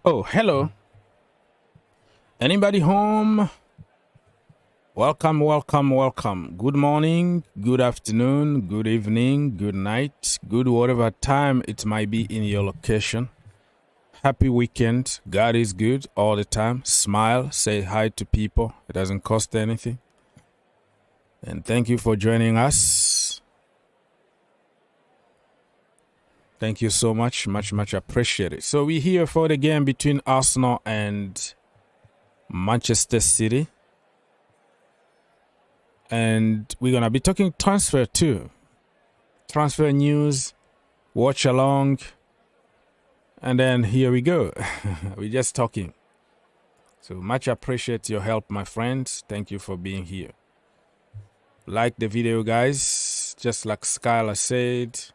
Oh, hello. Anybody home? Welcome, welcome, welcome. Good morning, good afternoon, good evening, good night, good whatever time it might be in your location. Happy weekend. God is good all the time. Smile, say hi to people. It doesn't cost anything. And thank you for joining us. Thank you so much. Much appreciated. So we're here for the game between Arsenal and Manchester City. And we're going to be talking transfer too. Transfer news, watch along. And then here we go. We're just talking. So much appreciate your help, my friends. Thank you for being here. Like the video, guys. Just like Skylar said,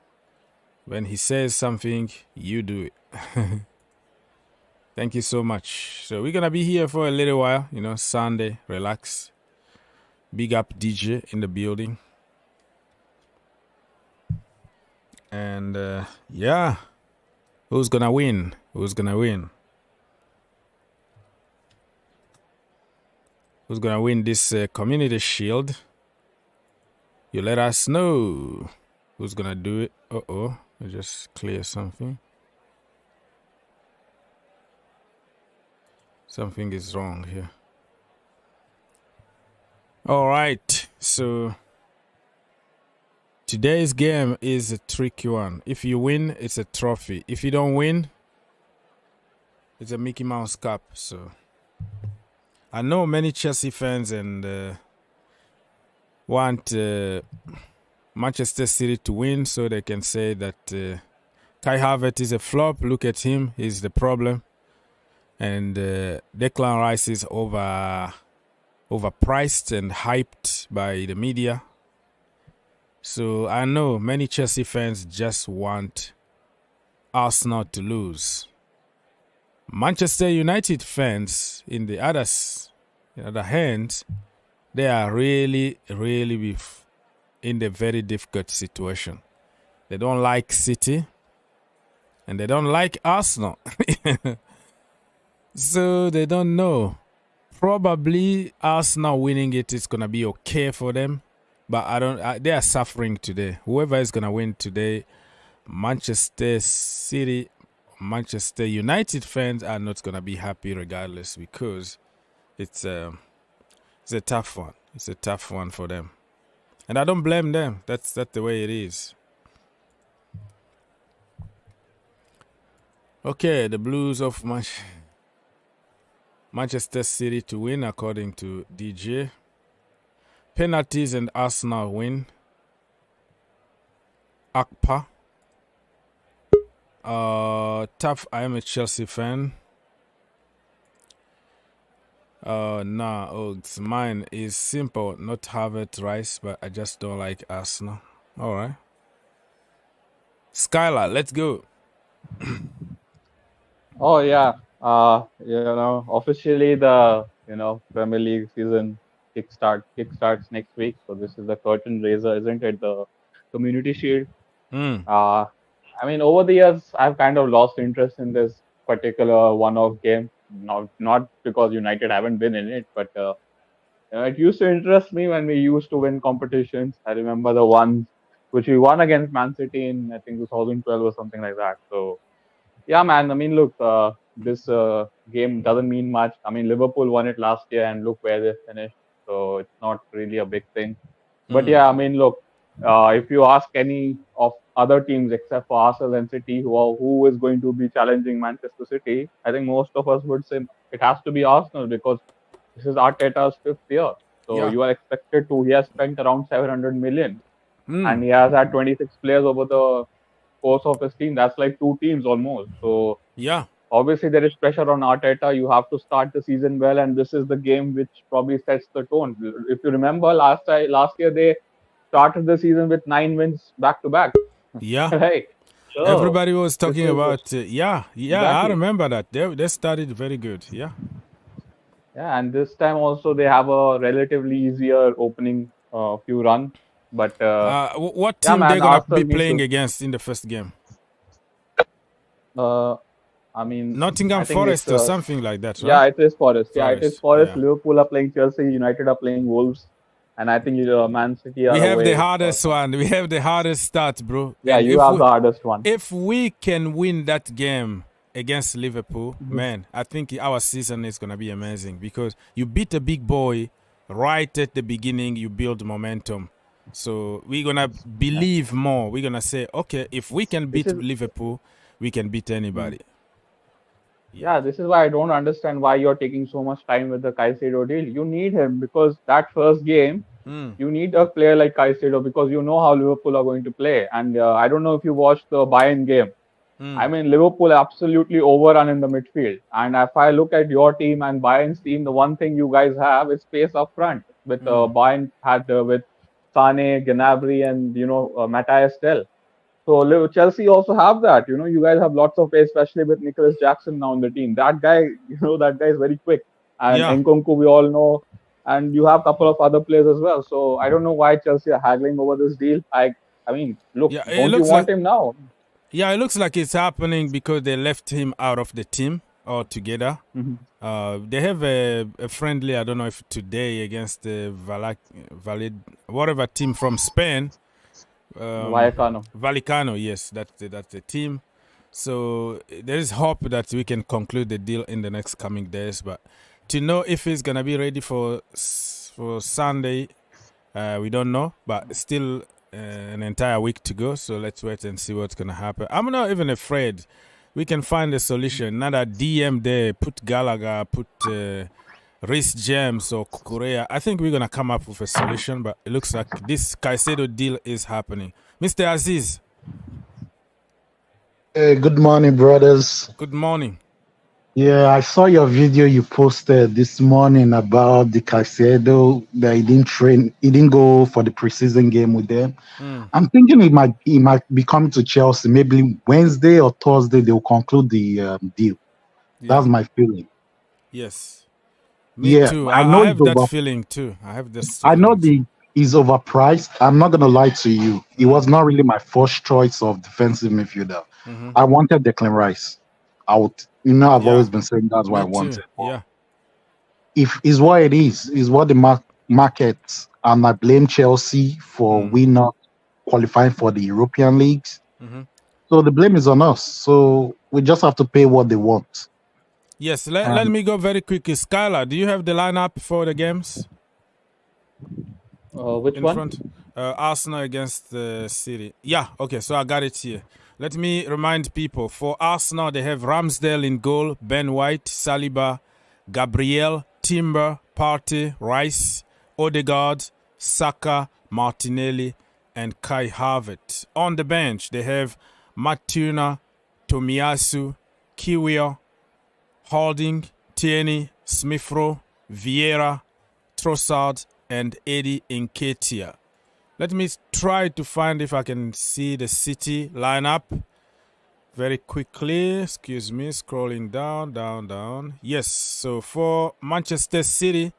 when he says something, you do it. Thank you so much. So we're going to be here for a little while. Sunday, relax. Big up DJ in the building. And yeah, who's going to win? Who's going to win? Who's going to win this community shield? You let us know who's going to do it. Uh-oh, I just clear something. Something is wrong here. All right, so today's game is a tricky one. If you win, it's a trophy. If you don't win, it's a Mickey Mouse Cup. So I know many Chelsea fans and want Manchester City to win so they can say that Kai Havertz is a flop. Look at him, he's the problem. And Declan Rice is overpriced and hyped by the media. So I know many Chelsea fans just want Arsenal to lose. Manchester United fans, in the other hand, they are really in a very difficult situation. They don't like City and they don't like Arsenal. So they don't know. Probably Arsenal winning it is going to be okay for them. But they are suffering today. Whoever is going to win today, Manchester City, Manchester United fans are not going to be happy regardless because it's a tough one. It's a tough one for them. And I don't blame them. That's the way it is. Okay, the Blues of Manchester City to win according to DJ. Penalties and Arsenal win. Akpa. Tough. I am a Chelsea fan. Mine is simple. Not Havertz, Rice, but I just don't like Arsenal. All right. Skylar, let's go. Oh yeah. Officially the Premier League season kickstarts next week. So this is the curtain raiser, isn't it? The Community Shield. Over the years, I've kind of lost interest in this particular one-off game. Not because United haven't been in it, but it used to interest me when we used to win competitions. I remember the ones which we won against Man City in I think 2012 or something like that. So yeah, man. Look, this game doesn't mean much. Liverpool won it last year, and look where they finished. So it's not really a big thing. But yeah, look, if you ask any of other teams except for Arsenal and City, who is going to be challenging Manchester City, I think most of us would say it has to be Arsenal because this is Arteta's 5th year. So you are expected to. He has spent around 700 million, and he has had 26 players over the course of his team. That's like 2 teams almost. So yeah, obviously there is pressure on Arteta. You have to start the season well, and this is the game which probably sets the tone. If you remember last year they started the season with 9 wins back to back. Yeah. Right. So everybody was talking about exactly. I remember that. They started very good. Yeah, and this time also they have a relatively easier opening few runs. But what team they're gonna be playing against in the first game? I mean, Nottingham I think it's Forest or something like that, yeah, right? it is Forest. Yeah, it is Forest. Forest. Yeah. Liverpool are playing Chelsea. United are playing Wolves, and I think Man City We are have the away. hardest one. We have the hardest start, bro. Yeah, And you have the hardest one. if we can win that game against Liverpool, Mhm. man, I think our season is gonna be amazing because you beat a big boy right at the beginning. You build momentum, so we're gonna believe more. We're gonna say, okay, if we can This beat is Liverpool, we can beat anybody. yeah, this is why I don't understand why you're taking so much time with the Caicedo deal. You need him because that first game, you need a player like Caicedo because you know how Liverpool are going to play. And I don't know if you watched the Bayern game. I mean, Liverpool absolutely overrun in the midfield. And if I look at your team and Bayern's team, the one thing you guys have is space up front. With Bayern had with Sane, Gnabry, and Matthias Dell. So Chelsea also have that. You guys have lots of pace, especially with Nicholas Jackson now in the team. That guy, that guy is very quick. And Yeah. Nkunku, we all know. And you have a couple of other players as well. So I don't know why Chelsea are haggling over this deal. I mean, look, Yeah, it don't you looks want like him now? it looks like it's happening because they left him out of the team altogether. They have a friendly, I don't know if today against the whatever team from Spain. Vallecano, yes, that's the team. So there is hope that we can conclude the deal in the next coming days. But to know if he's gonna be ready for Sunday, we don't know. But still an entire week to go. So let's wait and see what's gonna happen. I'm not even afraid. We can find a solution. Not a DM there. Put Gallagher. Put Reece James or Kukurea. I think we're gonna come up with a solution. But it looks like this Caicedo deal is happening. Mr. Aziz. Hey, good morning, brothers. Good morning. Yeah, I saw your video you posted this morning about the Caicedo that he didn't go for the preseason game with them. I'm thinking he might be coming to Chelsea. Maybe Wednesday or Thursday they'll conclude the deal. Yeah. That's my feeling. Yes. Me too. I know I have that feeling too. I have this. I know he's overpriced. I'm not gonna lie to you. He was not really my first choice of defensive midfielder. I wanted Declan Rice. I've always been saying that's what I wanted. Yeah. If is what it is what the market, and I blame Chelsea for we not qualifying for the European leagues. So the blame is on us. So we just have to pay what they want. Yes. Let me go very quickly. Skylar, do you have the lineup for the games? Which in one? Front? Arsenal against City. Yeah. Okay. So I got it here. Let me remind people. For Arsenal, they have Ramsdale in goal, Ben White, Saliba, Gabriel, Timber, Partey, Rice, Odegaard, Saka, Martinelli, and Kai Havertz. On the bench, they have Matuna, Tomiyasu, Kiwior, Holding, Tierney, Smith-Rowe, Vieira, Trossard, and Eddie Nketiah. Let me try to find if I can see the City lineup very quickly. Excuse me, scrolling down. Yes, so for Manchester City,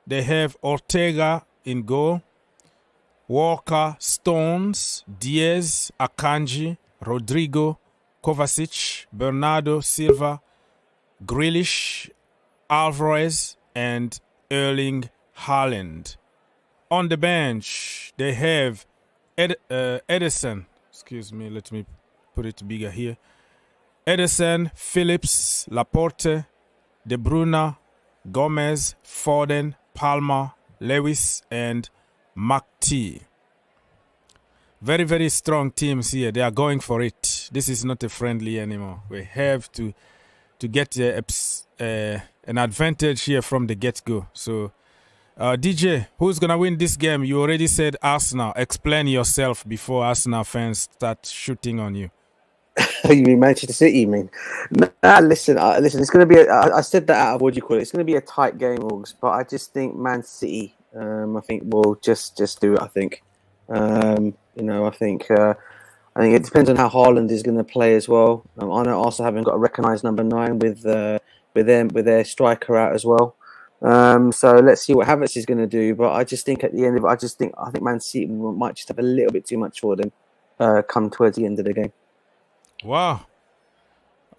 they have Ortega in goal, Walker, Stones, Diaz, Akanji, Rodrigo, Kovacic, Bernardo Silva, Grealish, Alvarez, and Erling Haaland. On the bench, they have Edison. Excuse me, let me put it bigger here. Edison, Phillips, Laporte, De Bruyne, Gomez, Foden, Palmer, Lewis, and McT. Very, very strong teams here. They are going for it. This is not a friendly anymore. We have to get an advantage here from the get-go. So, DJ, who's going to win this game? You already said Arsenal. Explain yourself before Arsenal fans start shooting on you. You mean Manchester City, you mean? Nah, listen, it's going to be, I said that out of, what do you call it? It's going to be a tight game, Augs, but I just think Man City, I think will just do it, I think. I think it depends on how Haaland is going to play as well. I know Arsenal haven't got a recognised number 9 with their striker out as well. So let's see what Havertz is going to do. But I just think at the end of it, I think Man City might just have a little bit too much for them come towards the end of the game. Wow.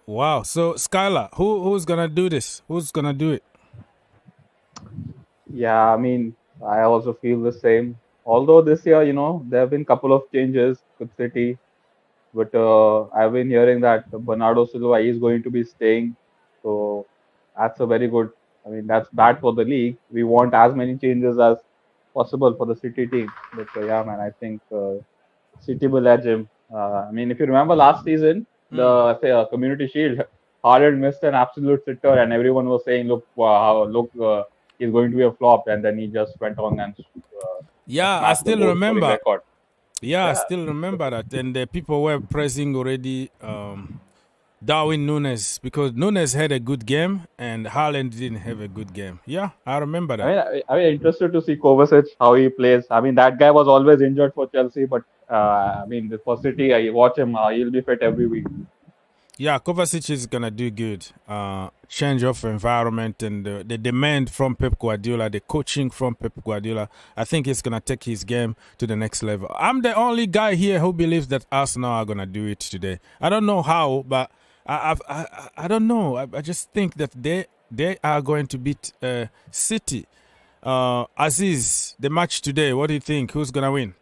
Wow. So Skylar, who's gonna do this? Who's gonna do it? Yeah, I mean, I also feel the same. Although this year, there have been a couple of changes with City, but I've been hearing that Bernardo Silva is going to be staying. So that's a very good. I mean, that's bad for the league. We want as many changes as possible for the City team. But yeah, man, I think City will edge him. I mean, if you remember last season, the Community Shield, Haaland missed an absolute sitter, and everyone was saying, "Look, wow, look, he's going to be a flop," and then he just went on and Yeah, I smashed the still goal scoring remember. record. Yeah, I Yeah, still remember that. And the people were praising already Darwin Nunes because Nunes had a good game and Haaland didn't have a good game. Yeah, I remember that. I mean, interested to see Kovacic how he plays. I mean, that guy was always injured for Chelsea, but I mean, for City, I watch him. He'll be fit every week. Yeah, Kovacic is gonna do good. Change of environment and the demand from Pep Guardiola, the coaching from Pep Guardiola. I think it's gonna take his game to the next level. I'm the only guy here who believes that Arsenal are gonna do it today. I don't know how, but I don't know. I just think that they are going to beat City. Aziz, the match today. What do you think? Who's gonna win?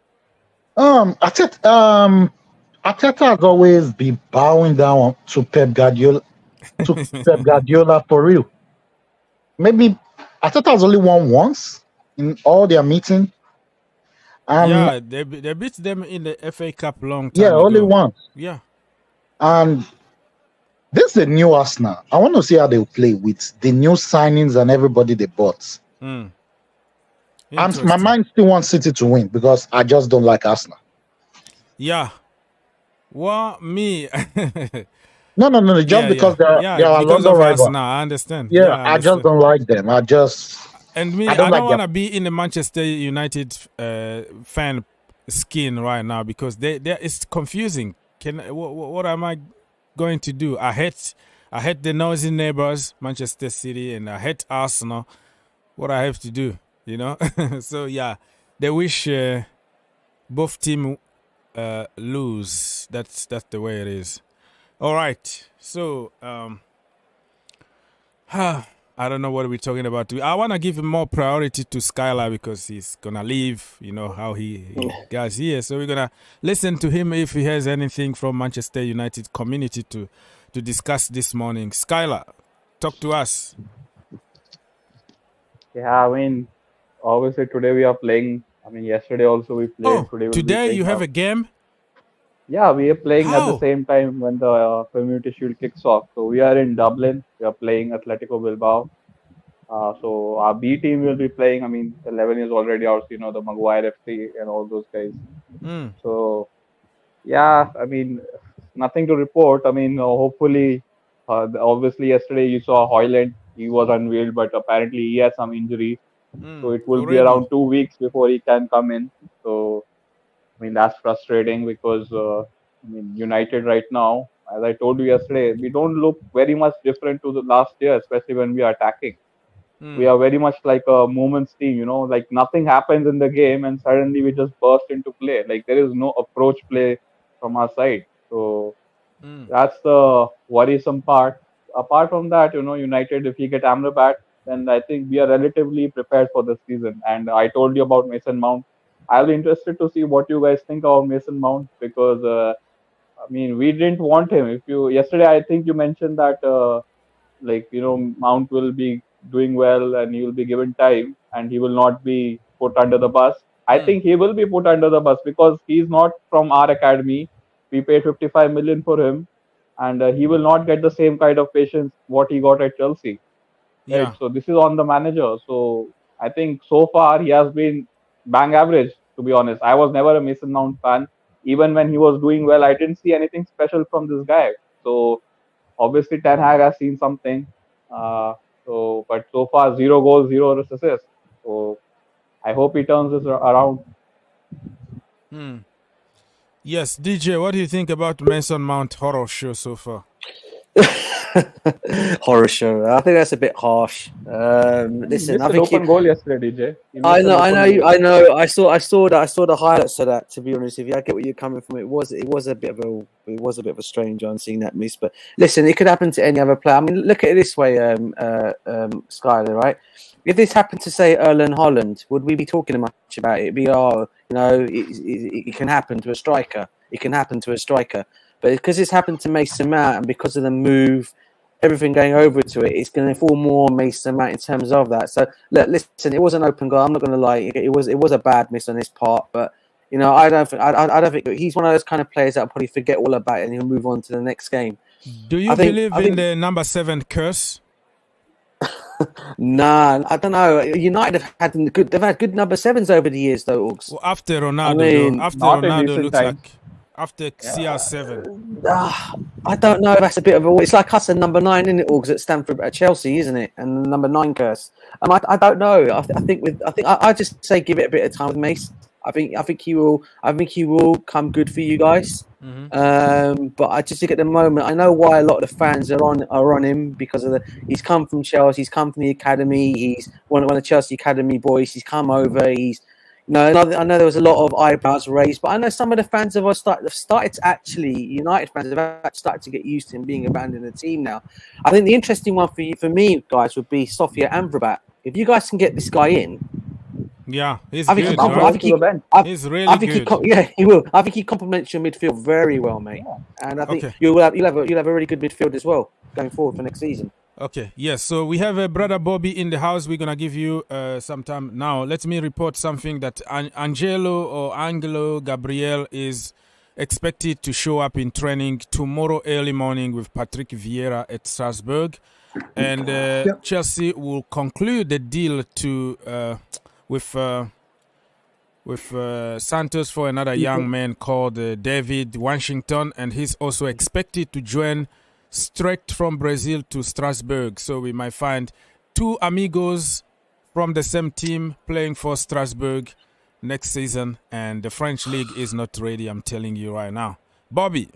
Arteta has always been bowing down to Pep Guardiola. To Pep Guardiola for real. Maybe Arteta has only won once in all their meetings. Yeah, they beat them in the FA Cup long time ago. Only once. Yeah. And this is the new Arsenal. I want to see how they'll play with the new signings and everybody they bought. And my mind still wants City to win because I just don't like Arsenal. Yeah. Well, me. No. Just because they're a London rival. Arsenal, I understand. Yeah, I just don't like them. I don't want to be in the Manchester United fan skin right now because it's confusing. What am I going to do? I hate the noisy neighbors, Manchester City, and I hate Arsenal. What I have to do, So yeah, they wish both teams lose. That's the way it is. All right. So I don't know what we're talking about. I want to give more priority to Skylar because he's gonna leave. You know how he guys here. So we're gonna listen to him if he has anything from Manchester United community to discuss this morning. Skylar, talk to us. Yeah, I mean, obviously today we are playing. I mean, yesterday also we played. Today you have a game? Yeah, we are playing at the same time when the Community Shield kicks off. So we are in Dublin. We are playing Atletico Bilbao. So our B team will be playing. I mean, 11 is already out. The Maguire FC and all those guys. So yeah, I mean, nothing to report. I mean, hopefully, obviously yesterday you saw Højlund. He was unveiled, but apparently he has some injury. So it will be around 2 weeks before he can come in. So I mean, that's frustrating because United right now, as I told you yesterday, we don't look very much different to the last year, especially when we are attacking. We are very much like a moments team, like nothing happens in the game and suddenly we just burst into play. Like there is no approach play from our side. So that's the worrisome part. Apart from that, United, if we get Amrabat, then I think we are relatively prepared for the season. And I told you about Mason Mount. I'll be interested to see what you guys think about Mason Mount because we didn't want him. Yesterday, I think you mentioned that Mount will be doing well and he will be given time and he will not be put under the bus. I think he will be put under the bus because he's not from our academy. We paid 55 million for him, and he will not get the same kind of patience what he got at Chelsea. Right? Yeah. So this is on the manager. So I think so far he has been bang average. To be honest, I was never a Mason Mount fan. Even when he was doing well, I didn't see anything special from this guy. So obviously Ten Hag has seen something. But so far 0 goals, 0 assists. So I hope he turns this around. Yes, DJ, what do you think about Mason Mount horror show so far? horror show. I think that's a bit harsh. Listen, Missed I an think open goal yesterday, DJ. He I missed an know, open goal. I know. I saw the highlights of that. To be honest with you, I get where you're coming from. It was a bit of a strange one seeing that miss. But listen, it could happen to any other player. I mean, look at it this way, Skyler. Right? If this happened to say Erling Haaland, would we be talking much about it? It can happen to a striker. It can happen to a striker. But because it's happened to Mason Mount and because of the move, everything going over to it, it's going to fall more on Mason Mount in terms of that. So look, listen, it was an open goal. I'm not going to lie, it was a bad miss on his part, but I don't think he's one of those kind of players that will probably forget all about it and he'll move on to the next game. Do you believe in the number 7 curse? Nah, I don't know. United have had good number 7s over the years, though. Augs. Well, after Ronaldo, looks like after CR7. I don't know. That's a bit of a. It's like us and number 9 in it, Augs, at Stamford at Chelsea, isn't it? And the number 9 curse. I don't know. I just say give it a bit of time with Mace. I think he will come good for you guys. Mm-hmm. But I just think at the moment, I know why a lot of the fans are on him because of he's come from Chelsea, he's come from the academy, he's one of the Chelsea academy boys. He's come over. I know there was a lot of eyebrows raised, but I know some of the fans have started to actually, United fans have started to get used to him being abandoned the team now. I think the interesting one for me, guys, would be Sofia Amrabat. If you guys can get this guy in. Yeah, he's good. He's really good. He will. I think he complements your midfield very well, mate. Yeah. And I think you'll have a really good midfield as well going forward for next season. Okay, yes. So we have Brother Bobby in the house. We're gonna give you some time now. Let me report something that Angelo Gabriel is expected to show up in training tomorrow early morning with Patrick Vieira at Strasbourg, and Chelsea will conclude the deal with Santos for another young man called David Washington, and he's also expected to join straight from Brazil to Strasbourg. So we might find 2 amigos from the same team playing for Strasbourg next season, and the French league is not ready, I'm telling you right now. Bobby.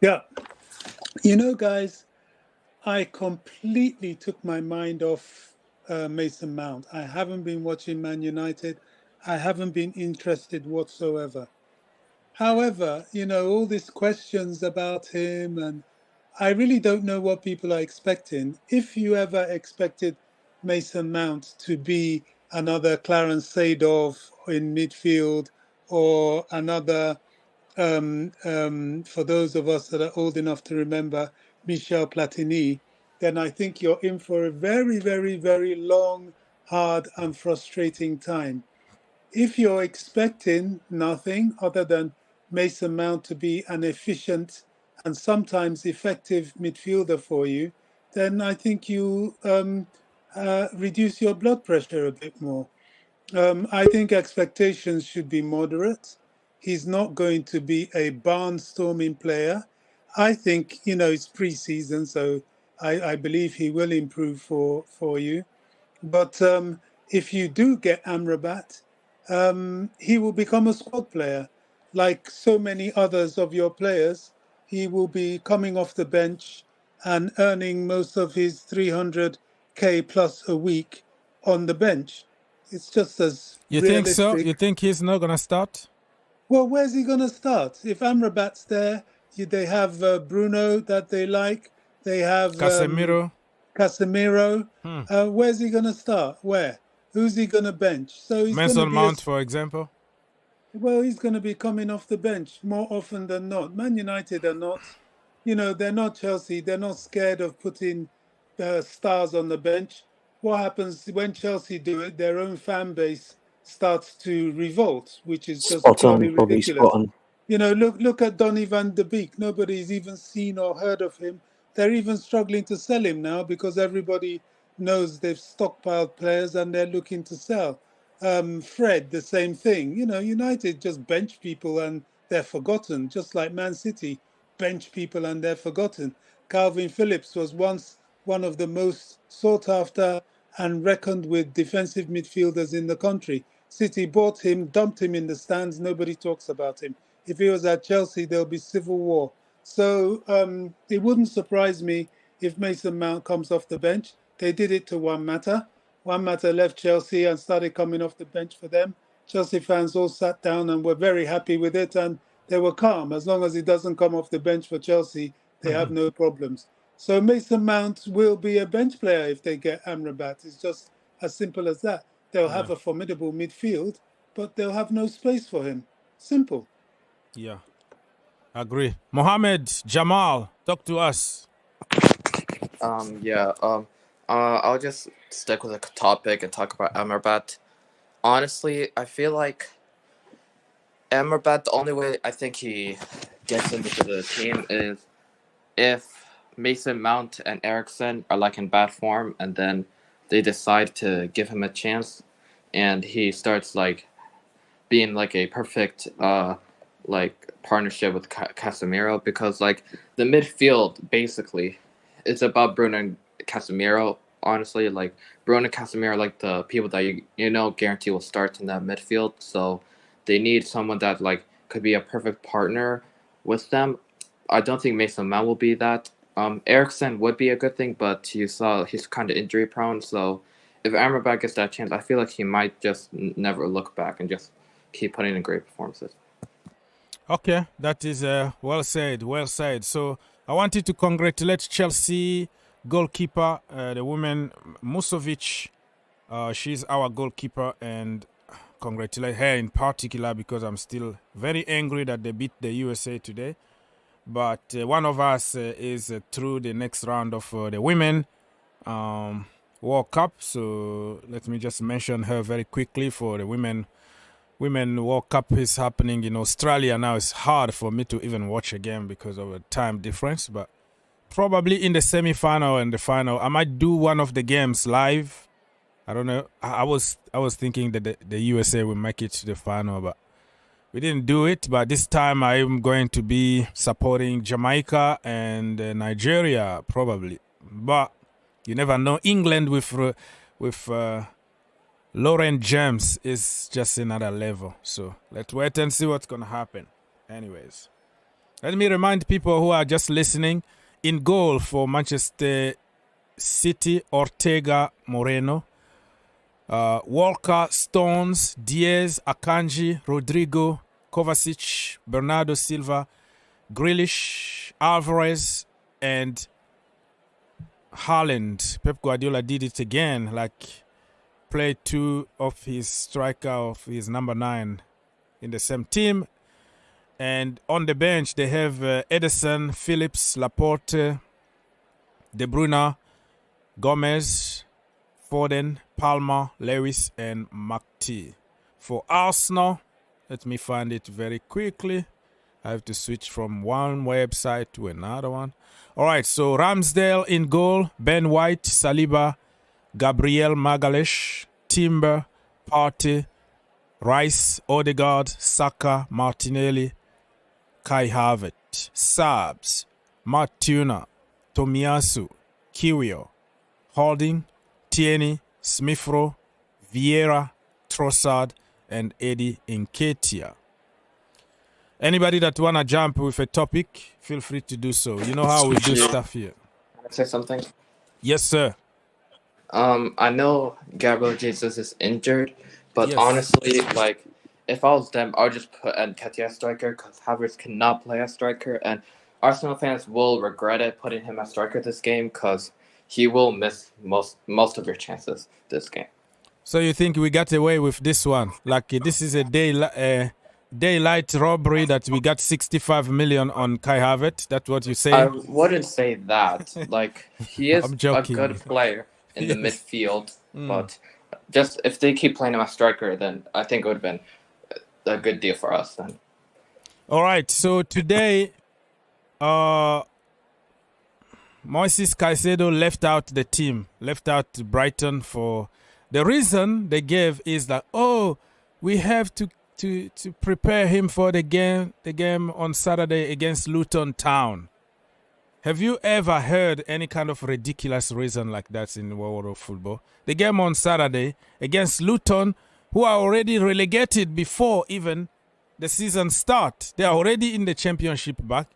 Yeah. Guys, I completely took my mind off Mason Mount. I haven't been watching Man United. I haven't been interested whatsoever. However, all these questions about him, and I really don't know what people are expecting. If you ever expected Mason Mount to be another Clarence Seedorf in midfield, or another, for those of us that are old enough to remember, Michel Platini, then I think you're in for a very, very, very long, hard and frustrating time. If you're expecting nothing other than Mason Mount to be an efficient and sometimes effective midfielder for you, then I think you reduce your blood pressure a bit more. I think expectations should be moderate. He's not going to be a barnstorming player. I think, it's pre-season, so I believe he will improve for you. But if you do get Amrabat, he will become a squad player. Like so many others of your players, he will be coming off the bench and earning most of his 300k plus a week on the bench. It's just as You realistic. think so? You think he's not going to start? Well, where's he going to start? If Amrabat's there, they have Bruno that they like. They have Casemiro. Where's he going to start? Where? Who's he going to bench? So he's Mason Mount, for example. Well, he's going to be coming off the bench more often than not. Man United are not, they're not Chelsea. They're not scared of putting stars on the bench. What happens when Chelsea do it? Their own fan base starts to revolt, which is just totally ridiculous. Look at Donny van de Beek. Nobody's even seen or heard of him. They're even struggling to sell him now because everybody knows they've stockpiled players and they're looking to sell. Fred, the same thing. United just bench people and they're forgotten, just like Man City bench people and they're forgotten. Calvin Phillips was once one of the most sought after and reckoned with defensive midfielders in the country. City bought him, dumped him in the stands. Nobody talks about him. If he was at Chelsea, there'll be civil war. So it wouldn't surprise me if Mason Mount comes off the bench. They did it to Juan Mata. Juan Mata left Chelsea and started coming off the bench for them. Chelsea fans all sat down and were very happy with it, and they were calm. As long as he doesn't come off the bench for Chelsea, they have no problems. So Mason Mount will be a bench player if they get Amrabat. It's just as simple as that. They'll have a formidable midfield, but they'll have no space for him. Simple. Yeah, agree. Mohammed Jamal, talk to us. I'll just stick with the topic and talk about Amrabat. Honestly, I feel like Amrabat, the only way I think he gets into the team is if Mason Mount and Eriksen are like in bad form, and then they decide to give him a chance, and he starts like being like a perfect like partnership with Casemiro, because like the midfield basically it's about Bruno and Casemiro. Honestly, like Bruno and Casemiro are like the people that you know guarantee will start in that midfield. So they need someone that like could be a perfect partner with them. I don't think Mason Mount will be that. Eriksen would be a good thing, but you saw he's kind of injury prone. So if Amrabat gets that chance, I feel like he might just never look back and just keep putting in great performances. Okay, that is well said, well said. So I wanted to congratulate Chelsea goalkeeper, the woman Musovic. She's our goalkeeper, and congratulate her in particular because I'm still very angry that they beat the USA today. But one of us is through the next round of the Women World Cup. So let me just mention her very quickly for the Women World Cup is happening in Australia now. It's hard for me to even watch a game because of a time difference. But probably in the semi-final and the final, I might do one of the games live. I don't know. I was thinking that the USA will make it to the final, but we didn't do it. But this time I am going to be supporting Jamaica and Nigeria probably. But you never know. England with Lauren James is just another level. So let's wait and see what's going to happen. Anyways, let me remind people who are just listening. In goal for Manchester City, Ortega Moreno. Walker, Stones, Diaz, Akanji, Rodrigo, Kovacic, Bernardo Silva, Grealish, Alvarez, and Haaland. Pep Guardiola did it again, like played two of his striker, of his number 9 in the same team. And on the bench, they have Edison, Phillips, Laporte, De Bruyne, Gomez, Foden, Palmer, Lewis, and McT. For Arsenal, let me find it very quickly. I have to switch from one website to another one. All right, so Ramsdale in goal, Ben White, Saliba, Gabriel Magalhaes, Timber, Partey, Rice, Odegaard, Saka, Martinelli, Kai Havertz, Sabs, Matt Turner, Tomiyasu, Kiwior, Holding, Tierney, Smith-Rowe, Vieira, Trossard, and Eddie Nketiah. Anybody that want to jump with a topic, feel free to do so. You know how we do stuff here. Can I say something? Yes, sir. I know Gabriel Jesus is injured, but Yes. honestly, like, if I was them, I would just put Nketiah as striker because Havertz cannot play as striker, and Arsenal fans will regret it putting him as striker this game because he will miss most of your chances this game. So you think we got away with this one? Like this is a daylight robbery that we got 65 million on Kai Havertz? That's what you say? I wouldn't say that. Like, he is I'm a joking. good player in the Yes. midfield, but just if they keep playing him as striker, then I think it would have been a good deal for us then. All right. So today, Moises Caicedo left out the team, left out Brighton for the reason they gave is that, we have to prepare him for the game on Saturday against Luton Town. Have you ever heard any kind of ridiculous reason like that in the world of football? The game on Saturday against Luton, who are already relegated before even the season start. They are already in the championship back.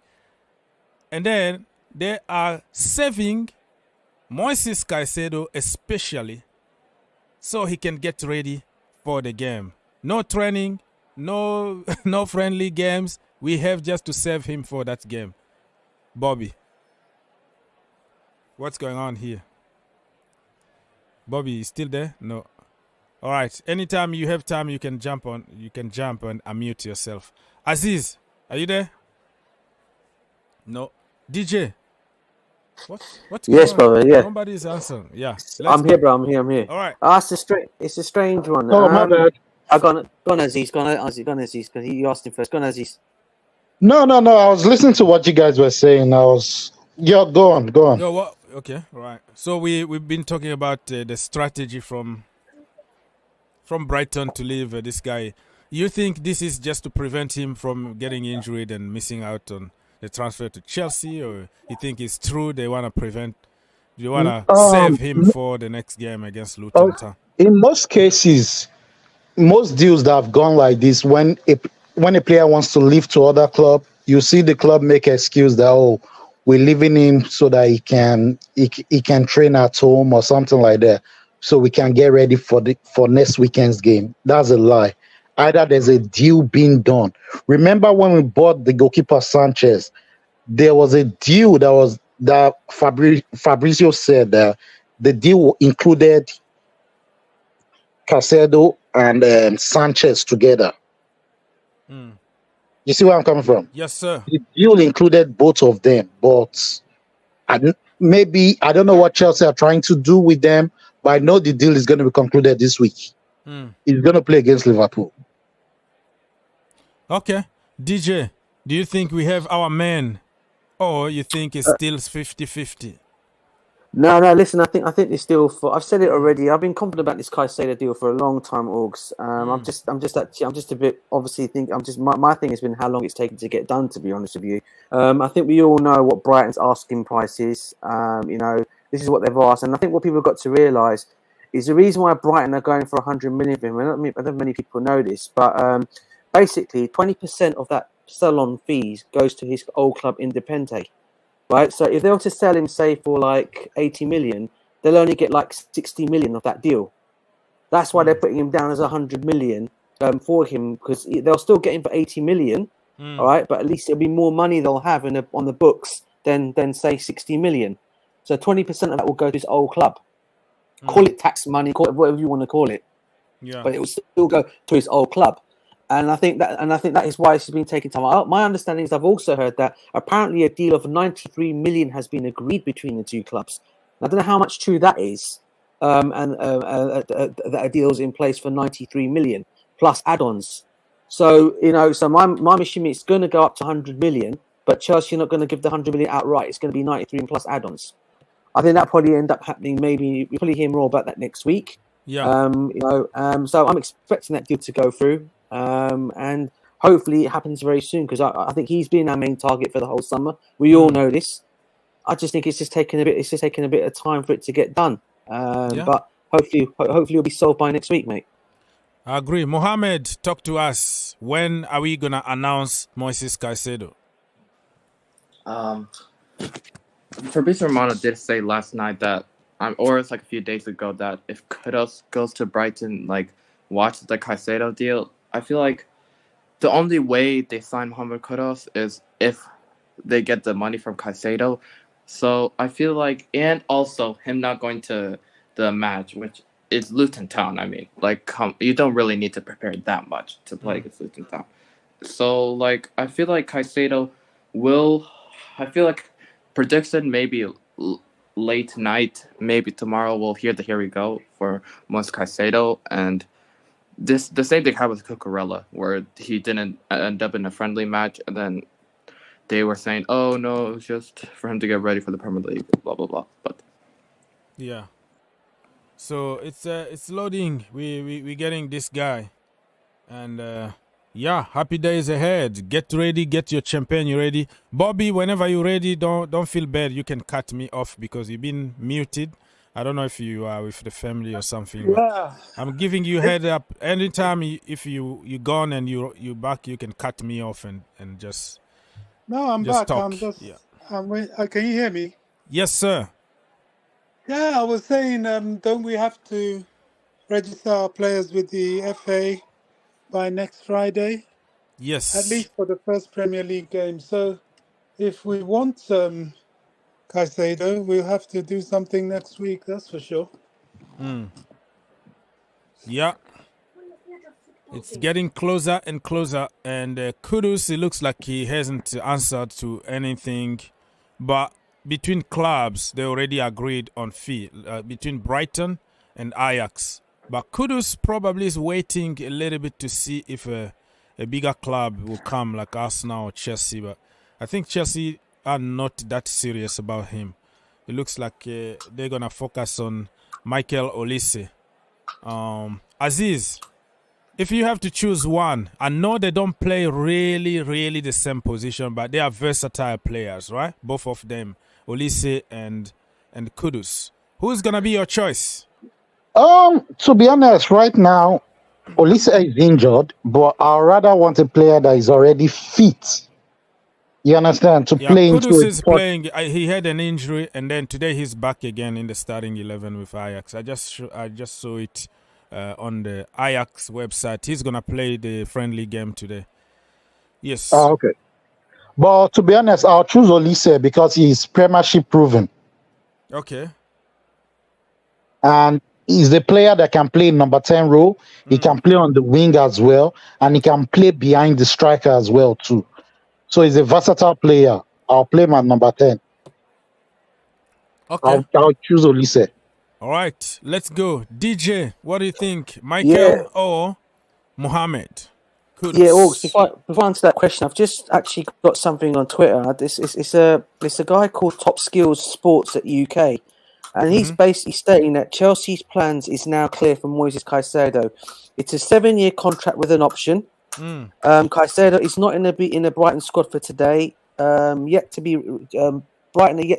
And then they are saving Moises Caicedo especially so he can get ready for the game. No training, no no friendly games. We have just to save him for that game. Bobby, what's going on here? Bobby, you still there? No. All right. Anytime you have time, you can jump on. You can jump and unmute yourself. Aziz, are you there? No. DJ, what's going Yes, on? brother. Yeah, Nobody's answering. Yeah. I'm here, bro. I'm here. All right. It's a strange one. Oh, my bad. Go on, Aziz. Go on, Aziz. Because you asked him first. Go on, Aziz. No. I was listening to what you guys were saying. Yeah, go on. No, what? Okay, all right. So we've been talking about the strategy from Brighton to leave this guy. You think this is just to prevent him from getting injured and missing out on the transfer to Chelsea, or you think it's true they want to prevent? You want to save him for the next game against Luton Town? In most cases, most deals that have gone like this, when a player wants to leave to other club, you see the club make excuse that we're leaving him so that he can train at home or something like that, so we can get ready for next weekend's game. That's a lie. Either there's a deal being done. Remember when we bought the goalkeeper Sanchez, there was a deal that Fabrizio said that the deal included Caicedo and Sanchez together. You see where I'm coming from? Yes, sir. The deal included both of them, but I don't know what Chelsea are trying to do with them, but I know the deal is going to be concluded this week. He's going to play against Liverpool. Okay. DJ, do you think we have our man, or you think it's still 50-50? No. Listen, I think it's still. I've said it already. I've been confident about this Caicedo deal for a long time, Augs. I'm just a bit. Obviously, my thing has been how long it's taken to get done. To be honest with you, I think we all know what Brighton's asking price is. This is what they've asked, and I think what people have got to realise is the reason why Brighton are going for 100 million for him. I don't know many people know this, but basically, 20% of that sell-on fees goes to his old club Independente. Right, so if they were to sell him, say, for like 80 million, they'll only get like 60 million of that deal. That's why they're putting him down as 100 million for him, because they'll still get him for 80 million. All right, but at least it'll be more money they'll have on the books than say 60 million. So 20% of that will go to his old club. Call it tax money, call it whatever you want to call it. Yeah, but it will still go to his old club. And I think that is why it's been taking time. My understanding is I've also heard that apparently a deal of 93 million has been agreed between the two clubs. I don't know how much true that is, that a deal's in place for 93 million plus add-ons. So my machine it's going to go up to 100 million, but Chelsea are not going to give the 100 million outright. It's going to be 93 plus add-ons. I think that probably end up happening. Maybe we'll probably hear more about that next week. Yeah. So I'm expecting that deal to go through. And hopefully it happens very soon, because I think he's been our main target for the whole summer. We all know this. I just think it's just taking a bit of time for it to get done. But hopefully it'll be solved by next week, mate. I agree. Mohammed, talk to us. When are we gonna announce Moises Caicedo? Fabrizio Romano did say last night that, or it's like a few days ago, that if Kudus goes to Brighton, watch the Caicedo deal. I feel like the only way they sign Mohamed Kudus is if they get the money from Caicedo. So I feel like, and also him not going to the match, which is Luton Town. I mean, you don't really need to prepare that much to play against Luton Town. So I feel like Caicedo will. I feel like prediction maybe late tonight, maybe tomorrow we'll hear the here we go for Moises Caicedo. And the same thing happened with Cucurella, where he didn't end up in a friendly match, and then they were saying, "Oh no, it was just for him to get ready for the Premier League." Blah blah blah. But yeah, so it's loading. We getting this guy, and happy days ahead. Get ready, get your champagne ready, Bobby. Whenever you're ready, don't feel bad. You can cut me off because you've been muted. I don't know if you are with the family or something. Yeah. I'm giving you head up. Anytime if you gone and you back, you can cut me off and just. No, I'm just back. talk. I'm just. Yeah. Can you hear me? Yes, sir. Yeah, I was saying, don't we have to register our players with the FA by next Friday, at Yes. least for the first Premier League game? So if we want Caicedo, we'll have to do something next week, that's for sure. Yeah. It's getting closer and closer. And Kudus, it looks like he hasn't answered to anything. But between clubs, they already agreed on fee between Brighton and Ajax. But Kudus probably is waiting a little bit to see if a bigger club will come like Arsenal or Chelsea. But I think Chelsea are not that serious about him. It looks like they're going to focus on Michael Olise. Aziz, if you have to choose one, I know they don't play really the same position, but they are versatile players, right? Both of them, Olise and Kudus. Who's gonna be your choice? To be honest, right now, Olise is injured, but I rather want a player that is already fit. You understand? To Yeah, play into Kudus a is playing. He had an injury, and then today he's back again in the starting 11 with Ajax. I just saw it on the Ajax website. He's gonna play the friendly game today. Yes. Oh, okay. But to be honest, I'll choose Olise because he's Premiership proven. Okay. And he's the player that can play number 10 role. He can play on the wing as well, and he can play behind the striker as well too. So he's a versatile player. I'll play my number 10. Okay. I'll choose Olise. All right, let's go. DJ, what do you think? Michael or Mohammed? Kudus. Yeah, Augs, before I answer that question, I've just actually got something on Twitter. It's a guy called Top Skills Sports at UK, and he's basically stating that Chelsea's plans is now clear for Moises Caicedo. It's a 7-year contract with an option. Caicedo is not in the Brighton squad for today. Brighton are yet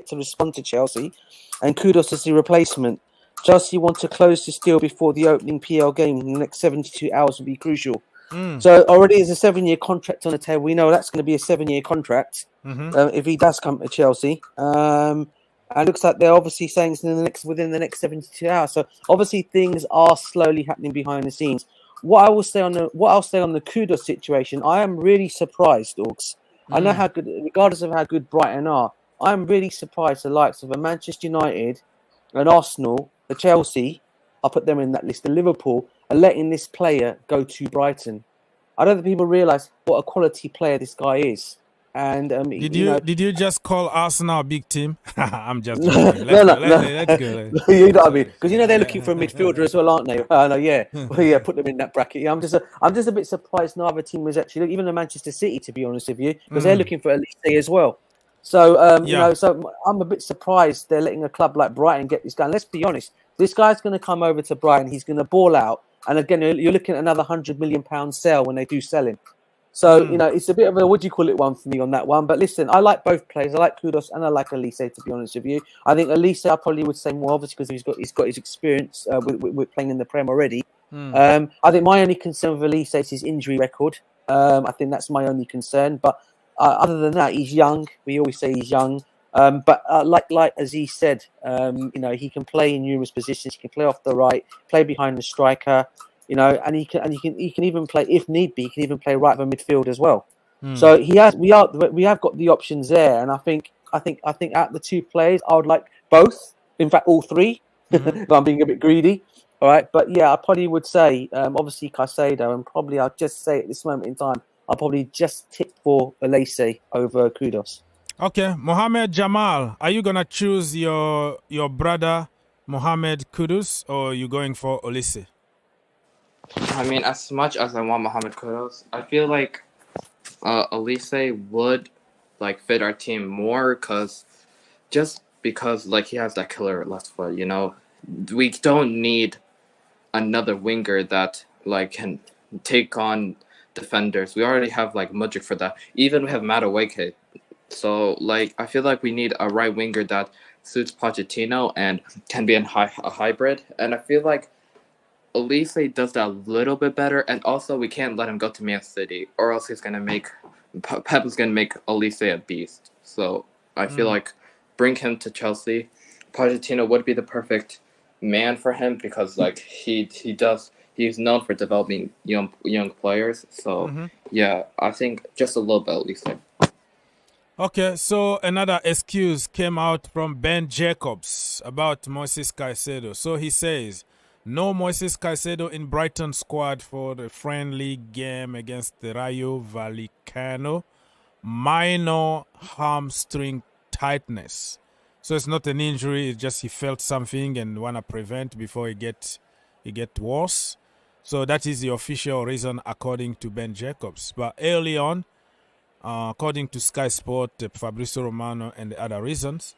to respond to Chelsea, and Kudus is the replacement. Chelsea want to close this deal before the opening PL game. In the next 72 hours will be crucial. So already there's a 7-year contract on the table. We know that's going to be a 7-year contract if he does come to Chelsea. And it looks like they're obviously saying it's within the next 72 hours. So obviously things are slowly happening behind the scenes. What I'll say on the Kudus situation, I am really surprised, Augs. I know how good, regardless of how good Brighton are, I'm really surprised the likes of a Manchester United, an Arsenal, the Chelsea, I'll put them in that list, the Liverpool, are letting this player go to Brighton. I don't think people realise what a quality player this guy is. And did you just call Arsenal a big team? I'm just joking. Let's go. You know what I mean? Because they're looking for a midfielder as well, aren't they? No, yeah, put them in that bracket. Yeah, I'm just a bit surprised neither team was actually, even the Manchester City, to be honest with you, because they're looking for Olise as well. So so I'm a bit surprised they're letting a club like Brighton get this guy. And let's be honest, this guy's going to come over to Brighton. He's going to ball out, and again, you're looking at another £100 million sale when they do sell him. So, it's a bit of a, what do you call it, one for me on that one. But listen, I like both players. I like Kudus and I like Olise, to be honest with you. I think Olise, I probably would say more, obviously, because he's got his experience with playing in the Prem already. I think my only concern with Olise is his injury record. I think that's my only concern. But other than that, he's young. We always say he's young. But like as he said, he can play in numerous positions. He can play off the right, play behind the striker. And he can even play, if need be, he can even play right of a midfield as well. So we have got the options there, and I think out of the two players, I would like both. In fact, all three. But I'm being a bit greedy. All right, but yeah, I probably would say obviously Caicedo, and probably I'll just say at this moment in time, I'll probably just tip for Olise over Kudus. Okay, Mohamed Jamal, are you gonna choose your brother Mohamed Kudus, or are you going for Olise? I mean, as much as I want Mohamed Kudus, I feel like Olise would fit our team more because he has that killer left foot. We don't need another winger that can take on defenders. We already have Mudryk for that. Even we have Madueke. So I feel like we need a right winger that suits Pochettino and can be a hybrid. And I feel like Olise does that a little bit better, and also we can't let him go to Man City, or else Pep is gonna make Olise a beast. So I feel like bring him to Chelsea. Pochettino would be the perfect man for him because like he's known for developing young players. So yeah, I think just a little bit at least. Okay, so another excuse came out from Ben Jacobs about Moises Caicedo. So he says, no Moises Caicedo in Brighton squad for the friendly game against the Rayo Vallecano. Minor hamstring tightness. So it's not an injury, it's just he felt something and want to prevent before it get worse. So that is the official reason according to Ben Jacobs. But early on, according to Sky Sport, Fabrizio Romano, and the other reasons,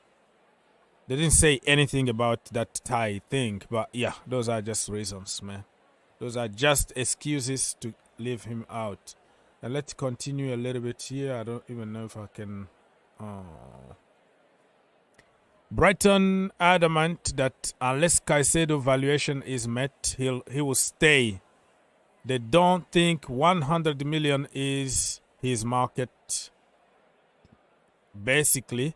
they didn't say anything about that tie thing. But yeah, those are just reasons, man. Those are just excuses to leave him out. And let's continue a little bit here. I don't even know if I can. Brighton adamant that unless Caicedo valuation is met, he will stay. They don't think 100 million is his market. Basically,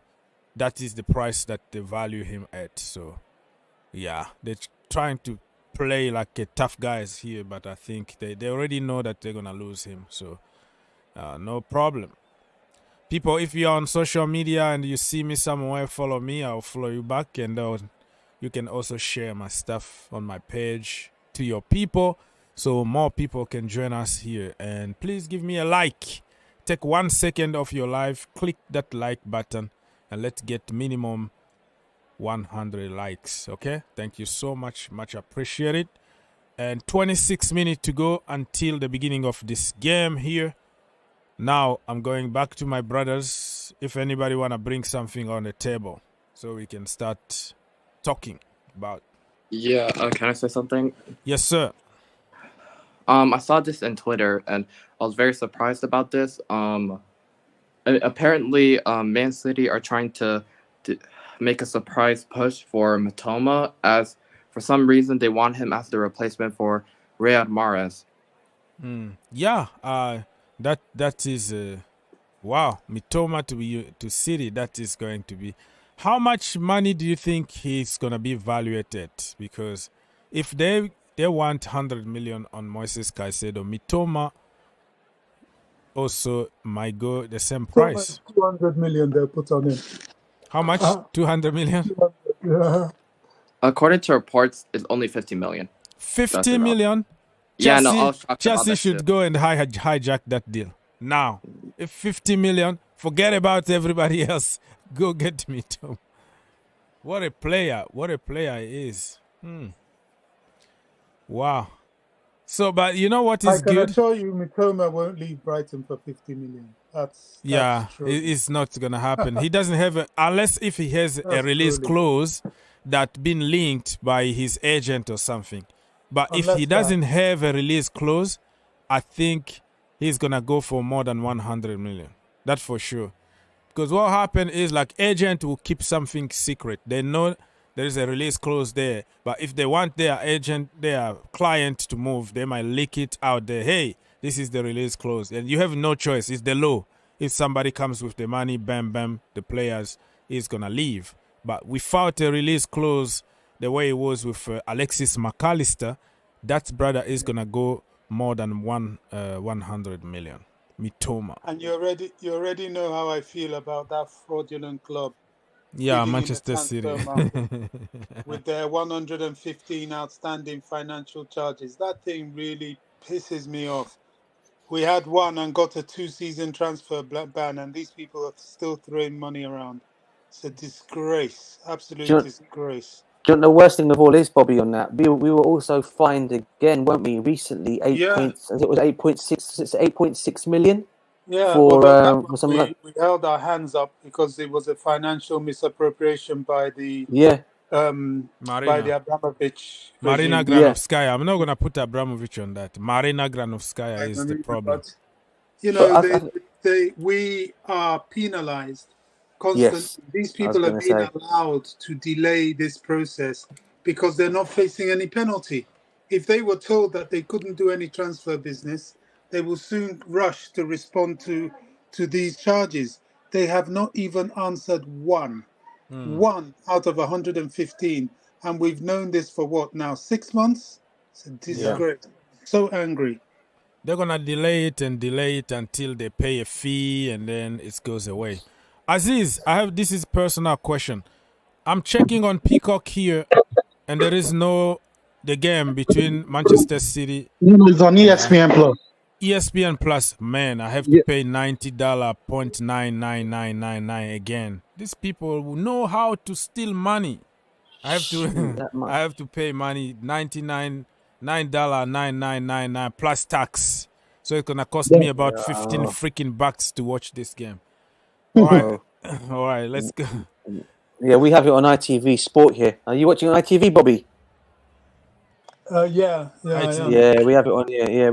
that is the price that they value him at. So, yeah, they're trying to play like a tough guys here, but I think they already know that they're going to lose him. So, no problem. People, if you're on social media and you see me somewhere, follow me. I'll follow you back. And you can also share my stuff on my page to your people so more people can join us here. And please give me a like. Take 1 second of your life. Click that like button. And let's get minimum 100 likes. Okay? Thank you so much. Much appreciated. And 26 minutes to go until the beginning of this game here. Now, I'm going back to my brothers. If anybody want to bring something on the table so we can start talking about. Yeah, can I say something? Yes, sir. I saw this on Twitter, and I was very surprised about this. Apparently, Man City are trying to make a surprise push for Mitoma, as for some reason they want him as the replacement for Riyad Mahrez. Yeah, that is wow. Mitoma to City. That is going to be. How much money do you think he's gonna be valued at? Because if they want 100 million on Moises Caicedo, Mitoma also might go the same price. 200 million they'll put on him. How much? 200 million? Yeah. According to reports, it's only 50 million. 50 million? Yeah, Chelsea should go and hijack that deal now. If 50 million, forget about everybody else. Go get Mitoma. What a player! What a player he is. Wow. So, but you know what is good? I can assure you, Mitoma won't leave Brighton for 50 million. That's true. It's not gonna happen. He doesn't have unless if he has a release clause that been linked by his agent or something. But if he doesn't have a release clause, I think he's gonna go for more than 100 million. That's for sure. Because what happened is like agent will keep something secret. They know there is a release clause there, but if they want their client to move, they might leak it out there. Hey, this is the release clause, and you have no choice. It's the law. If somebody comes with the money, bam, bam, the players is gonna leave. But without a release clause, the way it was with Alexis McAllister, that brother is gonna go more than 100 million. Mitoma. And you already know how I feel about that fraudulent club. Yeah, Manchester City. With their 115 outstanding financial charges. That thing really pisses me off. We had one and got a 2-season transfer ban, and these people are still throwing money around. It's a disgrace. Absolute disgrace. Do you know the worst thing of all is, Bobby, on that? We were also fined again, weren't we, recently? 8.6 million? Yeah, for we held our hands up because it was a financial misappropriation by the by the Abramovich. Marina Granovskaya. I'm not going to put Abramovich on that. Marina Granovskaya is the problem. But, you know, we are penalized constantly. Yes, these people are being allowed to delay this process because they're not facing any penalty. If they were told that they couldn't do any transfer business, they will soon rush to respond to these charges. they have not even answered one out of 115. And we've known this for what now, 6 months? It's a disgrace. So angry. They're gonna delay it until they pay a fee, and then it goes away. Aziz, this is personal question. I'm checking on Peacock here, and there is the game between Manchester City. No, it's on ESPN Plus. ESPN Plus, man, I have to pay $90.99999 again. These people know how to steal money. I have to pay money $99.999 plus tax. So it's gonna cost me about 15 freaking bucks to watch this game. All right. All right, let's go. Yeah, we have it on ITV Sport here. Are you watching ITV, Bobby? Yeah, we have it on. Yeah, we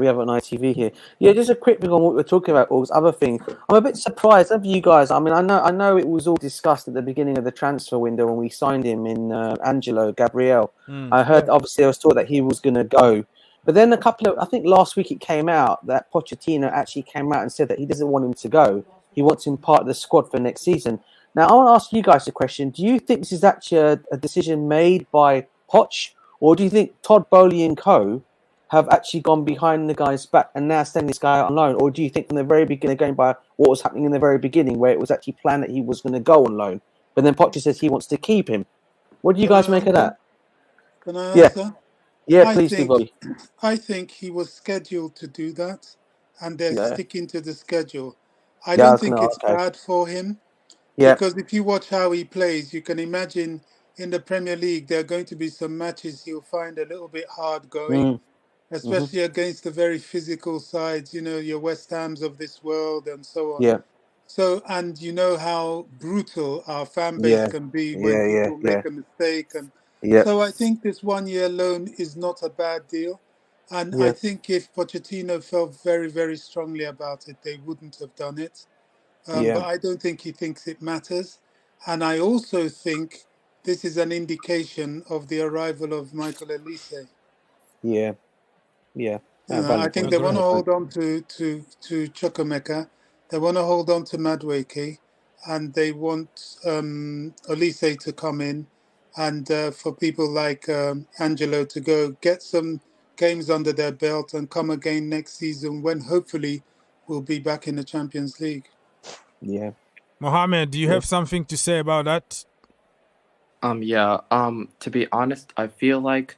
have it on ITV here. Yeah, just a quick thing on what we're talking about. All this other thing, I'm a bit surprised of you guys. I mean, I know it was all discussed at the beginning of the transfer window when we signed him in Angelo Gabriel. I heard obviously I was told that he was going to go, but then I think last week it came out that Pochettino actually came out and said that he doesn't want him to go. He wants him part of the squad for next season. Now, I want to ask you guys a question. Do you think this is actually a decision made by Poch? Or do you think Todd Bowley and co have actually gone behind the guy's back and now sending this guy out on loan? Or do you think from the very beginning, going by what was happening in the very beginning, where it was actually planned that he was going to go on loan, but then Poch says he wants to keep him? What do you guys make of that? Can I answer? Yeah, please do, Bobby. I think he was scheduled to do that, and they're sticking to the schedule. I don't think it's bad for him, because if you watch how he plays, you can imagine in the Premier League, there are going to be some matches he'll find a little bit hard going, especially against the very physical sides, your West Hams of this world and so on. Yeah. So, and you know how brutal our fan base can be when people make a mistake. And so I think this 1 year loan is not a bad deal. And I think if Pochettino felt very, very strongly about it, they wouldn't have done it. But I don't think he thinks it matters. And I also think this is an indication of the arrival of Michael Olise. Yeah. I think they want to hold on to Chukwuemeka. They want to hold on to Madueke, and they want Olise to come in, and for people like Angelo to go get some games under their belt and come again next season when hopefully we'll be back in the Champions League. Yeah. Mohammed, do you have something to say about that? To be honest, I feel like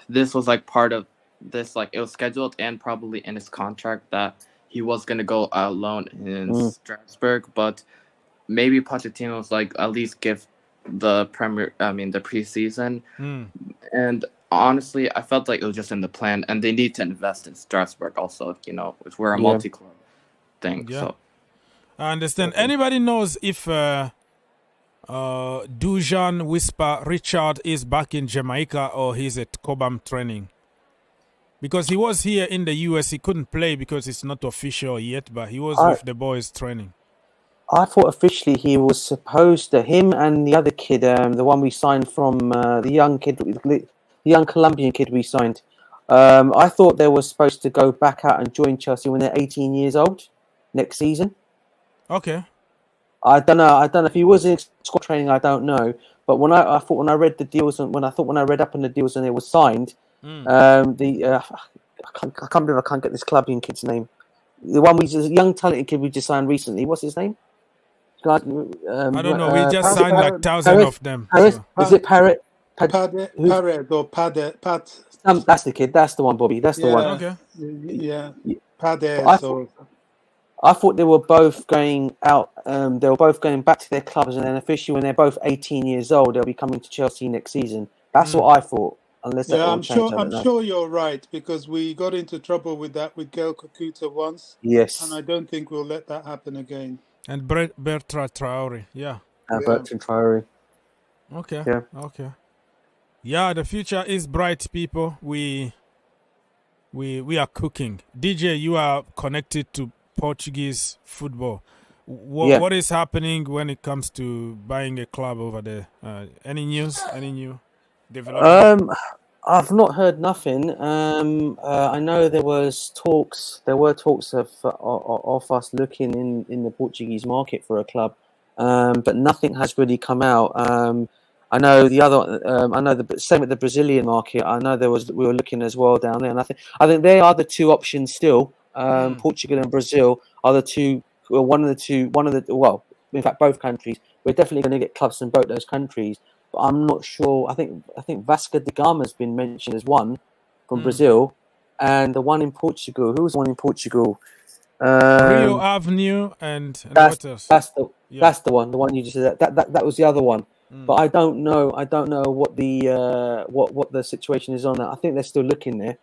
this was like part of this, like it was scheduled and probably in his contract that he was going to go out loan in Strasbourg, but maybe Pochettino was like, at least give the preseason. And honestly, I felt like it was just in the plan, and they need to invest in Strasbourg also, we're a multi-club thing. So I understand. Anybody knows if Dujan Whisper Richard is back in Jamaica or he's at Cobham training? Because he was here in the US. He couldn't play because it's not official yet, but he was with the boys training. I thought officially he was supposed to, him and the other kid, the one we signed from, the young Colombian kid we signed. I thought they were supposed to go back out and join Chelsea when they're 18 years old next season. Okay. I don't know if he was in squad training. I don't know. But when I read the deals and when I read up on the deals and it was signed, I can't believe I can't get this Colombian kid's name. The one young talented kid we just signed recently. What's his name? I don't know. We just signed like 1,000 of them. Is it Parrot? Pat? That's the kid. That's the one, Bobby. That's the one. Okay. Yeah. Pader. I thought they were both going out. They were both going back to their clubs, and then officially, when they're both 18 years old, they'll be coming to Chelsea next season. That's what I thought. Unless I'm sure you're right, because we got into trouble with that with Gael Kakuta once. Yes, and I don't think we'll let that happen again. And Bertrand Traore, Bertrand Traore. Okay. Yeah. Okay. Yeah, the future is bright, people. We are cooking. DJ, you are connected to Portuguese football. What is happening when it comes to buying a club over there? Any news? Any new development? I've not heard nothing. I know there were talks of us looking in the Portuguese market for a club, but nothing has really come out. I know I know the same with the Brazilian market. I know we were looking as well down there, and I think they are the two options still. Portugal and Brazil are the two. Well, in fact, both countries. We're definitely going to get clubs in both those countries. But I'm not sure. I think Vasco da Gama has been mentioned as one from Brazil, and the one in Portugal. Who was the one in Portugal? Rio Avenue and what else? That's the one. The one you just said. That was the other one. But I don't know. I don't know what the situation is on that. I think they're still looking there.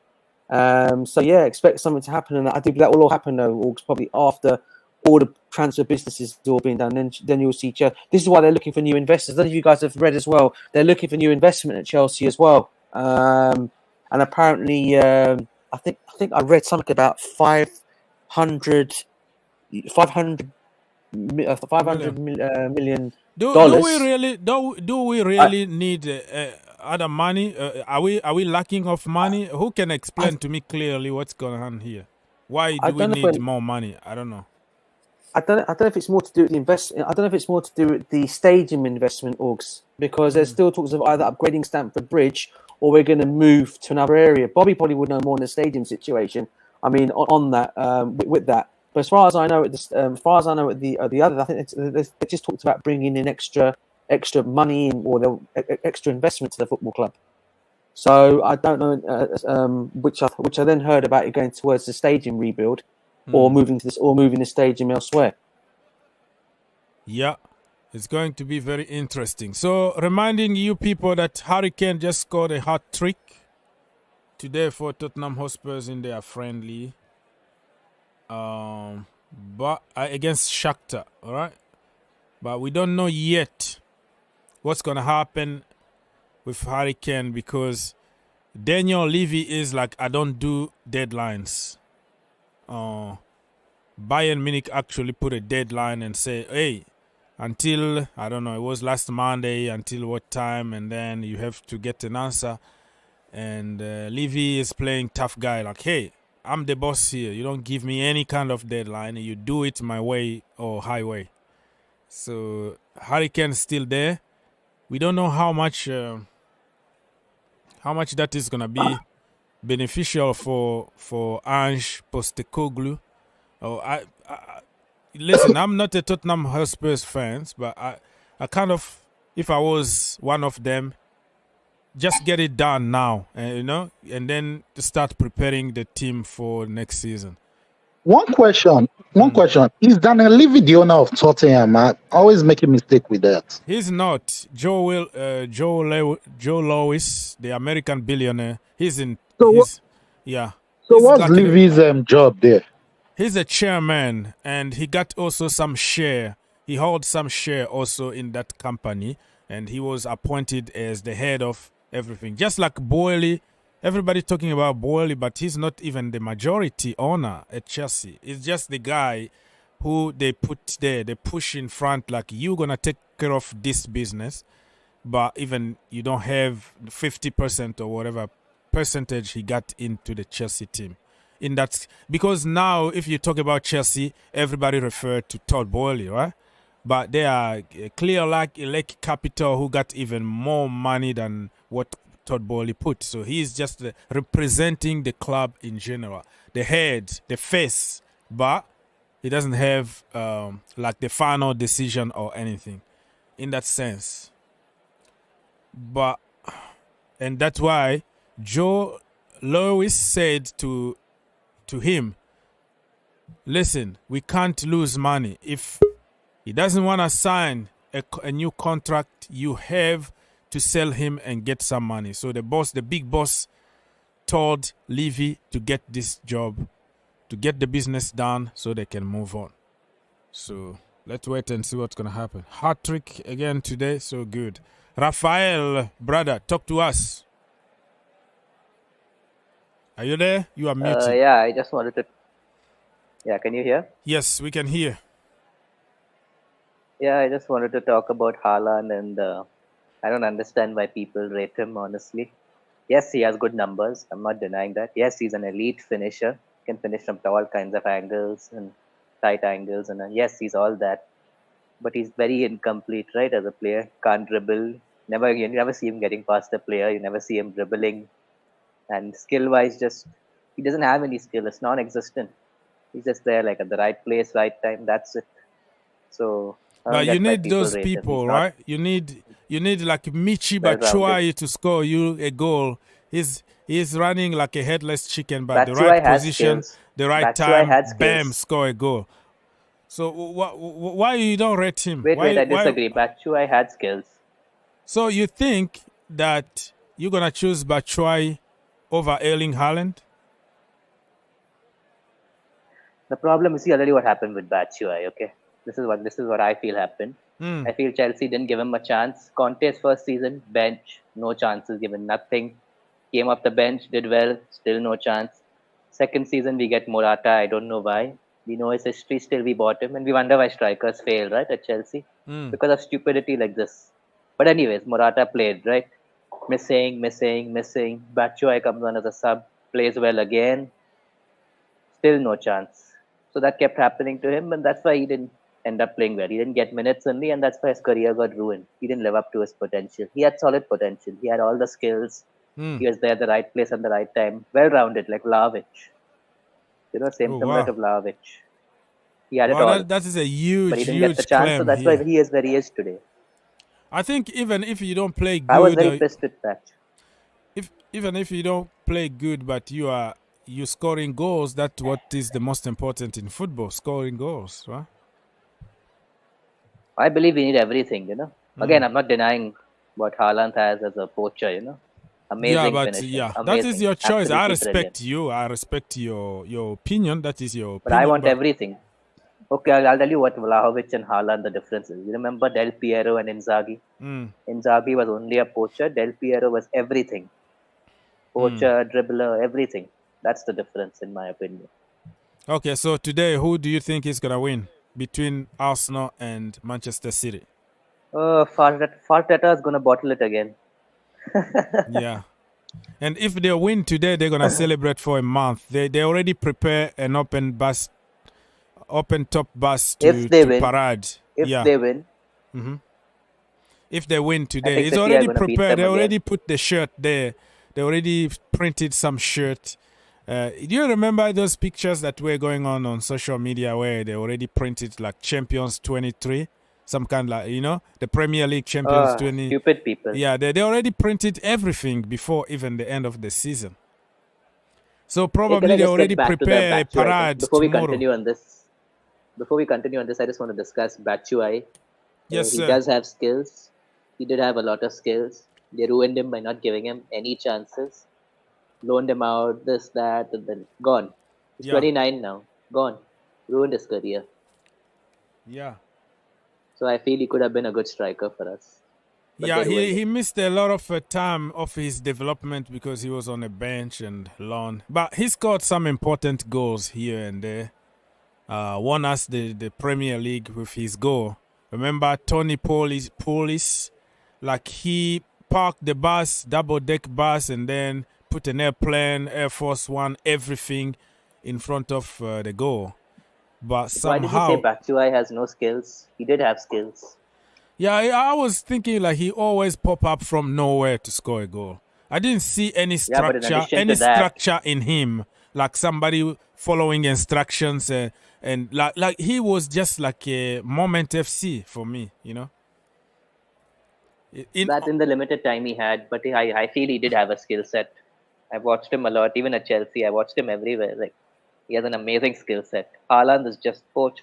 So yeah, expect something to happen, and I think that will all happen though, probably after all the transfer businesses all being done. Then you'll see Chelsea. This is why they're looking for new investors. I don't know if you guys have read as well. They're looking for new investment at Chelsea as well. And apparently, I think I read something about 500 million dollars. Do we really need other money? Are we lacking of money? Who can explain to me clearly what's going on here? Why do we need more money? I don't know. I don't know if it's more to do with the investment. I don't know if it's more to do with the stadium investment, Augs, because there's still talks of either upgrading Stamford Bridge or we're going to move to another area. Bobby probably would know more in the stadium situation. I mean, on that, with that. But as far as I know, with the other, I think they just talked about bringing in extra money or extra investment to the football club. So I don't know which I then heard about it going towards the stadium rebuild. Or moving the stadium elsewhere. Yeah, it's going to be very interesting. So, reminding you people that Harry Kane just scored a hat trick today for Tottenham Hotspurs in their friendly, but against Shakhtar. All right, but we don't know yet what's gonna happen with Harry Kane because Daniel Levy is like, I don't do deadlines. Bayern Munich actually put a deadline and say, hey, until, I don't know, it was last Monday, until what time, and then you have to get an answer. And Levy is playing tough guy, like, hey, I'm the boss here. You don't give me any kind of deadline. You do it my way or highway. So Harry Kane's still there. We don't know how much that is gonna be beneficial for Ange Postecoglou. Oh, listen, I'm not a Tottenham Hotspur fan, but I kind of, if I was one of them, just get it done now, and then to start preparing the team for next season. One question. Is Daniel Levy the owner of Tottenham? I always make a mistake with that. He's not. Joe Lewis, the American billionaire, he's in. So what's Levy's job there? He's a chairman, and he got also some share. He holds some share also in that company, and he was appointed as the head of everything. Just like Boehly, everybody talking about Boehly, but he's not even the majority owner at Chelsea. It's just the guy who they put there, they push in front, like, you're going to take care of this business, but even you don't have 50% or whatever percentage he got into the Chelsea team. Because now, if you talk about Chelsea, everybody refer to Todd Boehly, right? But they are clear like Capital who got even more money than what Todd Boehly put. So he's just representing the club in general, the head, the face, but he doesn't have like the final decision or anything in that sense. And that's why Joe Lewis said to him, listen, we can't lose money. If he doesn't want to sign a new contract, you have to sell him and get some money. So the big boss, told Levy to get this job, to get the business done so they can move on. So let's wait and see what's going to happen. Hat trick again today, so good. Rafael, brother, talk to us. Are you there? You are muted. Yeah, I just wanted to... Yeah, can you hear? Yes, we can hear. Yeah, I just wanted to talk about Haaland, and I don't understand why people rate him, honestly. Yes, he has good numbers. I'm not denying that. Yes, he's an elite finisher. Can finish from all kinds of angles and tight angles, and yes, he's all that. But he's very incomplete, right? As a player, can't dribble. You never see him getting past the player. You never see him dribbling. And skill-wise, just he doesn't have any skill. It's non-existent. He's just there, like at the right place, right time. That's it. So I don't But you get why need people those rate him. He's people, not right? You need like Michi well-rounded. Batshuayi to score you a goal. He's running like a headless chicken, but the right Batshuayi has position, skills. the right Batshuayi time, had bam, skills. score a goal. So why you don't rate him? Wait, I Why? disagree. Batshuayi had skills. So you think that you're gonna choose Batshuayi over Erling Haaland? The problem is, see already what happened with Batshuayi. Okay, this is what I feel happened. I feel Chelsea didn't give him a chance. Conte's first season, bench, no chances given, nothing. Came off the bench, did well, still no chance. Second season, we get Morata. I don't know why. We know his history, still we bought him, and we wonder why strikers fail, right, at Chelsea? Because of stupidity like this. But anyways, Morata played, right? Missing. Batshuayi comes on as a sub, plays well again. Still no chance. So that kept happening to him, and that's why he didn't end up playing well. He didn't get minutes only, and that's why his career got ruined. He didn't live up to his potential. He had solid potential. He had all the skills. He was there at the right place at the right time. Well-rounded, like Vlahovic. Similar to Vlahovic. He had it all. That is a huge, but he didn't get the huge chance, claim so that's here. why he is where he is today. I think even if you don't play good, I was very pissed with that. Even if you don't play good, but you scoring goals, that's what is the most important in football, scoring goals, right? I believe we need everything, Again, I'm not denying what Haaland has as a poacher, Amazing finisher. Amazing. That is your choice. I respect brilliant. you. I respect your opinion. That is your opinion. But I want everything. Okay, I'll tell you what Vlahovic and Haaland, the difference is. You remember Del Piero and Inzaghi? Inzaghi was only a poacher. Del Piero was everything. Poacher, dribbler, everything. That's the difference, in my opinion. Okay, so today, who do you think is going to win between Arsenal and Manchester City? Farteta is going to bottle it again. Yeah. And if they win today, they're going to celebrate for a month. They already prepare an open top bus to parade. If they win. If they win today, it's already prepared. They already put the shirt there. They already printed some shirt. Do you remember those pictures that were going on social media where they already printed like Champions 23? Some kind of like, the Premier League Champions 20. Stupid people. Yeah, they already printed everything before even the end of the season. So probably they already prepare a parade Before we tomorrow. continue on this, I just want to discuss Batshuayi. Yes, he sir. does have skills. He did have a lot of skills. They ruined him by not giving him any chances. Loaned him out, this, that, and then gone. He's 29 now. Gone. Ruined his career. Yeah. So I feel he could have been a good striker for us. But he missed a lot of time of his development because he was on a bench and loan. But he scored some important goals here and there. Won us the Premier League with his goal. Remember Tony Police? Like he parked the bus, double-deck bus, and then put an airplane, Air Force One, everything in front of the goal. But somehow... Why did you say Batshuayi has no skills? He did have skills. Yeah, I was thinking like he always pop up from nowhere to score a goal. I didn't see any structure in him, like somebody following instructions and like he was just like a moment FC for me, That's in the limited time he had, but I feel he did have a skill set. I've watched him a lot, even at Chelsea. I watched him everywhere. Like he has an amazing skill set. Haaland is just poach.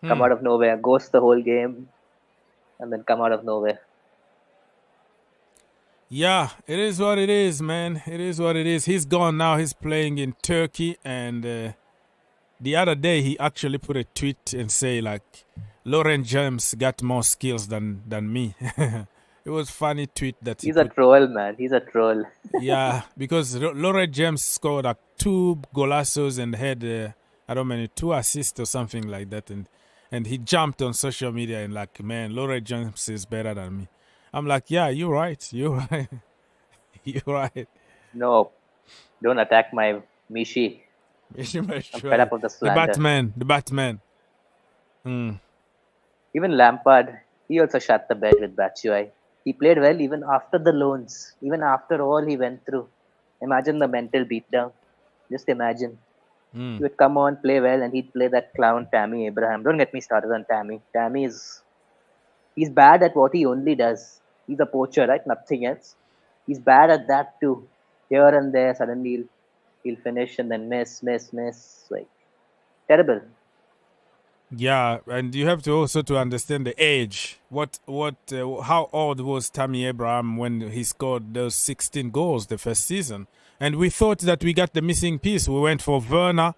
Come out of nowhere, ghost the whole game, and then come out of nowhere. Yeah, it is what it is, man. It is what it is. He's gone now. He's playing in Turkey, and the other day he actually put a tweet and say like, Lauren James got more skills than me. It was funny tweet that he's a troll, man. He's a troll. Yeah, because Lauren James scored like 2 golazos and had I don't know, 2 assists or something like that, and he jumped on social media and like, man, Lauren James is better than me. I'm like, yeah, you're right. You're right. No, don't attack my Mishi. I'm fed up of the slander. The Batman. Even Lampard, he also shut the bed with Batshuayi. He played well even after the loans, even after all he went through. Imagine the mental beatdown. Just imagine. He would come on, play well, and he'd play that clown Tammy Abraham. Don't get me started on Tammy. He's bad at what he only does. He's a poacher, right? Nothing else. He's bad at that too. Here and there, suddenly he'll finish and then miss. Like, terrible. Yeah, and you have to also to understand the age. How old was Tammy Abraham when he scored those 16 goals the first season? And we thought that we got the missing piece. We went for Werner,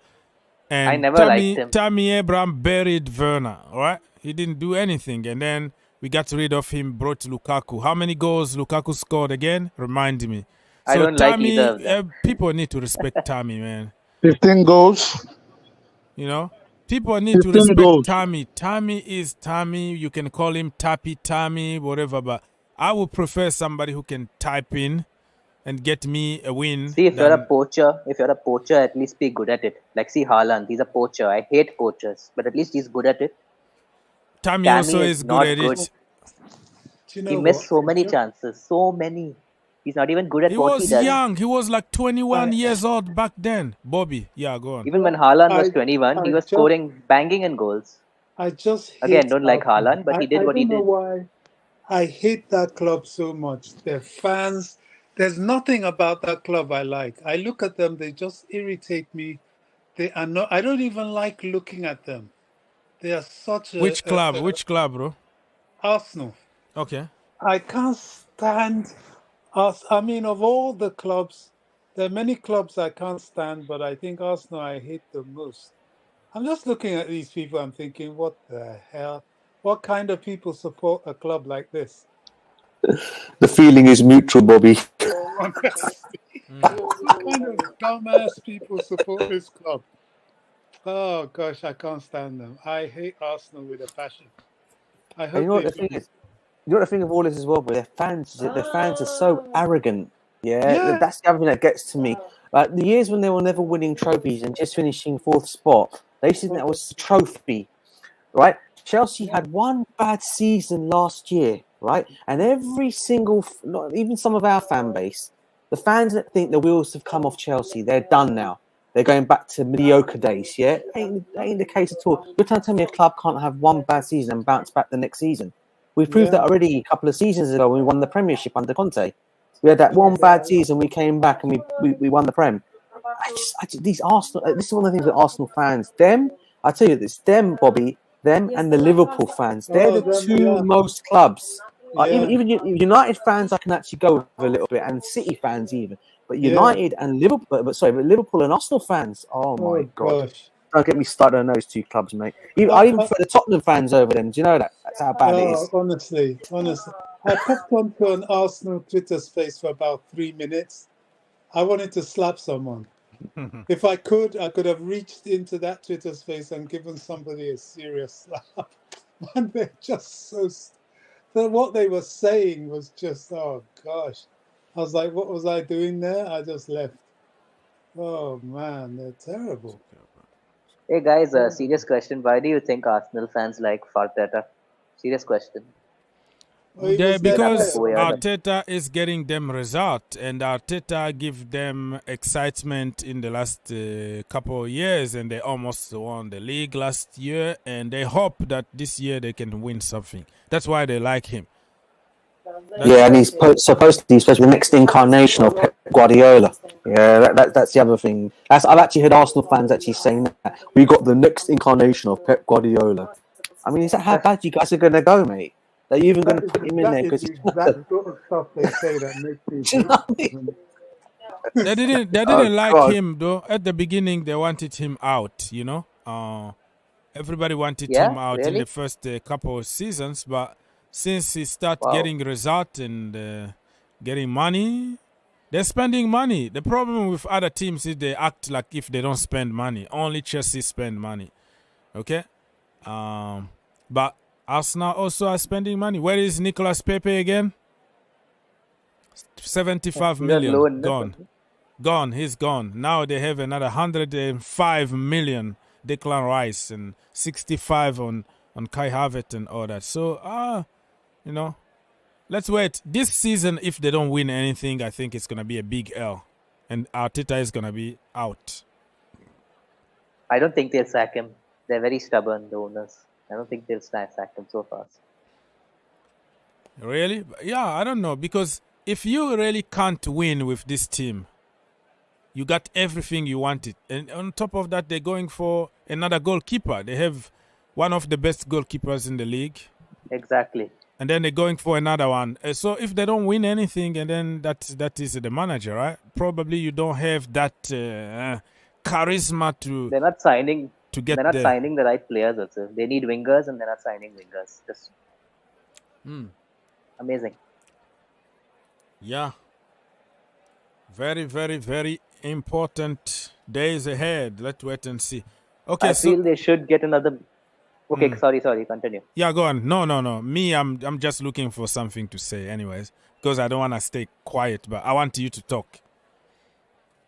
and I never liked him. Tammy Abraham buried Werner. All right, he didn't do anything, and then we got rid of him. Brought Lukaku. How many goals Lukaku scored again? Remind me. So I don't like either of them. People need to respect Tammy, man. 15 goals. You know. People need to respect Tammy. Tammy is Tammy. You can call him Tappy Tammy, whatever. But I would prefer somebody who can type in and get me a win. See, if you're a poacher, at least be good at it. Like, see, Haaland, he's a poacher. I hate poachers, but at least he's good at it. Tammy also is good at it. He missed so many chances. So many. He's not even good at what he does. He was young. He was like 21 years old back then. Bobby, yeah, go on. Even when Haaland was 21, he was scoring, banging in goals. I just Again, don't like Haaland, but he did what he did. I don't know why I hate that club so much. Their fans, there's nothing about that club I like. I look at them, they just irritate me. They are not. I don't even like looking at them. They are such a... Which club, bro? Arsenal. Okay. I can't stand... I mean, of all the clubs, there are many clubs I can't stand, but I think Arsenal I hate the most. I'm just looking at these people, I'm thinking, what the hell? What kind of people support a club like this? The feeling is mutual, Bobby. What kind of dumbass people support this club? Oh, gosh, I can't stand them. I hate Arsenal with a passion. I hope you know what the thing is? You know what the thing of all this as well, but their fans are so arrogant. Yeah, that's the other thing that gets to me. Like the years when they were never winning trophies and just finishing 4th spot, they said that was a trophy, right? Chelsea had one bad season last year, right? And every single, not even some of our fan base, the fans that think the wheels have come off Chelsea, they're done now. They're going back to mediocre days, yeah? Ain't the case at all. You're trying to tell me a club can't have one bad season and bounce back the next season. We proved that already a couple of seasons ago when we won the Premiership under Conte. We had that one bad season, we came back and we won the Prem. These Arsenal, this is one of the things with Arsenal fans. I tell you this, Bobby, and the Liverpool fans, they're the two most clubs. Even United fans, I can actually go with a little bit, and City fans even. But United and Liverpool, but Liverpool and Arsenal fans, oh my God. Gosh. Don't get me started on those two clubs, mate. I even prefer the Tottenham fans over them. Do you know that? That's how bad it is. Honestly. I popped onto an Arsenal Twitter space for about 3 minutes. I wanted to slap someone. If I could have reached into that Twitter space and given somebody a serious slap. And they're just so what they were saying was just, oh gosh. I was like, what was I doing there? I just left. Oh man, they're terrible. Hey guys, a serious question. Why do you think Arsenal fans like Arteta? Serious question. Because Arteta is getting them result, and Arteta give them excitement in the last couple of years, and they almost won the league last year, and they hope that this year they can win something. That's why they like him. And he's supposed to be the next incarnation of Pep Guardiola. Yeah, that's the other thing. I've actually heard Arsenal fans actually saying that we got the next incarnation of Pep Guardiola. I mean, is that how bad you guys are going to go, mate? Are you even going to put him in there? Because that sort of stuff they say that makes me. They didn't like him though. At the beginning, they wanted him out. You know, everybody wanted him out in the first couple of seasons, but since he started getting result and getting money, they're spending money. The problem with other teams is they act like if they don't spend money. Only Chelsea spend money. Okay, but Arsenal also are spending money. Where is Nicolas Pepe again? 75 He's on million loan, gone. Gone, he's gone. Now they have another 105 million Declan Rice and 65 on Kai Havertz and all that. So, you know, let's wait. This season, if they don't win anything, I think it's going to be a big L. And Arteta is going to be out. I don't think they'll sack him. They're very stubborn, the owners. I don't think they'll sack him so fast. Really? Yeah, I don't know. Because if you really can't win with this team, you got everything you wanted. And on top of that, they're going for another goalkeeper. They have one of the best goalkeepers in the league. Exactly. And then they're going for another one. So if they don't win anything, and then that is the manager, right? Probably you don't have that charisma to. They're not signing. They're not signing the right players also. They need wingers, and they're not signing wingers. Just amazing. Yeah. Very, very, very important days ahead. Let's wait and see. Okay, I feel they should get another. Okay, sorry. Continue. Yeah, go on. No. Me, I'm just looking for something to say, anyways, because I don't want to stay quiet. But I want you to talk.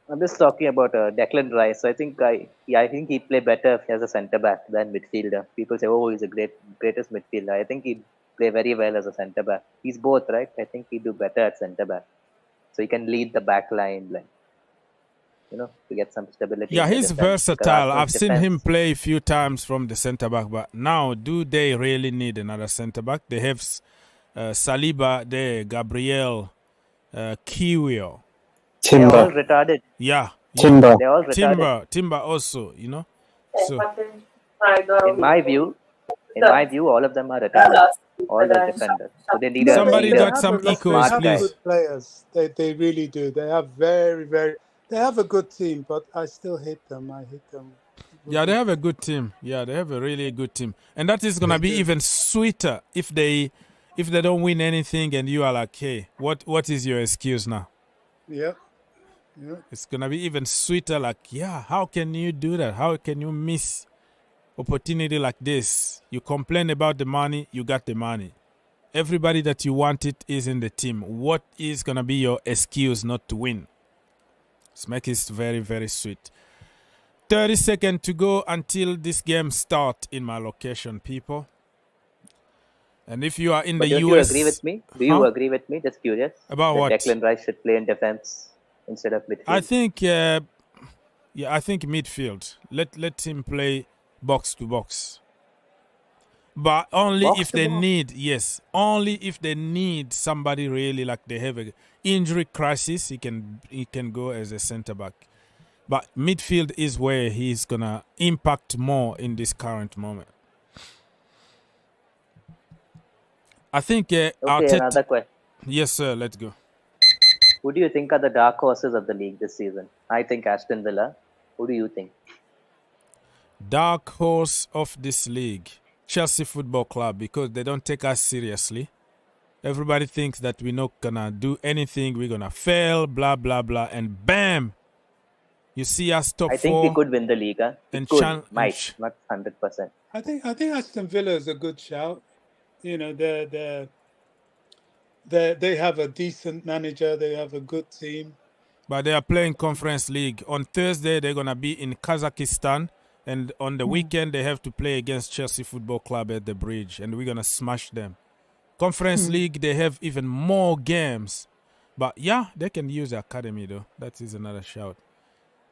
I'm just talking about Declan Rice. So I think he play better as a centre back than midfielder. People say, "Oh, he's a greatest midfielder." I think he'd play very well as a centre back. He's both, right? I think he'd do better at centre back, so he can lead the back line, like, you know, to get some stability. Yeah, he's versatile. I've seen him play a few times from the centre back, but now do they really need another centre back? They have Saliba there, Gabriel, Kiwior. Timber. They're all retarded. Yeah. Timber. They're all retarded. Timber also, you know. So in my view, all of them are retarded. All the defenders. So they need somebody got some echoes, please. They have good players. They really do. They have they have a good team, but I still hate them. I hate them. Yeah, they have a good team. Yeah, they have a really good team. And that is gonna be even sweeter if they don't win anything and you are like, hey, what is your excuse now? Yeah. It's gonna be even sweeter, like, yeah, how can you do that? How can you miss opportunity like this? You complain about the money, you got the money. Everybody that you wanted is in the team. What is gonna be your excuse not to win? Let's make it very, very sweet. 30 seconds to go until this game starts in my location, people. And if you are in the US... Do you agree with me? Do you agree with me? Just curious. About what? Declan Rice should play in defense instead of midfield. I think, I think midfield. Let him play box to box. But only if they need, only if they need somebody really, like they have an injury crisis, he can go as a centre back. But midfield is where he's gonna impact more in this current moment. I think. Another question. Yes, sir. Let's go. Who do you think are the dark horses of the league this season? I think Aston Villa. Who do you think? Dark horse of this league, Chelsea Football Club, because they don't take us seriously. Everybody thinks that we're not gonna do anything. We're gonna fail. Blah blah blah. And bam, you see us top 4. I think we could win the league. Huh? Might, not 100%. I think Aston Villa is a good shout. You know, they have a decent manager. They have a good team. But they are playing Conference League. On Thursday, they're going to be in Kazakhstan. And on the weekend, they have to play against Chelsea Football Club at the Bridge. And we're going to smash them. Conference League, they have even more games. But yeah, they can use the academy, though. That is another shout.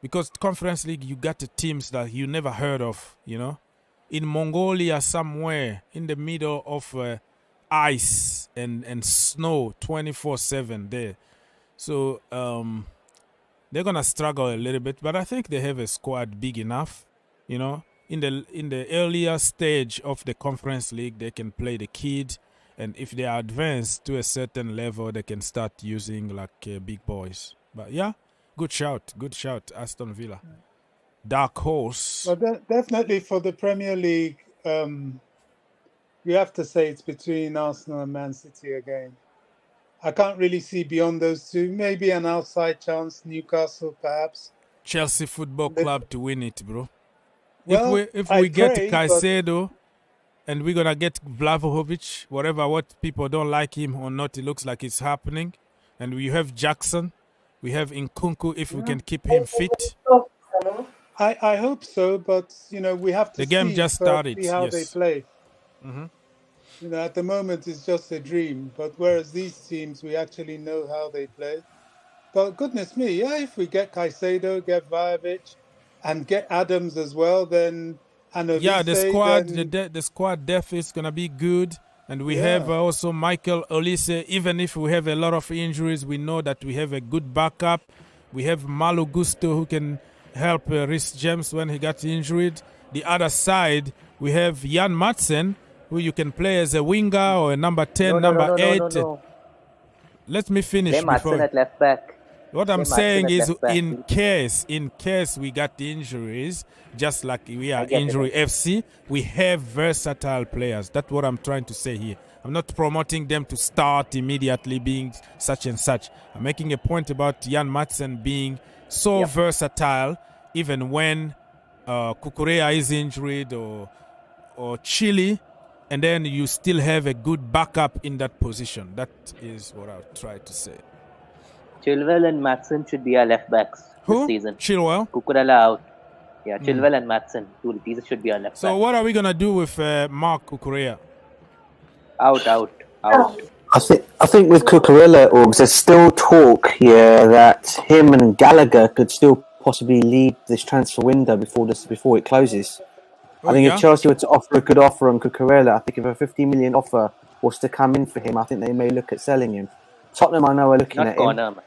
Because Conference League, you got the teams that you never heard of, you know. In Mongolia somewhere, in the middle of ice and snow 24/7 there. So they're going to struggle a little bit. But I think they have a squad big enough, you know. In the earlier stage of the Conference League, they can play the kid. And if they are advanced to a certain level, they can start using like big boys. But yeah, good shout, Aston Villa. Dark horse. But definitely for the Premier League, we have to say it's between Arsenal and Man City again. I can't really see beyond those two. Maybe an outside chance, Newcastle perhaps. Chelsea Football Club to win it, bro. Well, if we get Caicedo and we're going to get Vlahovic, what people don't like him or not, it looks like it's happening. And we have Jackson. We have Nkunku if we can keep him fit. I hope so, but we have to The game just started. see how they play. Mm-hmm. At the moment it's just a dream, but whereas these teams we actually know how they play. But goodness me, yeah, if we get Caicedo, get Vajovic, and get Adams as well, then and Olise, yeah, the squad, then, the squad depth is gonna be good, and we have also Michael Olise. Even if we have a lot of injuries, we know that we have a good backup. We have Malo Gusto who can help Rhys James when he got injured. The other side, we have Jan Madsen, who you can play as a winger or a number 10, number 8. No. Let me finish. Play Madsen at left back. What I'm saying is, in case we got the injuries, just like we are injury FC, we have versatile players. That's what I'm trying to say here. I'm not promoting them to start immediately being such and such. I'm making a point about Jan Madsen being so versatile, even when Cucurella is injured or Chile, and then you still have a good backup in that position. That is what I'll try to say. Chilwell and Madsen should be our left backs this season. Chilwell? Cucurella out. Yeah, Chilwell and Madsen. These should be our left backs. So what are we going to do with Marc Cucurella? Out. I think with Cucurella, Orgs, there's still talk here that him and Gallagher could still possibly lead this transfer window before it closes. I think if Chelsea were to offer a good offer on Cucurella, I think if a 50 million offer was to come in for him, I think they may look at selling him. Tottenham, I know, are looking at him.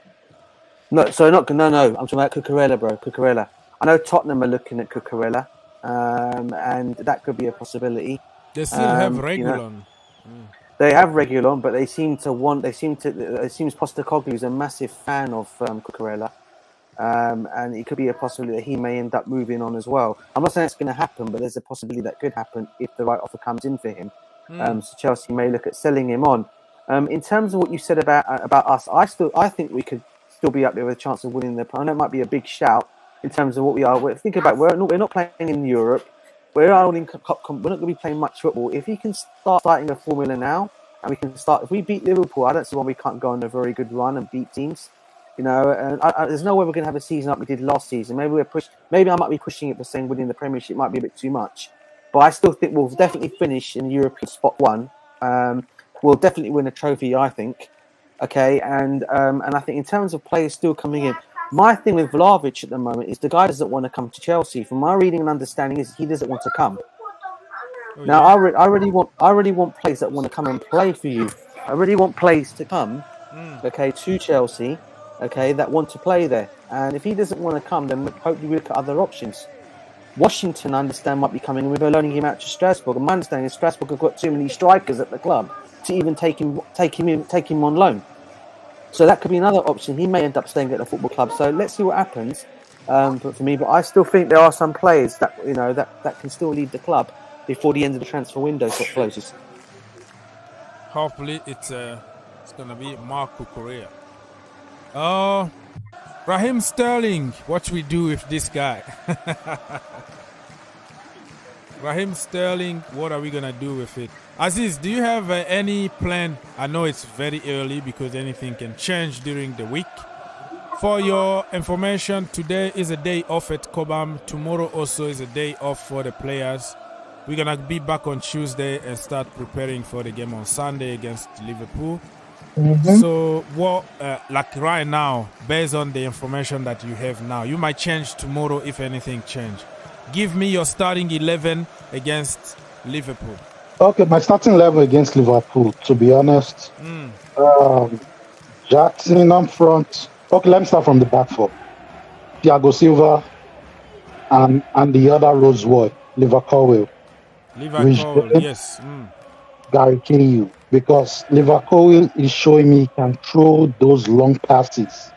No, I'm talking about Cucurella, bro. Cucurella. I know Tottenham are looking at Cucurella, and that could be a possibility. They still have Reguilon. They have Reguilon, but it seems Postecoglou is a massive fan of Cucurella, and it could be a possibility that he may end up moving on as well. I'm not saying it's going to happen, but there's a possibility that could happen if the right offer comes in for him. So Chelsea may look at selling him on. In terms of what you said about us, I think we could still be up there with a chance of winning the. I know it might be a big shout in terms of what we are. Think about we're not playing in Europe. We're not going to be playing much football. If he can start starting a formula now, and we can start. If we beat Liverpool, I don't see why we can't go on a very good run and beat teams. And there's no way we're going to have a season like we did last season. Maybe I might be pushing it for saying winning the Premiership might be a bit too much, but I still think we'll definitely finish in European spot 1. We'll definitely win a trophy, I think. Okay, and I think in terms of players still coming in, my thing with Vlahovic at the moment is the guy doesn't want to come to Chelsea. From my reading and understanding, is he doesn't want to come. Now, I really want players that want to come and play for you. I really want players to come, okay, to Chelsea, okay, that want to play there. And if he doesn't want to come, then hopefully we look at other options. Washington, I understand, might be coming in. We're loaning him out to Strasbourg. And my understanding is Strasbourg have got too many strikers at the club to even take him on loan. So that could be another option. He may end up staying at the football club. So let's see what happens. But I still think there are some players that that can still lead the club before the end of the transfer window closes. Hopefully, it's gonna be Marc Cucurella. Raheem Sterling. What we do with this guy? Raheem Sterling, what are we going to do with it? Aziz, do you have any plan? I know it's very early because anything can change during the week. For your information, today is a day off at Cobham. Tomorrow also is a day off for the players. We're going to be back on Tuesday and start preparing for the game on Sunday against Liverpool. So, like right now, based on the information that you have now, you might change tomorrow if anything change. Give me your starting 11 against Liverpool. Okay, my starting 11 against Liverpool, to be honest. Jackson up front. Okay, let me start from the back four. Thiago Silva and the other Rose boy, Liverpool. Yes. Gary Cahill, because Liverpool is showing me he can throw those long passes.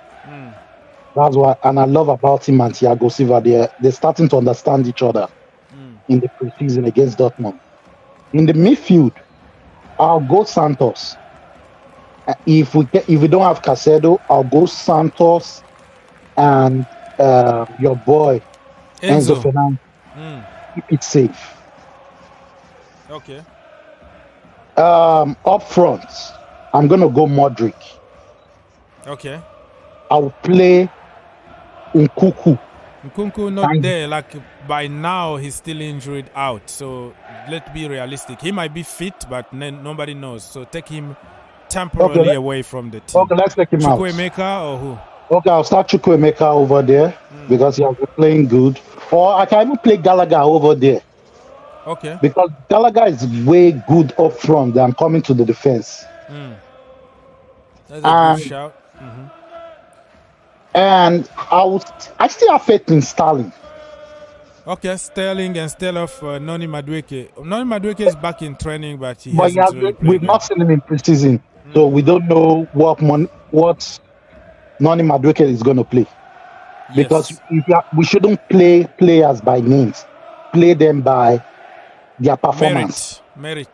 That's why, and I love about him and Thiago Silva. They're starting to understand each other in the preseason against Dortmund. In the midfield, I'll go Santos. If we don't have Caicedo, I'll go Santos and your boy Enzo Fernandez. Keep it safe. Okay. Up front, I'm gonna go Modric. Okay. I would play Nkunku. Nkunku not there. Like by now, he's still injured out. So let's be realistic. He might be fit, but nobody knows. So take him temporarily away from the team. Okay, let's take him out. Chukwuemeka or who? Okay, I'll start Chukwuemeka over there because he has been playing good. Or I can even play Gallagher over there. Okay. Because Gallagher is way good up front than coming to the defense. That's a good shout. And I still have faith in Sterling. Okay, Sterling and still off Noni Madueke. Noni Madueke is back in training, but we've not seen him in preseason, so we don't know what Noni Madueke is going to play. Because we shouldn't play players by names, play them by their performance. Merit.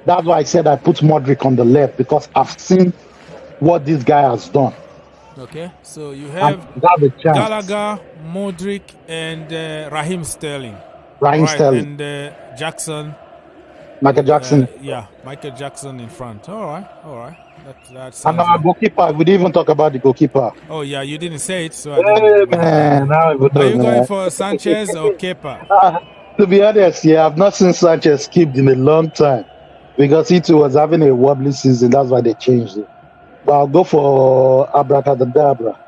That's why I said I put Modric on the left, because I've seen what this guy has done. Okay, so you have Gallagher, Modric, and Raheem Sterling. Sterling. And Jackson. Michael Jackson. Michael Jackson in front. All right. That and our goalkeeper, we didn't even talk about the goalkeeper. Oh, yeah, you didn't say it. So Are you going for Sanchez or Kepa? To be honest, I've not seen Sanchez kept in a long time because he too was having a wobbly season. That's why they changed it. But I'll go for Abracadabra.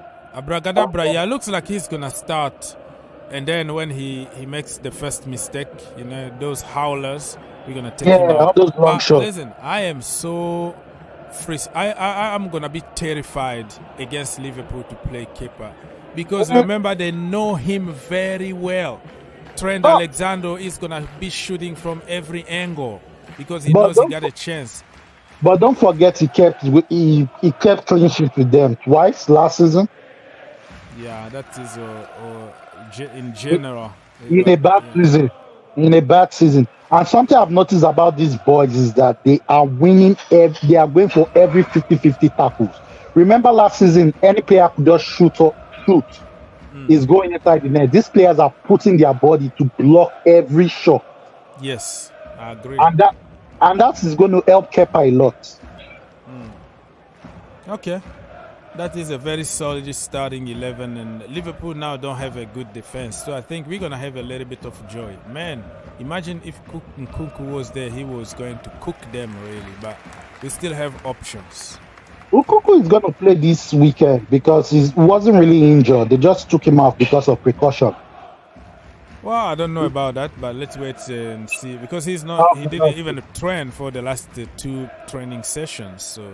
Looks like he's going to start. And then when he makes the first mistake, those howlers, we're going to take him out. All those long shots. Listen, I am so I'm going to be terrified against Liverpool to play Kepa. Because remember, they know him very well. Trent Alexander is going to be shooting from every angle because he knows he got a chance. But don't forget, he kept clean sheet with them twice last season. Yeah, that is in general. In a bad season. And something I've noticed about these boys is that they are winning. They are going for every 50-50 tackles. Remember last season, any player could just shoot. Is going inside the net. These players are putting their body to block every shot. Yes, I agree. And that is going to help Kepa a lot. Okay. That is a very solid starting 11, and Liverpool now don't have a good defense. So I think we're going to have a little bit of joy. Man, imagine if Nkunku was there, he was going to cook them really, but we still have options. Nkunku is going to play this weekend because he wasn't really injured. They just took him off because of precaution. Well, I don't know about that, but let's wait and see because he didn't even train for the last 2 training sessions. So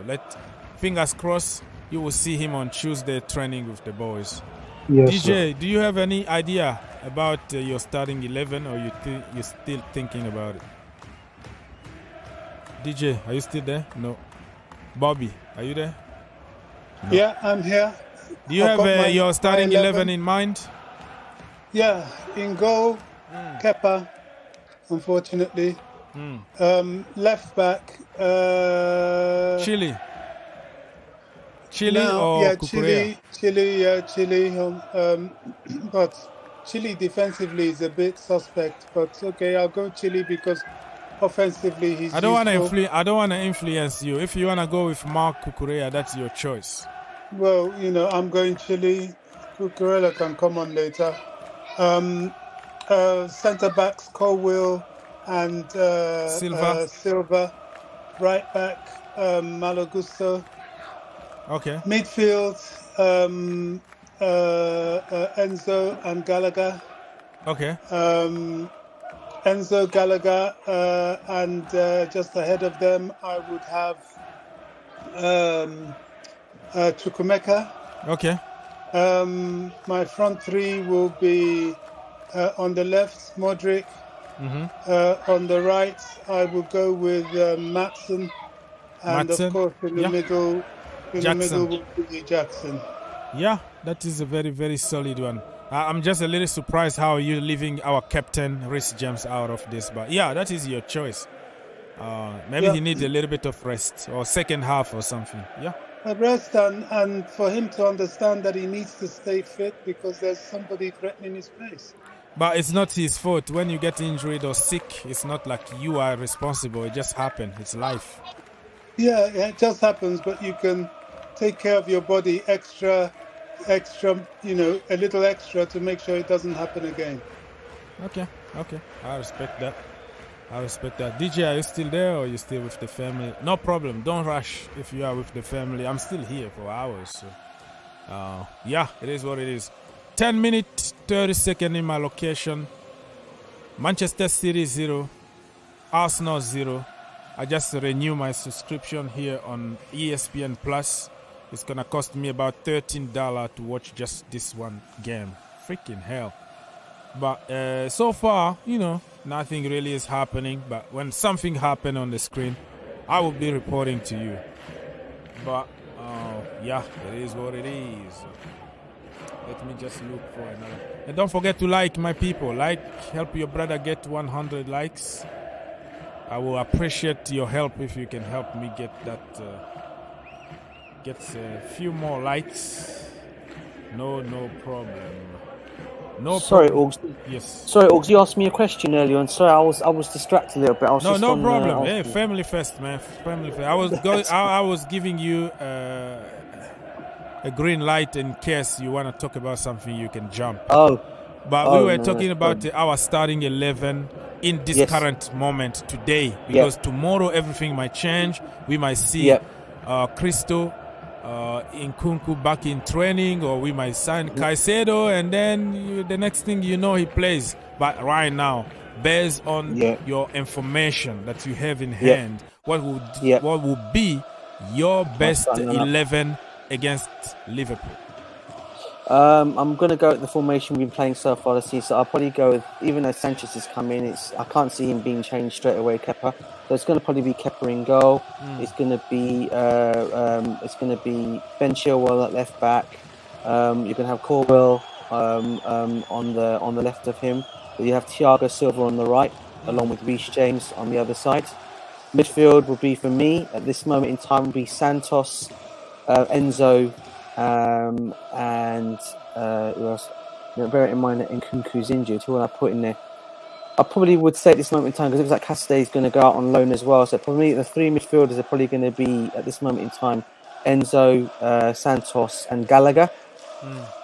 fingers crossed, you will see him on Tuesday training with the boys. Yes, DJ, do you have any idea about your starting 11, or you're still thinking about it? DJ, are you still there? No. Bobby, are you there? No. Yeah, I'm here. Do you have your starting 11 in mind? Yeah, in goal, Kepa, unfortunately. Left back, Chile no, or Cucurella? Chile. But Chile defensively is a bit suspect. But okay, I'll go Chile because offensively he's. I don't want to influence you. If you want to go with Mark Cucurella, that's your choice. Well, I'm going Chile. Cucurella can come on later. Centre backs Colwill and Silva. Right back Malo Gusto. Okay. Midfield Enzo and Gallagher. Okay. Enzo, Gallagher, and just ahead of them I would have Chukwuemeka. Okay. My front three will be on the left, Modric. On the right, I will go with Maatsen. And of course, in the middle, the middle will be Jackson. Yeah, that is a very, very solid one. I'm just a little surprised how you're leaving our captain, Reece James, out of this. But yeah, that is your choice. Maybe he needs a little bit of rest or second half or something. Yeah. A rest and for him to understand that he needs to stay fit because there's somebody threatening his place. But it's not his fault. When you get injured or sick, it's not like you are responsible. It just happened. It's life. Yeah, it just happens. But you can take care of your body extra, you know, a little extra to make sure it doesn't happen again. Okay. I respect that. DJ, are you still there or are you still with the family? No problem. Don't rush if you are with the family. I'm still here for hours. So, yeah, it is what it is. 10 minutes, 30 seconds in my location. Manchester City 0. Arsenal 0. I just renew my subscription here on ESPN Plus. It's going to cost me about $13 to watch just this one game. Freaking hell. But so far, you know, nothing really is happening. But when something happens on the screen, I will be reporting to you. But yeah, it is what it is. Let me just look for another. And don't forget to like, my people. Help your brother get 100 likes. I will appreciate your help if you can help me get that. Get a few more likes. No problem. Sorry, Augs. Yes. Sorry, Augs. You asked me a question earlier, and sorry, I was distracted a little bit. No problem. Hey, family first, man. Family first. I was giving you a green light in case you want to talk about something. You can jump. But we were talking about our starting 11 in this current moment today, because tomorrow everything might change. We might see Cristo. Nkunku back in training, or we might sign Caicedo, and then the next thing you know, he plays. But right now, based on your information that you have in hand, what would be your best 11 against Liverpool? I'm going to go with the formation we've been playing so far this season. So I'll probably go with, even though Sanchez is coming, I can't see him being changed straight away, Kepa. So it's going to probably be Kepa in goal. It's going to be Ben Chilwell at left back. You're going to have Corwell on the left of him. But you have Thiago Silva on the right, along with Reece James on the other side. Midfield will be, for me at this moment in time, will be Santos, Enzo. And who else? Bear in mind that Nkunku's injured. Who will I put in there? I probably would say at this moment in time, because it looks like Cassidy is going to go out on loan as well. So probably the three midfielders are probably going to be, at this moment in time, Enzo, Santos, and Gallagher.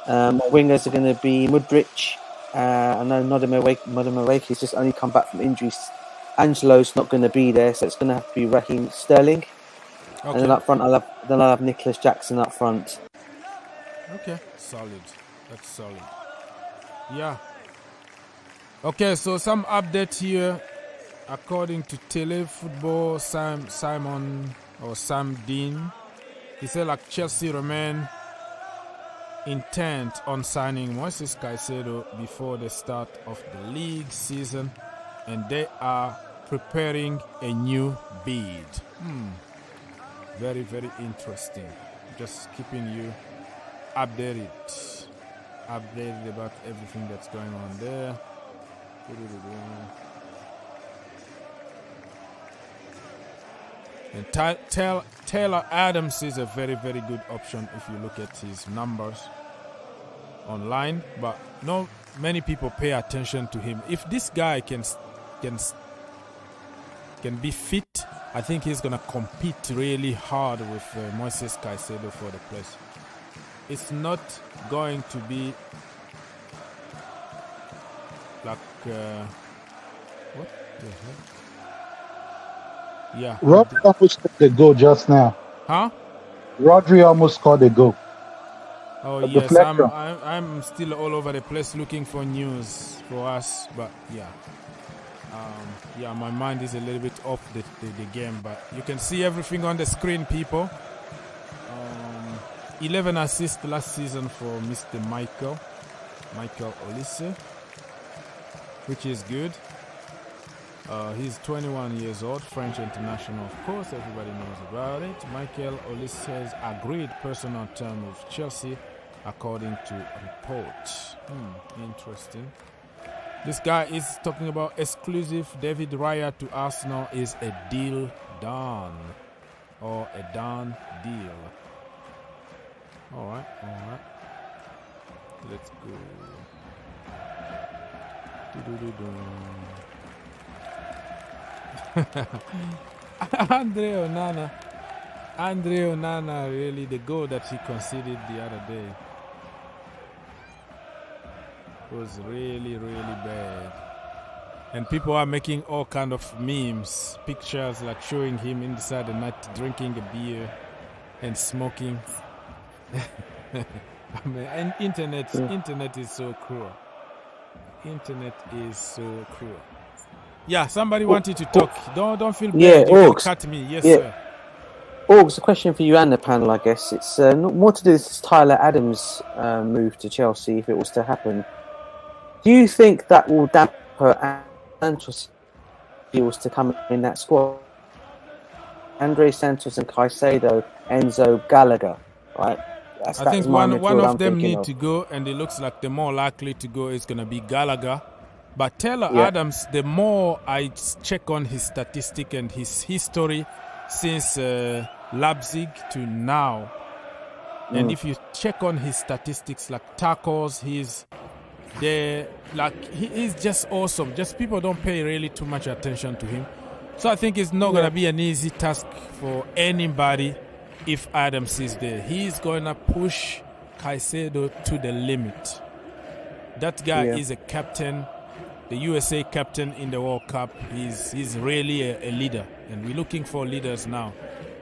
Wingers are going to be Mudryk. I know Modemawake has just only come back from injuries. Angelo's not going to be there, so it's going to have to be Raheem Sterling. Okay. And then up front, I'll have Nicholas Jackson up front. Okay, solid. That's solid. Yeah. Okay, so some update here. According to Tele Football, Sam Dean, he said like Chelsea remain intent on signing Moises Caicedo before the start of the league season, and they are preparing a new bid. Very, very interesting. Just keeping you updated about everything that's going on there. And Taylor Adams is a very, very good option if you look at his numbers online, but not many people pay attention to him. If this guy can be fit, I think he's going to compete really hard with Moises Caicedo for the place. It's not going to be like what the hell? Yeah. Rodri almost scored the goal just now. Huh? Rodri almost scored the goal. Oh yes, I'm still all over the place looking for news for us, but yeah. My mind is a little bit off the game, but you can see everything on the screen, people. 11 assists last season for Mr. Michael Olise, which is good. He's 21 years old, French international, of course, everybody knows about it. Michael Olise has agreed personal term with Chelsea, according to reports. Interesting. This guy is talking about exclusive David Raya to Arsenal is a deal done, or a done deal. All right. Let's go. Andre Onana. Andre Onana, really, the goal that he conceded the other day was really, really bad. And people are making all kind of memes, pictures like showing him inside the night drinking a beer and smoking. I mean, and internet is so cruel. Internet is so cruel. Yeah, somebody wanted to talk. Don't feel bad. You can cut me. Yes, sir. Orgs, a question for you and the panel, I guess. It's more to do with this Tyler Adams move to Chelsea, if it was to happen. Do you think that will damper Santos if he was to come in that squad? Andre Santos and Caicedo, Enzo, Gallagher, right? I think one of them need to go, and it looks like the more likely to go is going to be Gallagher. But Taylor Adams, the more I check on his statistic and his history since Leipzig to now, and if you check on his statistics like tackles, he's just awesome. Just people don't pay really too much attention to him. So I think it's not going to be an easy task for anybody if Adams is there. He's going to push Caicedo to the limit. That guy is a captain, the USA captain in the World Cup. He's really a leader, and we're looking for leaders now.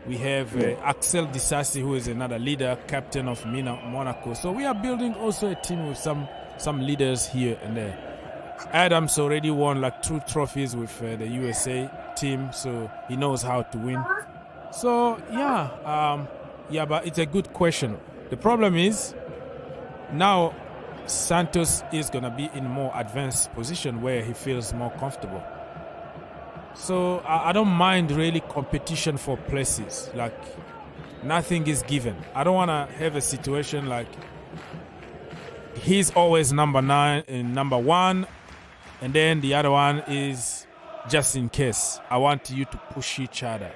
We have Axel Disasi, who is another leader, captain of Monaco. So we are building also a team with some leaders here and there. Adams already won like 2 trophies with the USA team, so he knows how to win. So but it's a good question. The problem is now Santos is going to be in a more advanced position where he feels more comfortable. So I don't mind really competition for places. Like nothing is given. I don't want to have a situation like he's always number 9 and number 1, and then the other one is just in case. I want you to push each other.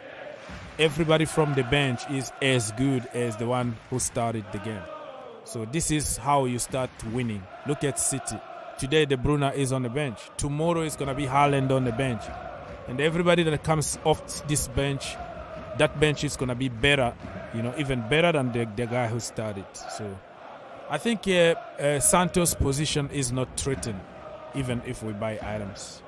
Everybody from the bench is as good as the one who started the game. So this is how you start winning. Look at City. Today, De Bruyne is on the bench. Tomorrow, it's going to be Haaland on the bench. And everybody that comes off this bench, that bench is going to be better, even better than the guy who started. So I think Santos' position is not threatened, even if we buy Adams.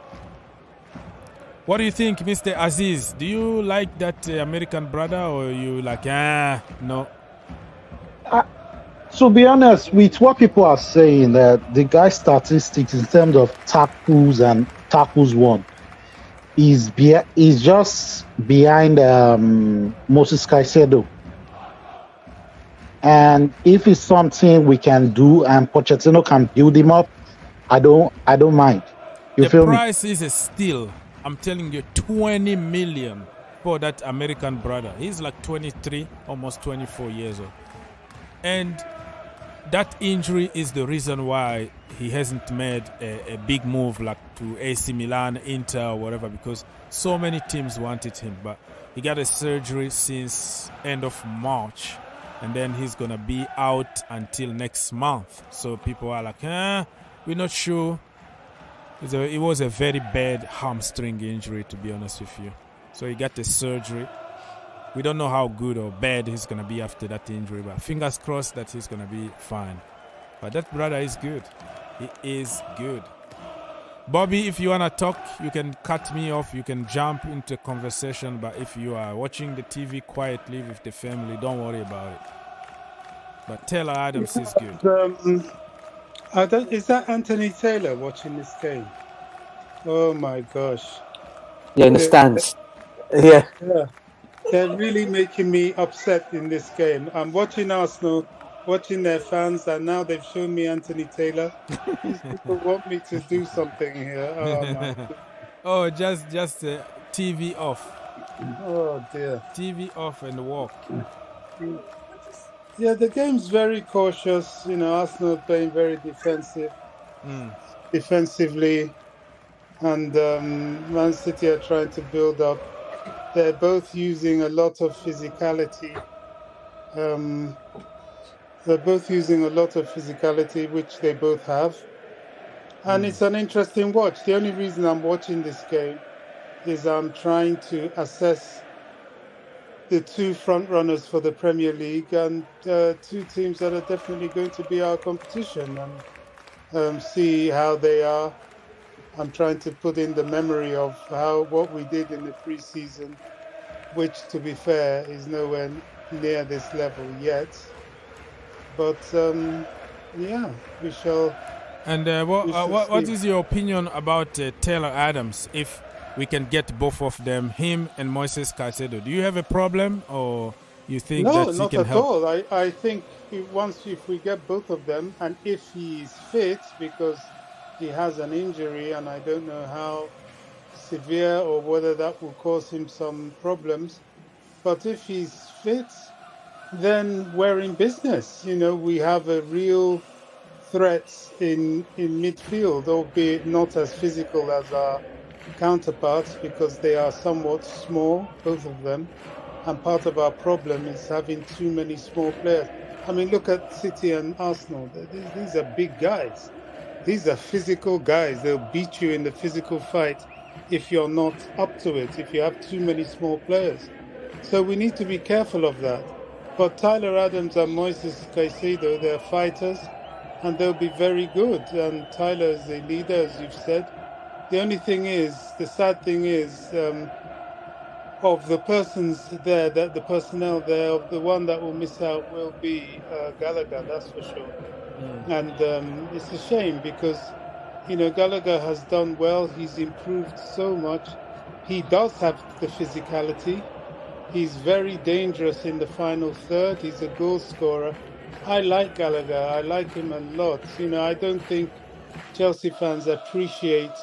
What do you think, Mr. Aziz? Do you like that American brother, or you like, no? To be honest, with what people are saying, that the guy's statistics in terms of tackles and tackles won is just behind Moises Caicedo. And if it's something we can do and Pochettino can build him up, I don't mind. You feel me? The price is a steal. I'm telling you, 20 million for that American brother. He's like 23, almost 24 years old. And that injury is the reason why he hasn't made a big move like to AC Milan, Inter, or whatever, because so many teams wanted him. But he got a surgery since end of March, and then he's going to be out until next month. So people are like, we're not sure. It was a very bad hamstring injury, to be honest with you. So he got the surgery. We don't know how good or bad he's going to be after that injury, but fingers crossed that he's going to be fine. But that brother is good. He is good. Bobby, if you want to talk, you can cut me off. You can jump into conversation. But if you are watching the TV quietly with the family, don't worry about it. But Taylor Adams is good. Is that Anthony Taylor watching this game? Oh my gosh. Yeah, in the stands. Yeah. They're really making me upset in this game. I'm watching Arsenal, watching their fans, and now they've shown me Anthony Taylor. These people want me to do something here. Oh my God. Just TV off. Oh dear. TV off and walk. Yeah, the game's very cautious. Arsenal playing very defensively, and Man City are trying to build up. They're both using a lot of physicality. Which they both have. And it's an interesting watch. The only reason I'm watching this game is I'm trying to assess the two front runners for the Premier League and two teams that are definitely going to be our competition, and see how they are. I'm trying to put in the memory of what we did in the pre-season, which, to be fair, is nowhere near this level yet. But yeah, we shall. And what is your opinion about Taylor Adams? If we can get both of them, him and Moises Caicedo, do you have a problem, or you think No, that he not can at help? all. I think if we get both of them, and if he is fit, because he has an injury, and I don't know how severe or whether that will cause him some problems. But if he's fit, then we're in business. We have a real threat in midfield, albeit not as physical as our counterparts, because they are somewhat small, both of them. And part of our problem is having too many small players. I mean, look at City and Arsenal. These are big guys. These are physical guys. They'll beat you in the physical fight if you're not up to it, if you have too many small players. So we need to be careful of that. But Tyler Adams and Moises Caicedo, they're fighters, and they'll be very good. And Tyler is a leader, as you've said. The only thing is, the sad thing is, of the persons there, that the personnel there, of the one that will miss out will be Gallagher, that's for sure. And it's a shame because, Gallagher has done well. He's improved so much. He does have the physicality. He's very dangerous in the final third. He's a goal scorer. I like Gallagher. I like him a lot. I don't think Chelsea fans appreciate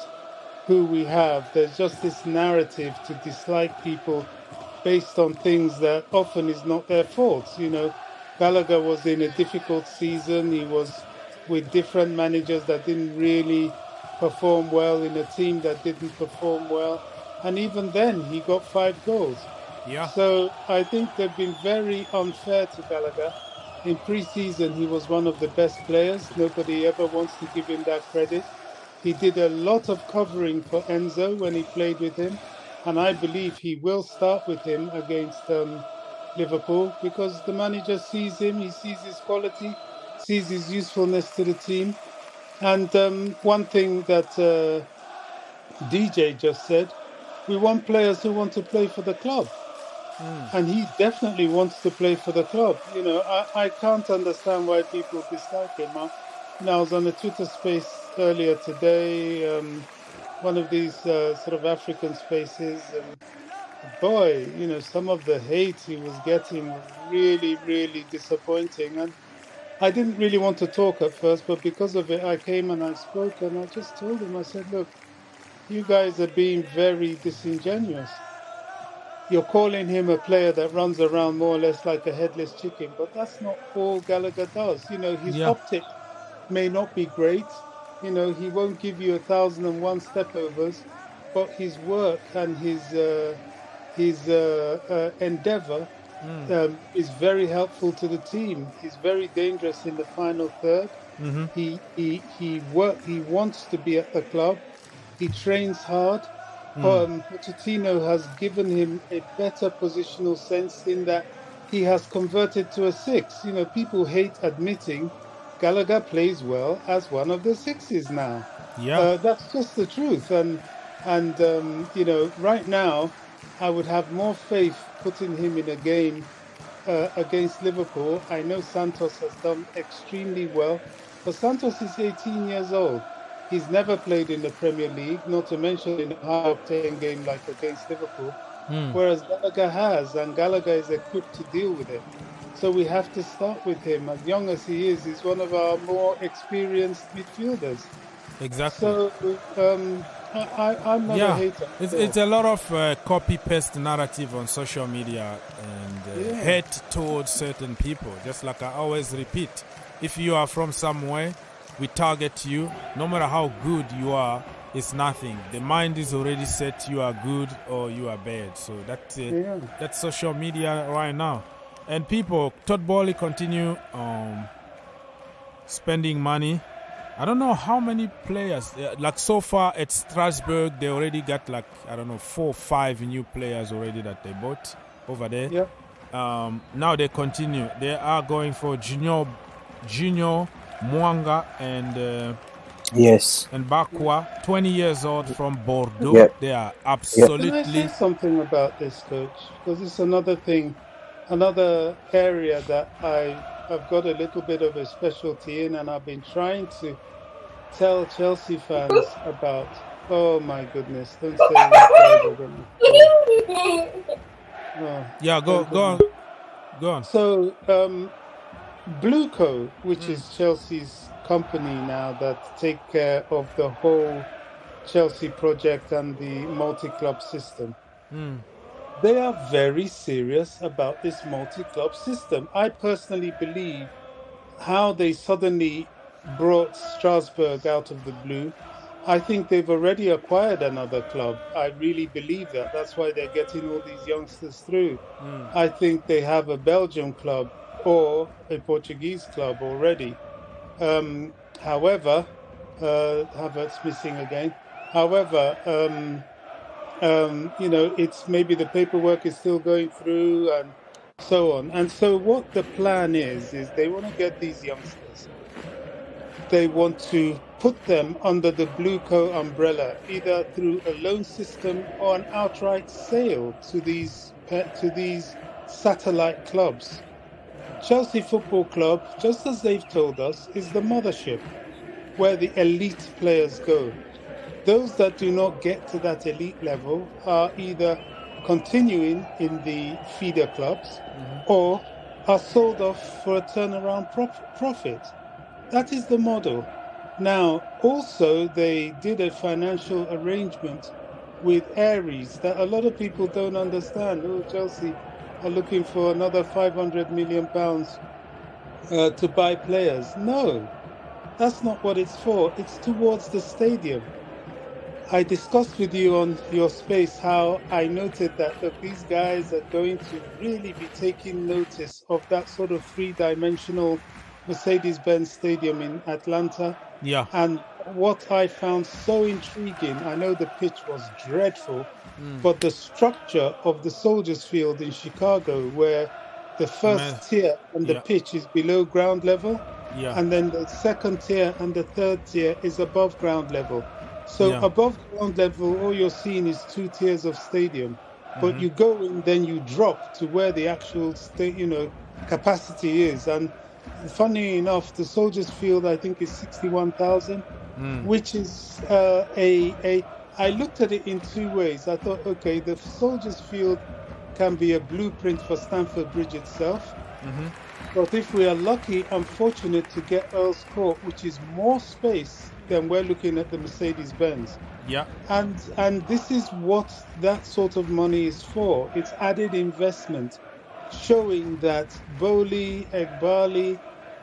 who we have. There's just this narrative to dislike people based on things that often is not their fault. Gallagher was in a difficult season. He was with different managers that didn't really perform well, in a team that didn't perform well. And even then, he got 5 goals. Yeah. So I think they've been very unfair to Gallagher. In pre-season, he was one of the best players. Nobody ever wants to give him that credit. He did a lot of covering for Enzo when he played with him. And I believe he will start with him against Liverpool, because the manager sees him, he sees his quality, sees his usefulness to the team. And one thing that DJ just said, we want players who want to play for the club. And he definitely wants to play for the club. I can't understand why people dislike him. I was on a Twitter space earlier today, one of these sort of African spaces, and boy, some of the hate he was getting was really, really disappointing. And I didn't really want to talk at first, but because of it, I came and I spoke, and I just told him, I said, look, you guys are being very disingenuous. You're calling him a player that runs around more or less like a headless chicken, but that's not all Gallagher does. His optic may not be great. He won't give you 1,001 stepovers, but his work and his endeavor is very helpful to the team. He's very dangerous in the final third. He wants to be at the club. He trains hard. Pochettino has given him a better positional sense in that he has converted to a 6. People hate admitting Gallagher plays well as one of the 6s now. That's just the truth. And right now, I would have more faith putting him in a game against Liverpool. I know Santos has done extremely well, but Santos is 18 years old. He's never played in the Premier League, not to mention in a high-octane game like against Liverpool, whereas Gallagher has, and Gallagher is equipped to deal with it. So we have to start with him. As young as he is, he's one of our more experienced midfielders. Exactly. So I'm not a hater. It's a lot of copy-paste narrative on social media and hate towards certain people. Just like I always repeat, if you are from somewhere, we target you. No matter how good you are, it's nothing. The mind is already set. You are good or you are bad. So that's it. That's social media right now. And people, Todd Bowley continue spending money. I don't know how many players. Like so far at Strasbourg, they already got 4 or 5 new players already that they bought. over there. Yeah. Now they continue. They are going for Junior Mwanga and Yes. Bakwa, 20 years old from Bordeaux. Yep. They are Can I absolutely. say something about this, coach? Because it's another thing, another area that I've got a little bit of a specialty in, and I've been trying to tell Chelsea fans about. Oh my goodness! Don't say these guys are gonna. Oh, Yeah, go on. So, Blueco, which is Chelsea's company now that take care of the whole Chelsea project and the multi-club system. They are very serious about this multi-club system. I personally believe how they suddenly brought Strasbourg out of the blue. I think they've already acquired another club. I really believe that. That's why they're getting all these youngsters through. I think they have a Belgian club or a Portuguese club already. However, Havertz missing again. However, it's maybe the paperwork is still going through and so on. And so what the plan is they want to get these youngsters. They want to put them under the Blueco umbrella, either through a loan system or an outright sale to these satellite clubs. Chelsea Football Club, just as they've told us, is the mothership where the elite players go. Those that do not get to that elite level are either continuing in the feeder clubs or are sold off for a turnaround profit. That is the model. Now, also, they did a financial arrangement with Aries that a lot of people don't understand. Oh, Chelsea are looking for another £500 million to buy players. No, that's not what it's for. It's towards the stadium. I discussed with you on your space how I noted that, look, these guys are going to really be taking notice of that sort of three-dimensional Mercedes-Benz Stadium in Atlanta. Yeah. And what I found so intriguing, I know the pitch was dreadful, but the structure of the Soldiers Field in Chicago, where the first tier and the pitch is below ground level, and then the second tier and the third tier is above ground level. So above ground level, all you're seeing is 2 tiers of stadium. But you go in, then you drop to where the actual capacity is. And funny enough, the Soldiers Field, I think, is 61,000, which is I looked at it in 2 ways. I thought, okay, the Soldiers Field can be a blueprint for Stamford Bridge itself. But if we are lucky and fortunate to get Earl's Court, which is more space than we're looking at the Mercedes-Benz. Yeah. And this is what that sort of money is for. It's added investment, showing that Bowley, Egbali,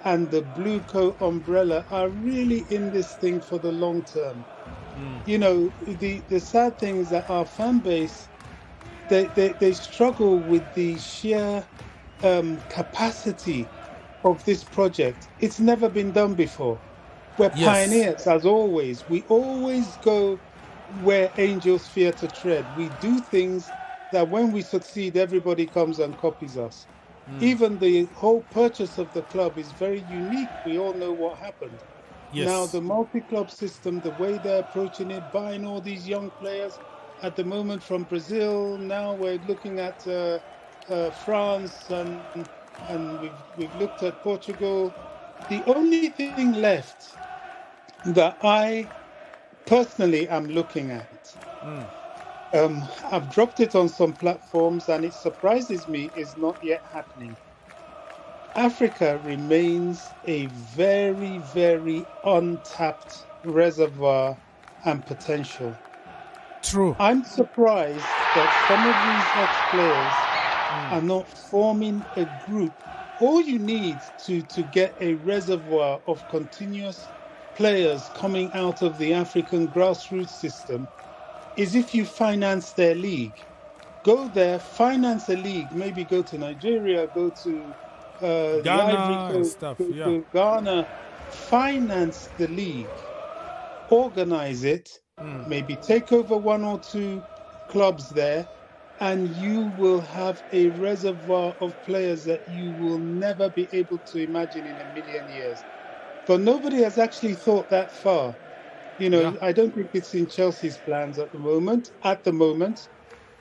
and the Blueco umbrella are really in this thing for the long term. You know, the sad thing is that our fan base, they struggle with the sheer capacity of this project. It's never been done before. We're pioneers, as always. We always go where angels fear to tread. We do things that when we succeed, everybody comes and copies us. Even the whole purchase of the club is very unique. We all know what happened. Now, the multi-club system, the way they're approaching it, buying all these young players at the moment from Brazil. Now we're looking at France and we've looked at Portugal. The only thing left that I personally am looking at, I've dropped it on some platforms and it surprises me, is not yet happening. Africa remains a very, very untapped reservoir and potential. True. I'm surprised that some of these ex-players are not forming a group. All you need to get a reservoir of continuous players coming out of the African grassroots system is if you finance their league. Go there, finance a league, maybe go to Nigeria, go to Ghana the Ivory Coast, stuff, go to Ghana, finance the league, organize it, maybe take over 1 or 2 clubs there, and you will have a reservoir of players that you will never be able to imagine in a million years. But nobody has actually thought that far. I don't think it's in Chelsea's plans at the moment,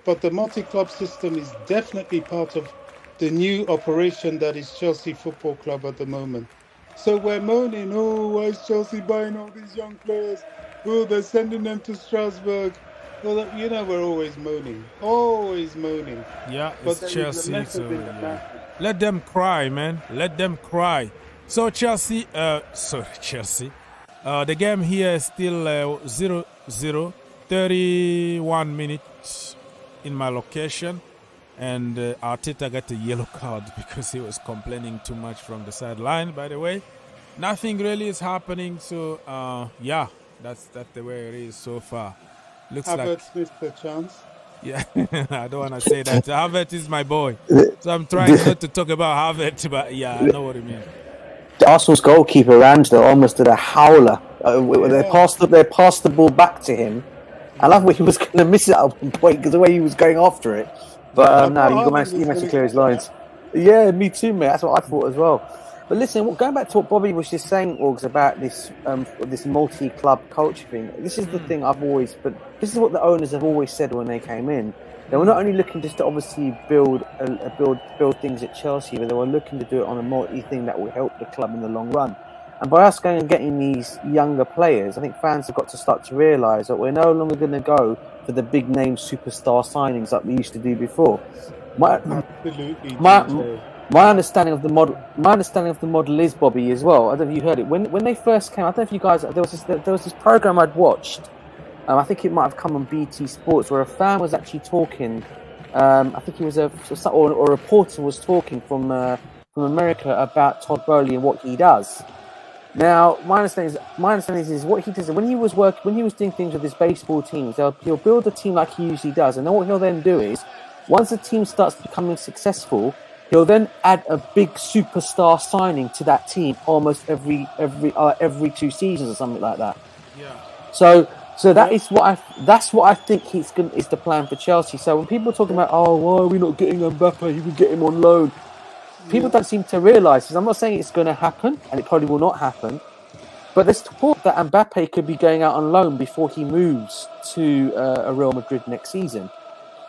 but the multi-club system is definitely part of the new operation that is Chelsea Football Club at the moment. So we're moaning, oh, why is Chelsea buying all these young players? Oh, they're sending them to Strasbourg. Well, we're always moaning. Yeah, But it's there is a Chelsea, method so in the yeah. madness. Let them cry, man. Let them cry. So Chelsea, Chelsea. The game here is still 0-0, 31 minutes in my location. And Arteta got a yellow card because he was complaining too much from the sideline, by the way. Nothing really is happening, so yeah, that's the way it is so far. Looks Havertz missed the chance. Yeah, I don't want to say that. Havertz is my boy. So I'm trying not to talk about Havertz, but yeah, I know what you mean. Arsenal's goalkeeper Ramsdale almost did a howler. They passed the ball back to him. I love where he was going to miss it at one point because the way he was going after it. But no, he managed to clear his lines. Yeah, me too, mate. That's what I thought as well. But listen, going back to what Bobby was just saying, Orgs, about this multi-club culture thing. This is the thing but this is what the owners have always said when they came in. They were not only looking just to obviously build things at Chelsea, but they were looking to do it on a multi thing that will help the club in the long run. And by us going and getting these younger players, I think fans have got to start to realise that we're no longer going to go for the big name superstar signings like we used to do before. My understanding of the model is, Bobby, as well. I don't know if you heard it when they first came. I don't know if you guys. There was this program I'd watched. I think it might have come on BT Sports where a fan was actually talking. I think he was a reporter was talking from America about Todd Bowley and what he does. Now, my understanding is what he does when he was doing things with his baseball teams. He'll build a team like he usually does, and then what he'll then do is, once the team starts becoming successful, he'll then add a big superstar signing to that team almost every 2 seasons or something like that. Yeah. So that's what I think is the plan for Chelsea. So when people are talking about, oh, why are we not getting Mbappe? You could get him on loan. People don't seem to realise. I'm not saying it's going to happen, and it probably will not happen. But there's talk that Mbappe could be going out on loan before he moves to Real Madrid next season,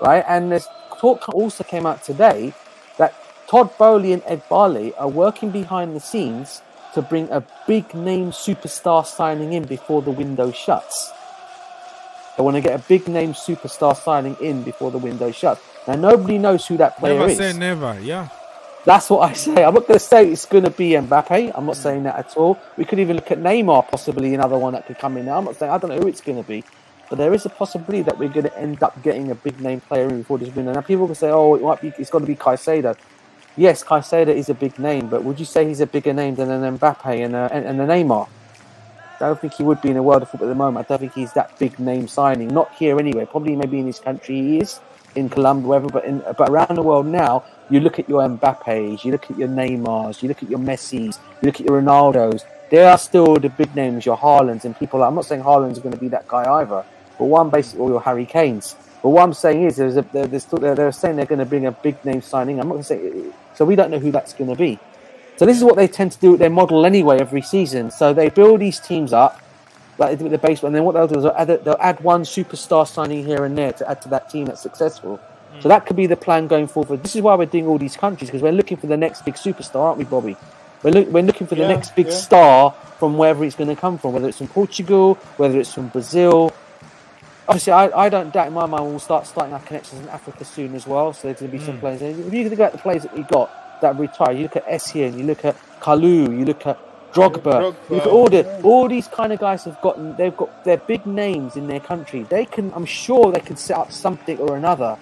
right? And there's talk also came out today that Todd Bowley and Ed Barley are working behind the scenes to bring a big name superstar signing in before the window shuts. They want to get a big name superstar signing in before the window shuts. Now nobody knows who that player is. Never say never, yeah. That's what I say. I'm not going to say it's going to be Mbappe. I'm not saying that at all. We could even look at Neymar, possibly another one that could come in now. I'm not saying, I don't know who it's going to be. But there is a possibility that we're going to end up getting a big name player in before this window. Now people can say, oh, it's got to be Caicedo. Yes, Caicedo is a big name, but would you say he's a bigger name than an Mbappe and a Neymar? I don't think he would be in the world of football at the moment. I don't think he's that big name signing. Not here anyway. Probably maybe in his country he is, in Colombia, wherever. But around the world now, you look at your Mbappes, you look at your Neymars, you look at your Messis, you look at your Ronaldos. They are still the big names, your Haalands and people. I'm not saying Haaland's going to be that guy either, but one basically, or your Harry Kanes. But what I'm saying is, they're saying they're going to bring a big name signing. I'm not going to say, so we don't know who that's going to be. So this is what they tend to do with their model anyway every season. So they build these teams up, like they do with the base, and then what they'll do is they'll add one superstar signing here and there to add to that team that's successful. So that could be the plan going forward. This is why we're doing all these countries, because we're looking for the next big superstar, aren't we, Bobby? We're looking for the next big star from wherever it's going to come from, whether it's from Portugal, whether it's from Brazil. Obviously, I don't doubt in my mind we'll starting our connections in Africa soon as well. So there's going to be some players. If you think about the players that we got that retire, you look at Essien, you look at Kalou, you look at Drogba. You look at all these kind of guys they've got their big names in their country. I'm sure they could set up something or another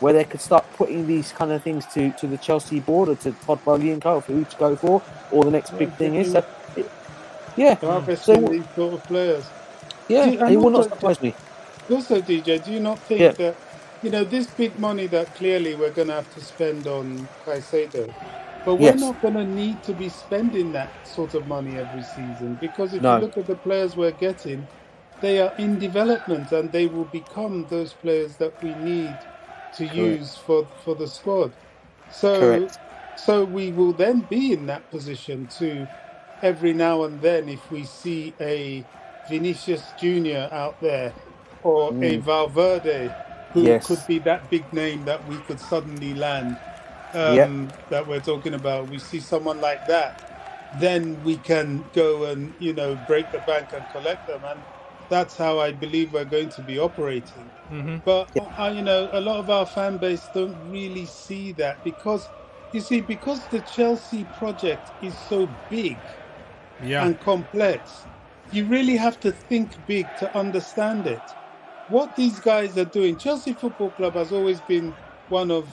where they could start putting these kind of things to the Chelsea board or to Todd Bowley and Co. for who to go for, or the next big thing is. So, these sort of players. It will not surprise me. Also, DJ, do you not think that, this big money that clearly we're going to have to spend on Caicedo, but we're not going to need to be spending that sort of money every season, because if you look at the players we're getting, they are in development and they will become those players that we need to use for the squad. Correct. So we will then be in that position to every now and then, if we see a Vinicius Junior out there or a Valverde who could be that big name that we could suddenly land, that we're talking about. We see someone like that, then we can go and, you know, break the bank and collect them. And that's how I believe we're going to be operating. But, you know, a lot of our fan base don't really see that because, you see, because the Chelsea project is so big and complex, you really have to think big to understand it. What these guys are doing, Chelsea Football Club has always been one of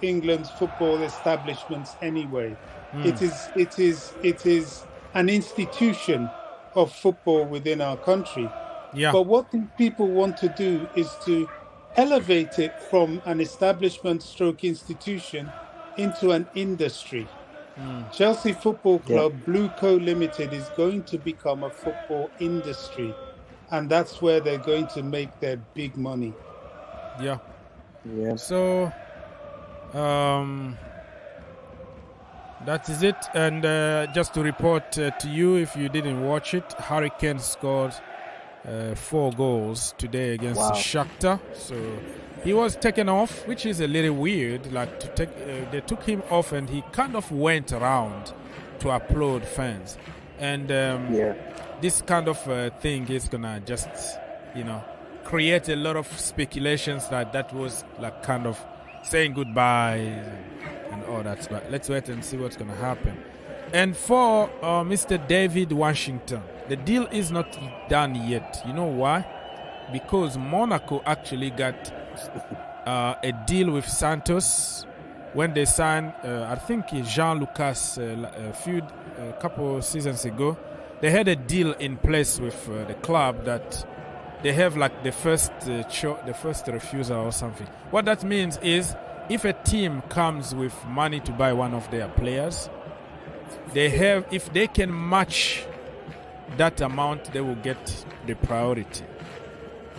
England's football establishments anyway. It is an institution of football within our country. But what these people want to do is to elevate it from an establishment stroke institution into an industry. Chelsea Football Club, Blue Co Limited, is going to become a football industry. And that's where they're going to make their big money. Yeah. So, that is it. And just to report to you, if you didn't watch it, Hurricane scored 4 goals today against Shakhtar. So he was taken off, which is a little weird. Like they took him off, and he kind of went around to applaud fans. And this kind of thing is gonna just, you know, create a lot of speculations that was like kind of saying goodbye and all that. But let's wait and see what's gonna happen. And for Mr. David Washington, the deal is not done yet. You know why? Because Monaco actually got a deal with Santos when they signed, I think, Jean-Lucas a couple seasons ago. They had a deal in place with the club that they have like the first refusal or something. What that means is if a team comes with money to buy one of their players, if they can match that amount, they will get the priority.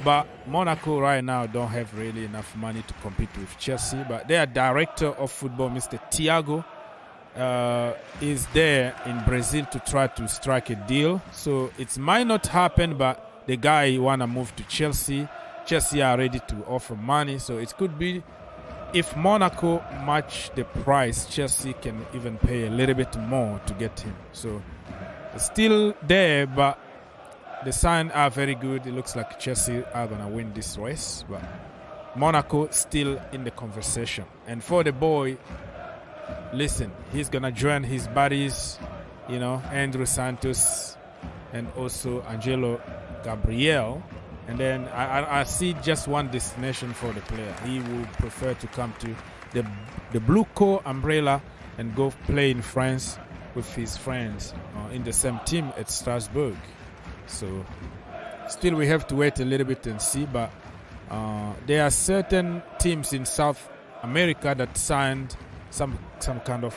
But Monaco right now don't have really enough money to compete with Chelsea. But their director of football, Mr. Thiago, is there in Brazil to try to strike a deal. So it might not happen, but the guy want to move to Chelsea. Chelsea are ready to offer money. So it could be if Monaco match the price, Chelsea can even pay a little bit more to get him. So it's still there, but the signs are very good. It looks like Chelsea are going to win this race, but Monaco still in the conversation. And for the boy, listen, he's going to join his buddies, you know, Andrew Santos and also Angelo Gabriel. And then I see just one destination for the player. He would prefer to come to the Blue Co umbrella and go play in France with his friends in the same team at Strasbourg. So still we have to wait a little bit and see. But there are certain teams in South America that signed some kind of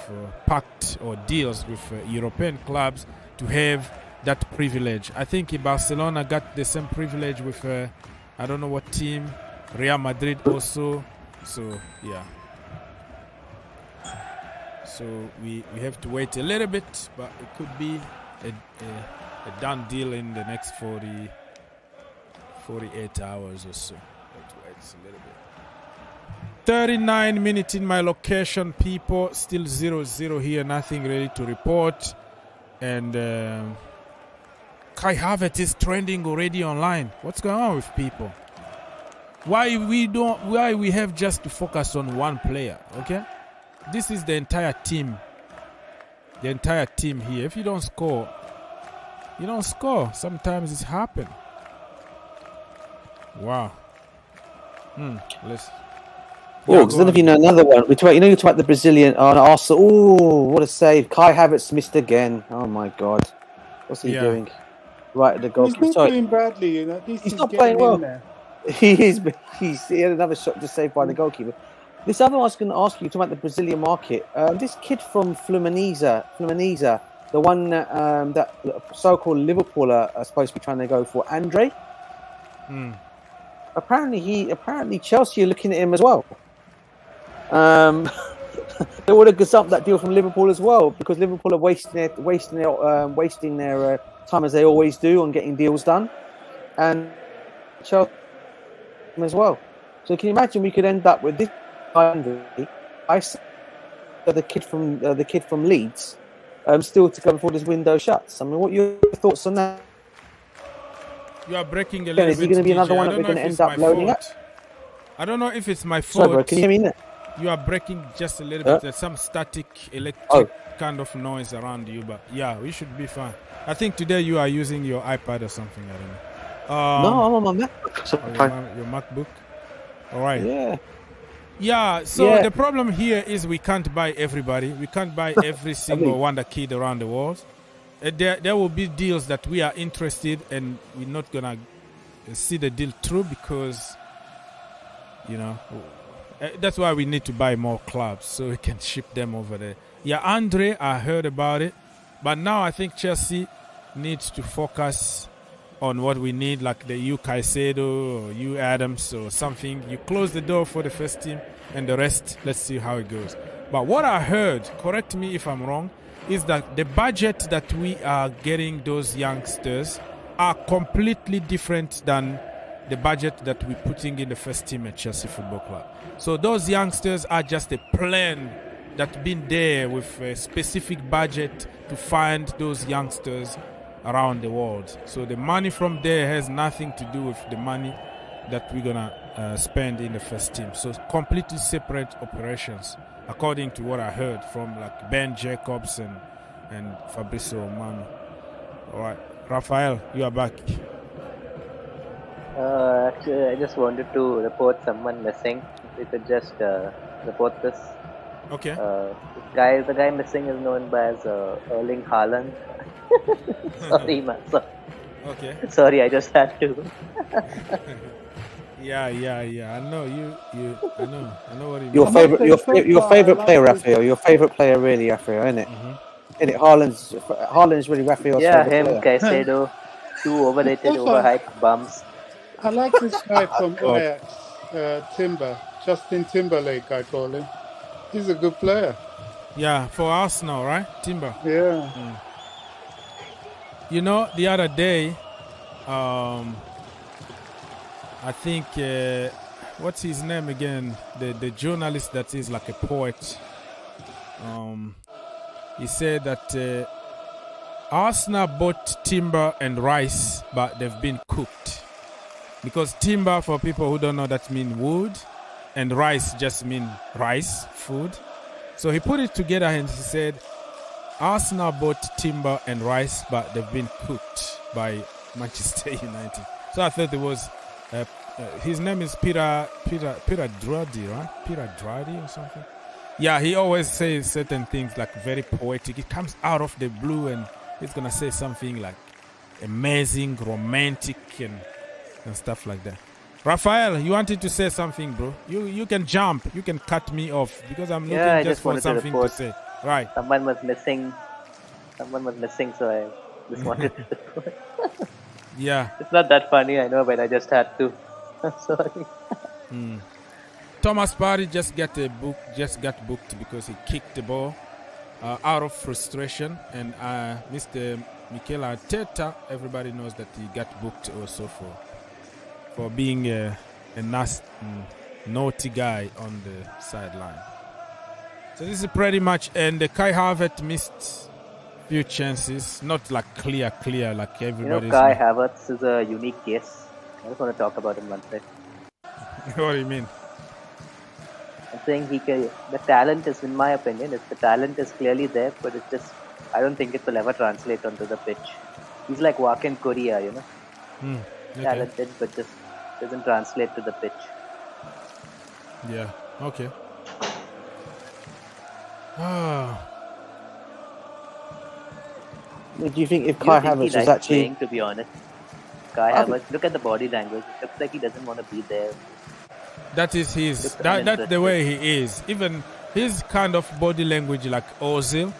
pact or deals with European clubs to have that privilege. I think Barcelona got the same privilege with I don't know what team, Real Madrid also. So yeah, so we have to wait a little bit, but it could be a done deal in the next 48 hours or so. Let's wait a little bit. 39 minutes in my location, people. Still 0-0 here, nothing really to report. And Kai Havertz is trending already online. What's going on with people? Why we have just to focus on one player, okay? This is the entire team. The entire team here. If you don't score, you don't score. Sometimes it's happen. Wow. Let's. Oh, because none of you know another one. You talk about the Brazilian Arsenal. Oh, what a save! Kai Havertz missed again. Oh my God, what's he doing? Right at the goalkeeper. He's not doing badly, you know. At least he's not playing well. There. He had another shot just saved by the goalkeeper. This other one I was going to ask you, talking about the Brazilian market. This kid from Fluminense, the one that so-called Liverpool are supposed to be trying to go for, Andre. Apparently Chelsea are looking at him as well. They would have gazumped that deal from Liverpool as well, because Liverpool are wasting their time, as they always do, on getting deals done, and Chelsea as well. So can you imagine we could end up with this guy, the kid from Leeds, still to come before this window shuts? I mean, what are your thoughts on that? You are breaking a little bit. Is he going to be another one that we're going to end up loading up? I don't know if it's my fault. Sorry, bro, can you hear me now? You are breaking just a little bit. There's some static electric kind of noise around you, but yeah, we should be fine. I think today you are using your iPad or something. I don't know. No, I'm on my MacBook. Your MacBook. All right. Yeah. Yeah. So the problem here is we can't buy everybody. We can't buy every single wonder kid around the world. There will be deals that we are interested, and we're not gonna see the deal through because, you know, that's why we need to buy more clubs so we can ship them over there. Yeah, Andre, I heard about it, but now I think Chelsea needs to focus on what we need, like the U Caicedo or U Adams or something. You close the door for the first team, and the rest, let's see how it goes. But what I heard, correct me if I'm wrong, is that the budget that we are getting those youngsters are completely different than the budget that we're putting in the first team at Chelsea Football Club. So those youngsters are just a plan that's been there with a specific budget to find those youngsters around the world. So the money from there has nothing to do with the money that we're gonna spend in the first team. So completely separate operations, according to what I heard from like Ben Jacobs and Fabrizio Romano. All right, Rafael, you are back. Actually, I just wanted to report someone missing. If you could just report this. Okay. The guy missing is known by as Erling Haaland. Sorry, man. Okay. Sorry, I just had to. Yeah. I know you. I know what you mean. Your favorite player, Raphael. Your favorite player, really, Raphael, isn't it? Mm-hmm. Isn't it? Haaland's really Raphael's favorite player. Caicedo, two overrated, overhyped bums. I like this guy from Ajax, Justin Timberlake, I call him. He's a good player. Yeah, for Arsenal, right? Timber. Yeah. You know, the other day, I think, what's his name again? The journalist that is like a poet. He said that Arsenal bought Timber and Rice, but they've been cooked. Because timber, for people who don't know, that means wood, and rice just mean rice, food. So he put it together and he said, Arsenal bought timber and rice, but they've been cooked by Manchester United. So I thought it was, his name is Peter Dradi, right? Peter Dradi or something. Yeah, he always says certain things like very poetic. It comes out of the blue and he's going to say something like amazing, romantic, and stuff like that. Rafael, you wanted to say something, bro. You can jump. You can cut me off because I'm looking just for something to say. Right. Someone was missing, so I just wanted to report. Yeah. It's not that funny, I know, but I just had to. I'm sorry. Thomas Partey just got booked because he kicked the ball out of frustration, and Mr. Mikel Arteta, everybody knows that he got booked also for being a naughty guy on the sideline. So this is pretty much, and Kai Havertz missed few chances, not like clear like everybody. Kai Havertz is a unique case. I just want to talk about him one sec. What do you mean? I'm saying the talent is, in my opinion, the talent is clearly there, but it's just, I don't think it will ever translate onto the pitch. He's like Joaquin Correa, Okay. Talented, but just doesn't translate to the pitch. Yeah, okay. Do you think if Kai Havertz was actually playing, to be honest? Kai Havertz, look at the body language. It looks like he doesn't want to be there. That is his. That's the way he is. Even his kind of body language, like Ozil,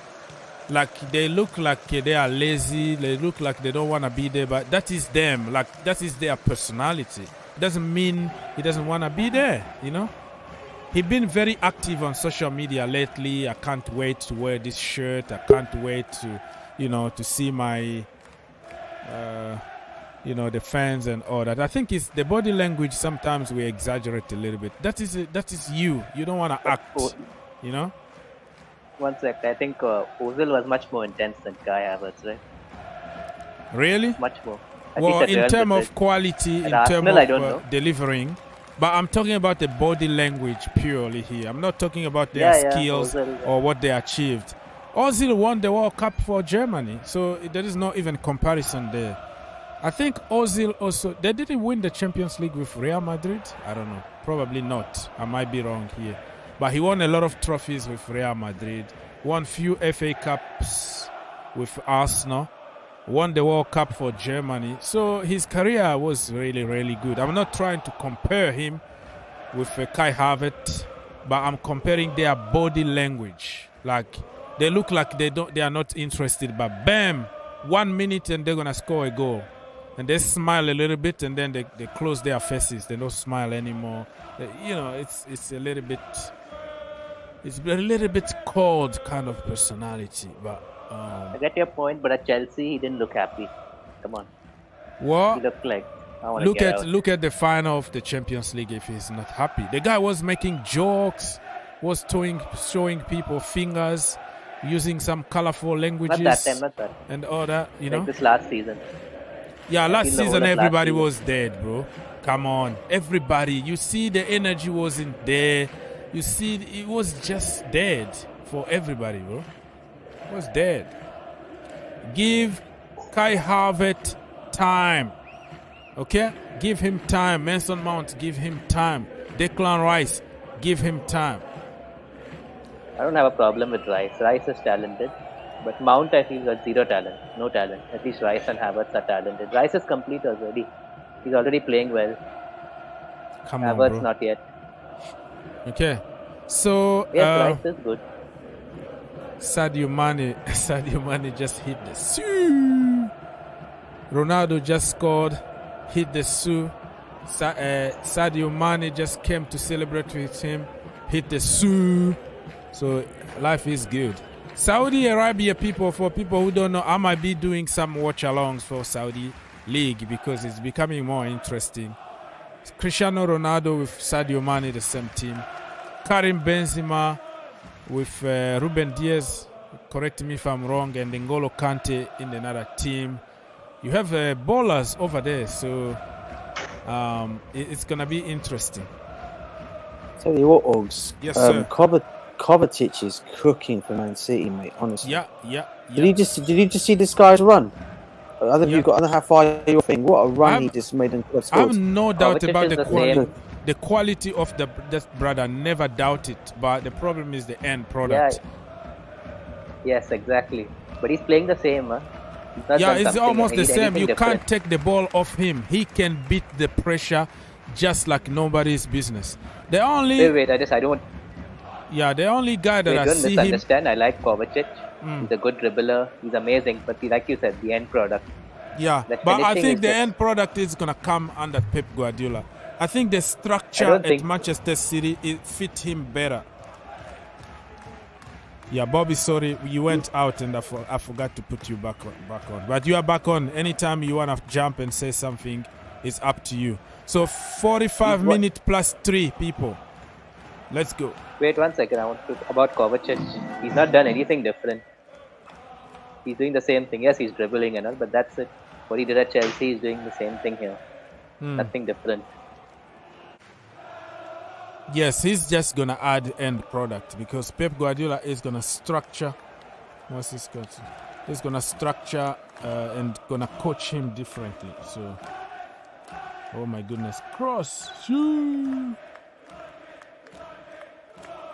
like they look like they are lazy. They look like they don't want to be there. But that is them. Like that is their personality. Doesn't mean he doesn't want to be there. He's been very active on social media lately. I can't wait to wear this shirt. I can't wait to, to see my, the fans and all that. I think it's the body language. Sometimes we exaggerate a little bit. That is you. You don't want to act, One sec. I think Ozil was much more intense than Kai Havertz, right? Really? Much more. Well, in terms of quality, in terms of delivering, but I'm talking about the body language purely here. I'm not talking about their skills or what they achieved. Ozil won the World Cup for Germany, so there is not even comparison there. I think Ozil also, they didn't win the Champions League with Real Madrid. I don't know. Probably not. I might be wrong here. But he won a lot of trophies with Real Madrid. Won few FA Cups with Arsenal. Won the World Cup for Germany. So his career was really, really good. I'm not trying to compare him with Kai Havertz, but I'm comparing their body language. Like, they look like they are not interested, but bam, 1 minute and they're gonna score a goal. And they smile a little bit and then they close their faces. They don't smile anymore. It's a little bit cold kind of personality, but I get your point, but at Chelsea he didn't look happy. Come on. What? He looked like look at the final of the Champions League if he's not happy. The guy was making jokes, was showing people fingers, using some colorful languages. Not that. And all that, like this last season. Yeah, last season everybody was dead, bro. Come on. Everybody. You see the energy wasn't there. You see it was just dead for everybody, bro. It was dead. Give Kai Havertz time. Okay? Give him time. Mason Mount, give him time. Declan Rice, give him time. I don't have a problem with Rice. Rice is talented. But Mount, I feel, got zero talent. No talent. At least Rice and Havertz are talented. Rice is complete already. He's already playing well. Come on, Havertz bro. not yet. Okay. So, yes, Rice is good. Sadio Mane just hit the Sue. Ronaldo just scored, hit the Sue. Sadio Mane just came to celebrate with him, hit the Sue. So life is good. Saudi Arabia people, for people who don't know, I might be doing some watch-alongs for Saudi League because it's becoming more interesting. Cristiano Ronaldo with Sadio Mane, the same team. Karim Benzema with Ruben Diaz, correct me if I'm wrong, and N'Golo Kante in another team. You have ballers over there, so it's going to be interesting. Tell you what, Oggs. Yes, sir. Kovacic is cooking for Man City, mate, honestly. Yeah. Did you just see this guy's run? I don't know how far you're thinking. What a run he just made and scored. I have no doubt about the quality of that brother. Never doubt it, but the problem is the end product. Yes, exactly. But he's playing the same, huh? It's almost the same. You can't take the ball off him. He can beat the pressure just like nobody's business. The only I don't. Yeah, the only guy that I see him. Understand. I like Kovacic. He's a good dribbler. He's amazing. But like you said, the end product. Yeah, but I think the end product is gonna come under Pep Guardiola. I think the structure at Manchester City it fit him better. Yeah, Bobby, sorry, you went out and I forgot to put you back on. But you are back on. Anytime you want to jump and say something, it's up to you. So 45 minutes plus 3 people. Let's go. Wait 1 second. I want to talk about Kovacic. He's not done anything different. He's doing the same thing. Yes, he's dribbling and all, but that's it. What he did at Chelsea, he's doing the same thing here. Nothing different. Yes, he's just going to add end product because Pep Guardiola is going to structure. He's going to structure and going to coach him differently. So, oh my goodness. Cross. Shoo.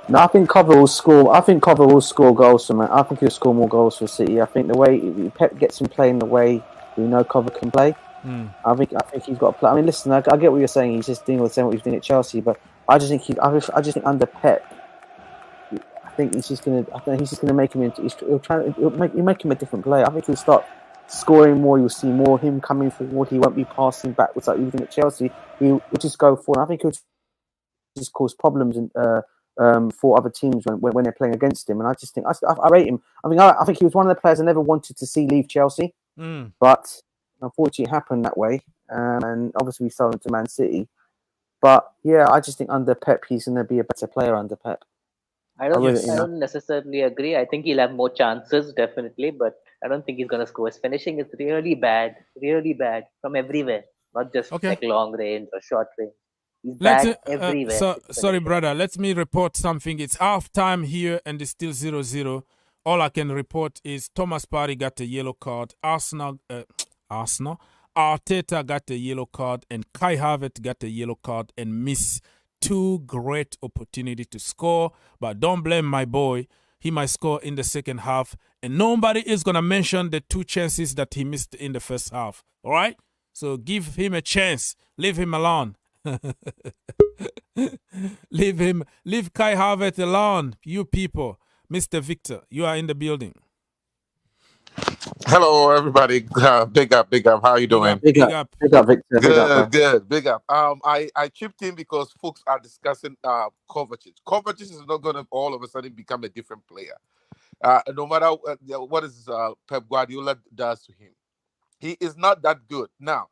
No, I think Cover will score. I think Cover will score goals for man. I think he'll score more goals for City. I think the way Pep gets him playing the way we know Cover can play. I think he's got to play. I mean, listen, I get what you're saying. He's just doing the same what he's doing at Chelsea, but I just think under Pep, I think he's just gonna make him into. He'll make him a different player. I think he'll start scoring more. You'll see more him coming forward. He won't be passing backwards like he was doing at Chelsea. He'll just go forward. I think he'll just cause problems for other teams when they're playing against him. And I just think I rate him. I mean, I think he was one of the players I never wanted to see leave Chelsea, but unfortunately it happened that way. And obviously we sold him to Man City. But yeah, I just think under Pep he's going to be a better player under Pep. I don't necessarily agree. I think he'll have more chances, definitely, but I don't think he's going to score. His finishing is really bad from everywhere, not just like long range or short range. He's bad everywhere. Sorry, brother. Let me report something. It's half time here and it's still 0-0. All I can report is Thomas Partey got a yellow card. Arteta got a yellow card, and Kai Havertz got a yellow card and missed 2 great opportunities to score. But don't blame my boy. He might score in the second half, and nobody is going to mention the 2 chances that he missed in the first half. All right? So give him a chance. Leave him alone. Leave Kai Havertz alone, you people. Mr. Victor, you are in the building. Hello, everybody. Big up. How are you doing? Big up, Victor. Good. Big up. I chipped in because folks are discussing Kovacic. Kovacic is not going to all of a sudden become a different player. No matter what is Pep Guardiola does to him, he is not that good. Now,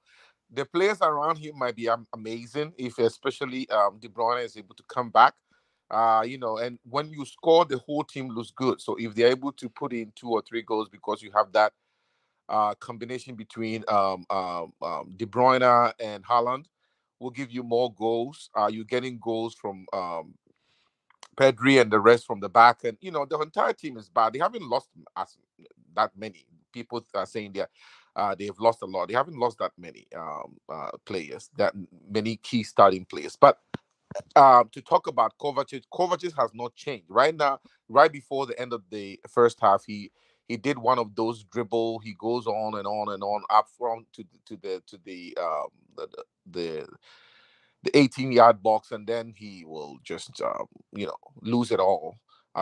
the players around him might be amazing, if especially De Bruyne is able to come back. And when you score, the whole team looks good. So if they're able to put in 2 or 3 goals because you have that combination between De Bruyne and Haaland, will give you more goals. You're getting goals from Pedri and the rest from the back. And, the entire team is bad. They haven't lost that many. People are saying they've lost a lot. They haven't lost that many players, that many key starting players. But to talk about Kovacic has not changed. Right now, right before the end of the first half, he did one of those dribble. He goes on and on and on up front to the 18-yard box, and then he will just lose it all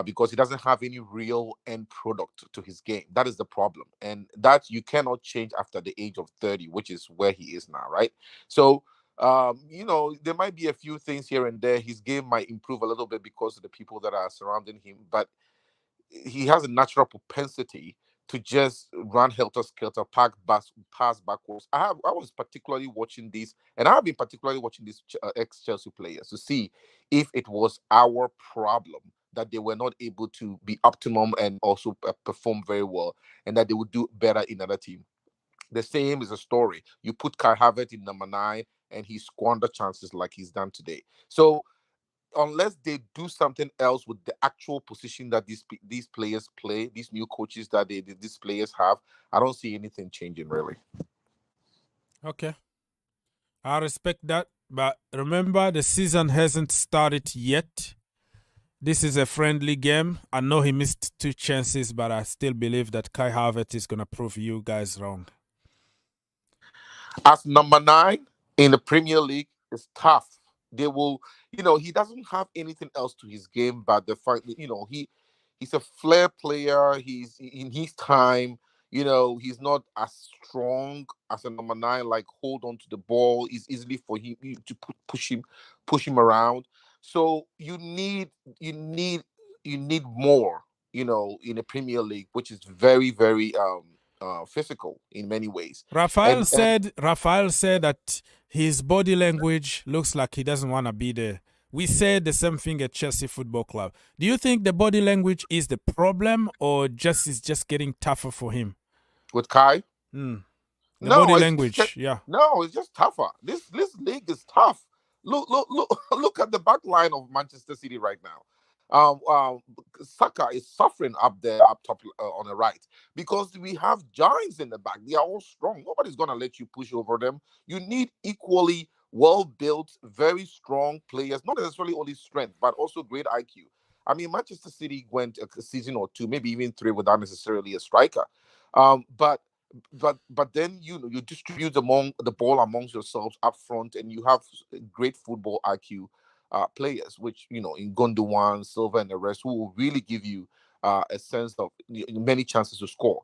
because he doesn't have any real end product to his game. That is the problem, and that you cannot change after the age of 30, which is where he is now, right? So there might be a few things here and there. His game might improve a little bit because of the people that are surrounding him, but he has a natural propensity to just run helter-skelter, pass backwards. I was particularly watching this, and I have been particularly watching these ex-Chelsea players to see if it was our problem that they were not able to be optimum and also perform very well, and that they would do better in another team. The same is a story. You put Kai Havertz in number 9, and he squandered chances like he's done today. So unless they do something else with the actual position that these players play, these new coaches that these players have, I don't see anything changing really. Okay. I respect that. But remember, the season hasn't started yet. This is a friendly game. I know he missed 2 chances, but I still believe that Kai Havertz is going to prove you guys wrong. As number 9 in the Premier League, it's tough. They will, he doesn't have anything else to his game, but the fact that, he's a flair player. He's in his time, he's not as strong as a number 9, like hold on to the ball. It's easily for him to push him around. So you need more, in the Premier League, which is very, very physical in many ways. Rafael said that his body language looks like he doesn't want to be there. We said the same thing at Chelsea Football Club. Do you think the body language is the problem, or is just getting tougher for him? With Kai? Body language, yeah. No, it's just tougher. This league is tough. Look at the back line of Manchester City right now. Saka is suffering up top on the right because we have giants in the back. They are all strong. Nobody's going to let you push over them. You need equally well-built, very strong players, not necessarily only strength, but also great IQ. I mean, Manchester City went a season or 2, maybe even 3 without necessarily a striker. But then you distribute the ball amongst yourselves up front, and you have great football IQ players, which in Gundogan, Silva, and the rest, who will really give you a sense of many chances to score.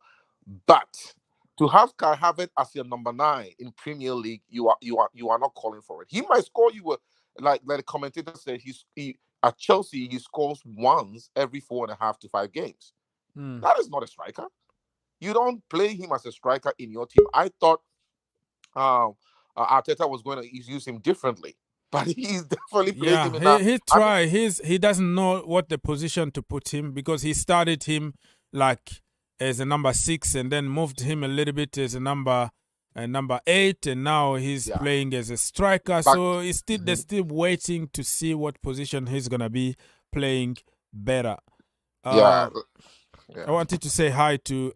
But to have Kai Havertz as your number 9 in Premier League, you are not calling for it. He might score you like the commentator said, he at Chelsea he scores once every 4.5 to 5 games. That is not a striker. You don't play him as a striker in your team. I thought Arteta was going to use him differently, but he's definitely playing him in that. He tried. He doesn't know what the position to put him, because he started him like as a number 6 and then moved him a little bit as a number 8, and now he's playing as a striker. So they're still waiting to see what position he's gonna be playing better. I wanted to say hi to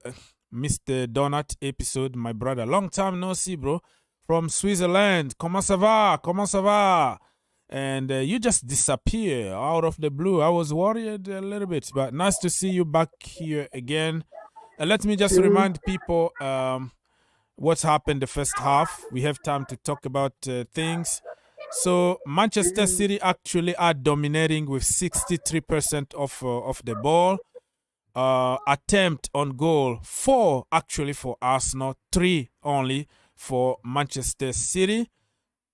Mr. Donut episode, my brother. Long time no see, bro. From Switzerland. Comment ça va? Comment ça va? And you just disappear out of the blue. I was worried a little bit, but nice to see you back here again. Let me just remind people what's happened the first half. We have time to talk about things. So Manchester City actually are dominating with 63% of the ball. Attempt on goal 4 actually for Arsenal, 3 only for Manchester City.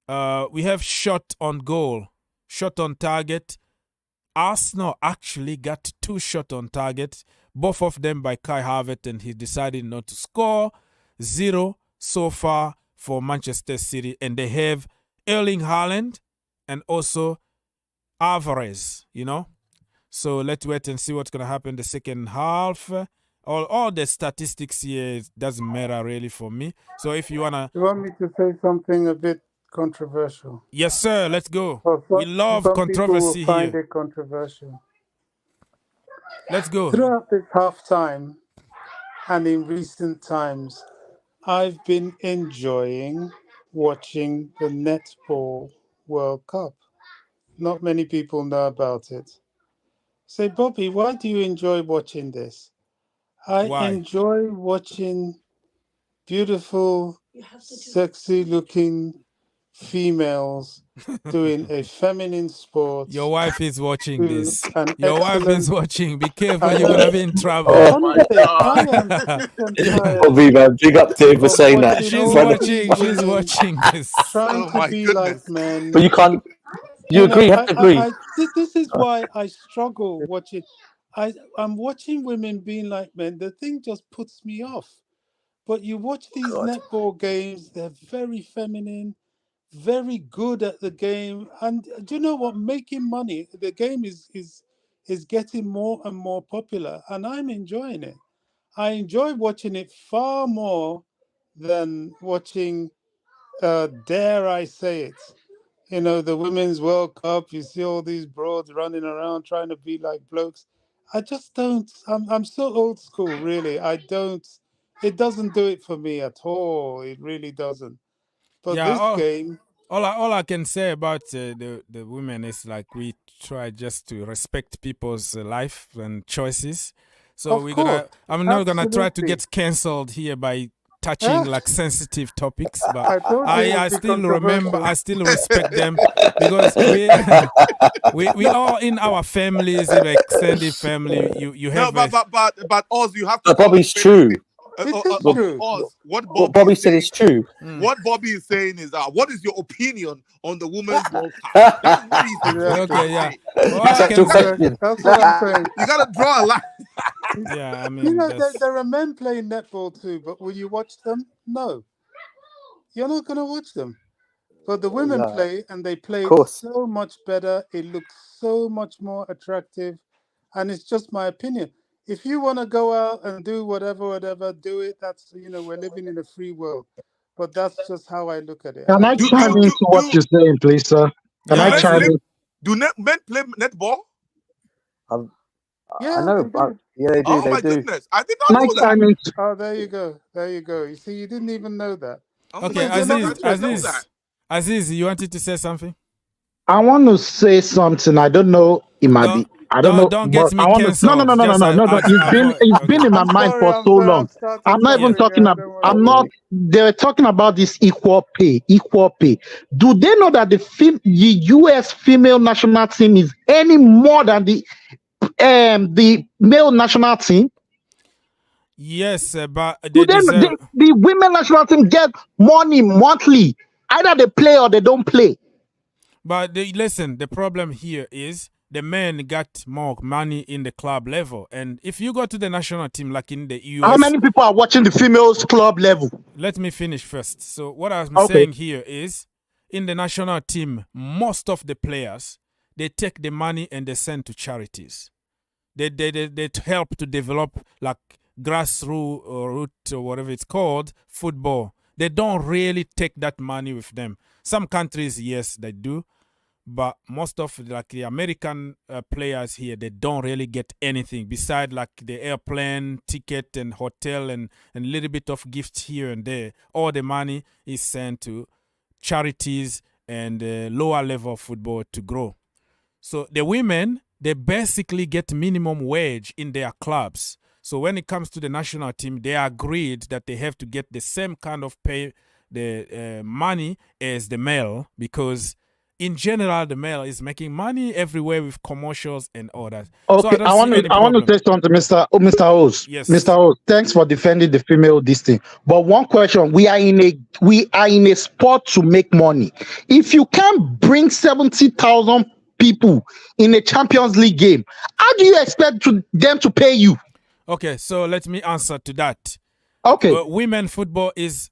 We have shot on goal, shot on target. Arsenal actually got 2 shots on target, both of them by Kai Havertz, and he decided not to score. 0 so far for Manchester City, and they have Erling Haaland and also Alvarez, So let's wait and see what's going to happen the second half. All the statistics here doesn't matter really for me. So if you want to... You want me to say something a bit controversial? Yes, sir. Let's go. We love controversy people will find here. it controversial. Let's go. Throughout this halftime and in recent times, I've been enjoying watching the Netball World Cup. Not many people know about it. Say, Bobby, why do you enjoy watching this? I enjoy watching beautiful, sexy-looking females doing a feminine sport. Your wife is watching this. an Your wife excellent- is watching. Be careful, you're going to be in trouble. I am sick and tired Bobby, man, big up to him for of saying that. watching She's all watching. these She's women watching this. trying Oh to my be goodness. like men. But you can't. You agree? You have to agree. This is why I struggle watching. I'm watching women being like men. The thing just puts me off. But you watch these netball games, they're very feminine, very good at the game. And do you know what? Making money, the game is getting more and more popular, and I'm enjoying it. I enjoy watching it far more than watching, dare I say it, the Women's World Cup. You see all these broads running around trying to be like blokes. I just don't. I'm so old school, really. I don't. It doesn't do it for me at all. It really doesn't. But this game. All I can say about the women is like we try just to respect people's life and choices. So I'm not gonna try to get cancelled here by touching like sensitive topics, but I still remember, I still respect them, because we all in our families, in extended family. You have but Oz, you have to. Bobby's true. Oz, What Bobby said is true. What Bobby is saying is what is your opinion on the Women's World Cup? That's what he's saying. Okay, yeah. That's what I'm saying. You gotta draw a line. Yeah, I mean, there are men playing netball too, but will you watch them? No, you're not gonna watch them. But the women play, and they play so much better. It looks so much more attractive, and it's just my opinion. If you want to go out and do whatever, do it. That's, we're living in a free world. But that's just how I look at it. Can I chime into what you're saying, please, sir? Can I chime in? Do men play netball? Yeah, I know. Yeah, they do. Oh, they my do. goodness. I did not know that. Oh, there you go. There you go. You see, you didn't even know that. Okay, Aziz, you wanted to say something? I want to say something. I don't know. It might be. I don't know. Don't get me cancelled. No. It's been in my mind for so long. I'm not even talking about. I'm not. They're talking about this equal pay. Do they know that the U.S. female national team is any more than the male national team? Yes, but the women national team get money monthly. Either they play or they don't play. But listen, the problem here is the men got more money in the club level. And if you go to the national team, like in the US... How many people are watching the females club level? Let me finish first. So what I'm Okay. saying here is, in the national team, most of the players, they take the money and they send to charities. They help to develop like grassroots or root or whatever it's called, football. They don't really take that money with them. Some countries, yes, they do. But most of like the American players here, they don't really get anything beside like the airplane ticket and hotel and a little bit of gifts here and there. All the money is sent to charities and lower level football to grow. So the women, they basically get minimum wage in their clubs. So when it comes to the national team, they agreed that they have to get the same kind of pay, the money as the male, because in general, the male is making money everywhere with commercials and all that. Okay, So I want to say something, Mr. Oz. Yes. Mr. Oz, thanks for defending the female this thing. But one question: we are in a sport to make money. If you can't bring 70,000 people in a Champions League game, how do you expect them to pay you? Okay, so let me answer to that. Okay, women football is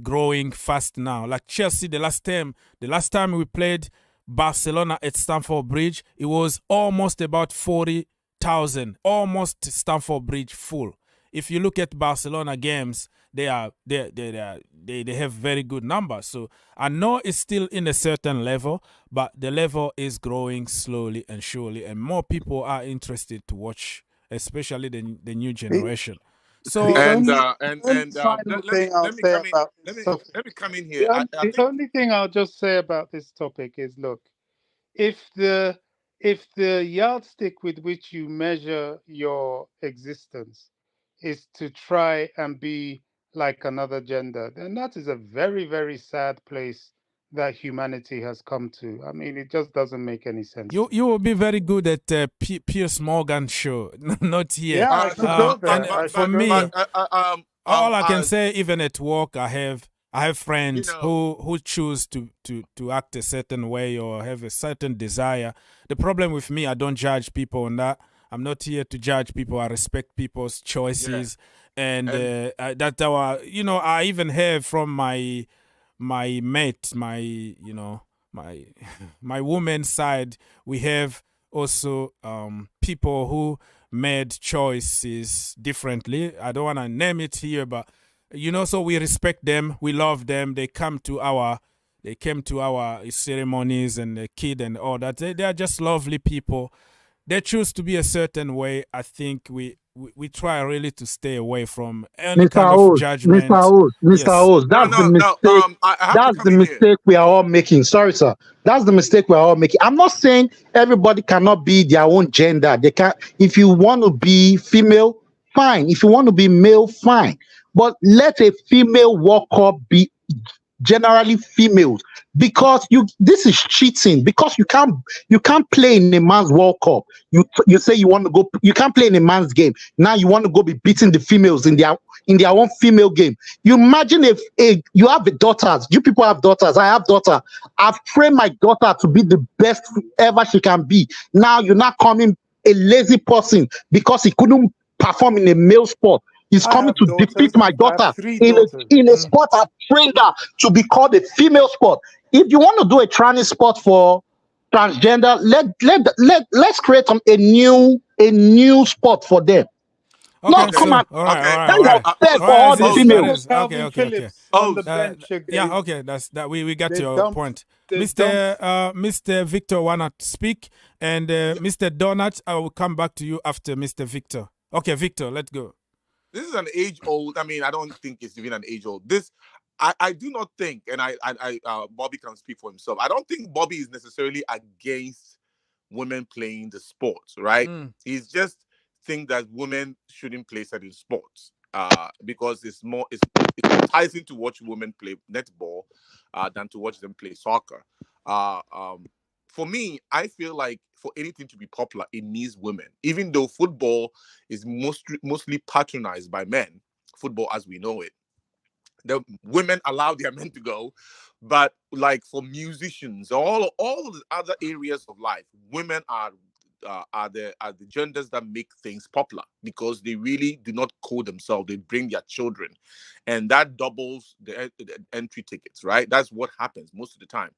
growing fast now. Like Chelsea, the last time we played Barcelona at Stamford Bridge, it was almost about 40,000, almost Stamford Bridge full. If you look at Barcelona games, they have very good numbers. So I know it's still in a certain level, but the level is growing slowly and surely, and more people are interested to watch, especially the new generation. So let me come in here. The only thing I'll just say about this topic is, look, if the yardstick with which you measure your existence is to try and be like another gender, then that is a very, very sad place that humanity has come to. I mean, it just doesn't make any sense. You will be very good at Piers Morgan show, not here. Yeah, I should go there. For me, all I can say, even at work, I have friends who choose to act a certain way or have a certain desire. The problem with me, I don't judge people on that. I'm not here to judge people. I respect people's choices, and that's our. I even have from my mate, my woman's side, we have also people who made choices differently. I don't want to name it here, but so we respect them, we love them. They came to our ceremonies and the kid and all that. They are just lovely people. They choose to be a certain way. I think we try really to stay away from any kind of judgment. Mr. Oz, that's the mistake. That's the mistake we are all making. Sorry, sir. That's the mistake we are all making. I'm not saying everybody cannot be their own gender. They can. If you want to be female, fine. If you want to be male, fine. But let a female World Cup be generally females, because this is cheating, because you can't play in a man's World Cup. You say you want to go, you can't play in a man's game. Now you want to go be beating the females in their own female game. You imagine if you have daughters, you people have daughters, I have daughter. I've trained my daughter to be the best ever she can be. Now you're not coming a lazy person because he couldn't perform in a male sport. He's coming to defeat my daughter in a sport I've trained her to be called a female sport. If you want to do a trans sport for transgender, let's create a new sport for them. Okay, Not come out. All right. For all the females. Okay. On the bench again. Yeah, okay. That's that. We got your point. Mr. Victor wanna speak, and Mr. Donut, I will come back to you after Mr. Victor. Okay, Victor, let's go. This is an age-old. I mean, I don't think it's even an age-old. I do not think, and Bobby can speak for himself. I don't think Bobby is necessarily against women playing the sports, right? He's just think that women shouldn't play certain sports because it's enticing to watch women play netball than to watch them play soccer. For me, I feel like for anything to be popular, it needs women. Even though football is mostly patronized by men, football as we know it, The women allow their men to go, but like for musicians, all of the other areas of life, women are the genders that make things popular because they really do not code themselves. They bring their children, and that doubles the entry tickets. Right? That's what happens most of the time.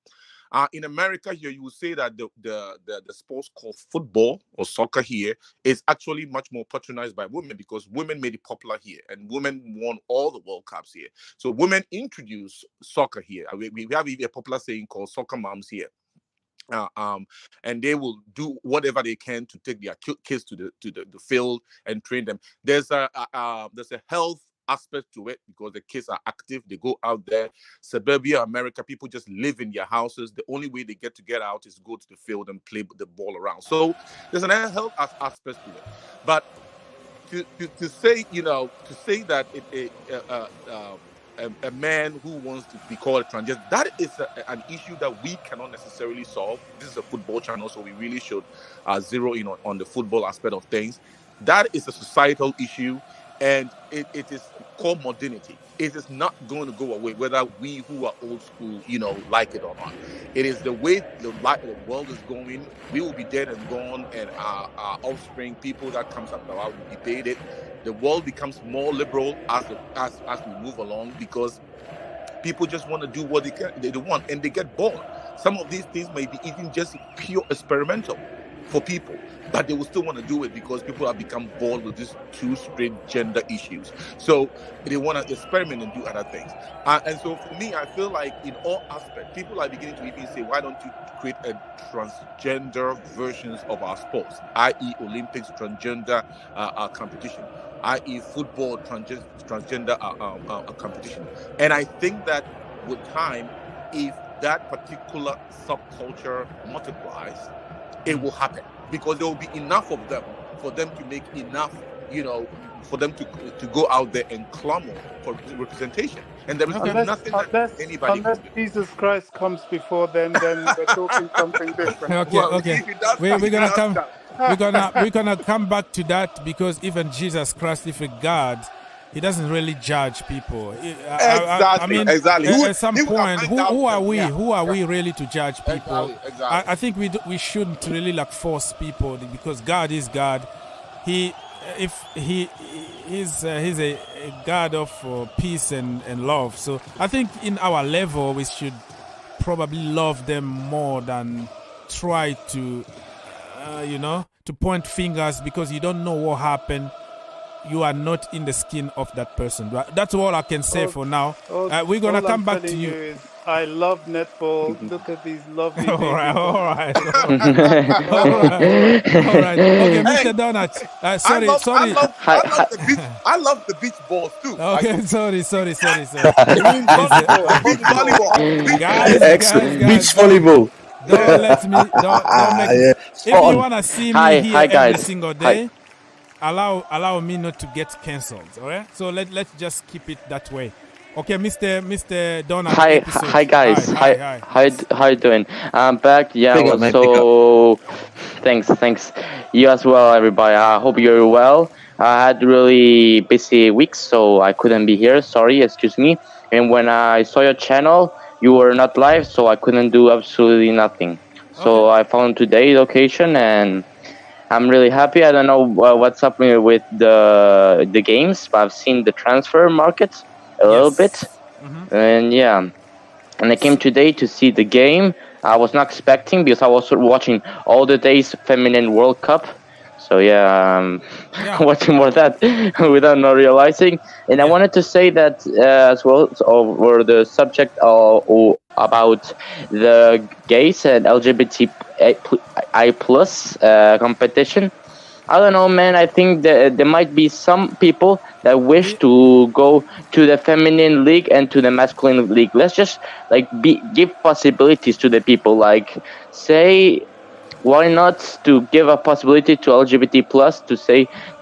In America here, you will say that the sports called football or soccer here is actually much more patronized by women because women made it popular here and women won all the World Cups here. So women introduced soccer here. We have even a popular saying called soccer moms here. And they will do whatever they can to take their kids to the field and train them. There's a health aspect to it because the kids are active. They go out there. Suburbia America, people just live in their houses. The only way they get out is go to the field and play the ball around. So there's an health aspect to it. But to say that a man who wants to be called a transgender, that is an issue that we cannot necessarily solve. This is a football channel, so we really should zero in on the football aspect of things. That is a societal issue, and it is called modernity. It is not going to go away, whether we who are old school, like it or not. It is the way the world is going. We will be dead and gone, and our offspring, people that comes after our will debate it. The world becomes more liberal as we move along because people just want to do what they want, and they get bored. Some of these things may be even just pure experimental for people, but they will still want to do it because people have become bored with these two straight gender issues. So they want to experiment and do other things. And so for me, I feel like in all aspects, people are beginning to even say, why don't you create a transgender versions of our sports, i.e. Olympics transgender competition, i.e. football transgender competition. And I think that with time, if that particular subculture multiplies, it will happen because there will be enough of them for them to make enough, for them to go out there and clamor for representation. And there is nothing that anybody unless can do. Jesus Christ comes before then we're talking something different. Okay. We're gonna come back to that because even Jesus Christ, if a God, he doesn't really judge people. Exactly. At some point, who are we? Who are we really to judge people? Exactly. I think we shouldn't really force people because God is God. He's a God of peace and love. So I think in our level we should probably love them more than try to to point fingers because you don't know what happened. You are not in the skin of that person. That's all I can say for now. We're going to come back to you. I love netball. Look at these lovely babies. All right. Okay, Mr. Donut. Sorry. I love the beach balls too. Okay, sorry. Beach volleyball. Guys, beach volleyball. Don't make me. If you want to see me here every single day, allow me not to get cancelled. All right. So let's just keep it that way. Okay, Mr. Donald. Hi guys. Hi. How you doing? I'm back. Yeah. Thanks. You as well, everybody. I hope you're well. I had really busy weeks, so I couldn't be here. Sorry, excuse me. And when I saw your channel, you were not live, so I couldn't do absolutely nothing. So I found today's location and I'm really happy. I don't know what's happening with the games, but I've seen the transfer market a little bit. And and I came today to see the game. I was not expecting because I was watching all the days Feminine World Cup. So watching more of that without not realizing. And I wanted to say that as well over the subject about the gays and LGBTI plus competition. I don't know, man. I think that there might be some people that wish to go to the feminine league and to the masculine league. Let's just give possibilities to the people. Like, say, why not to give a possibility to LGBT plus to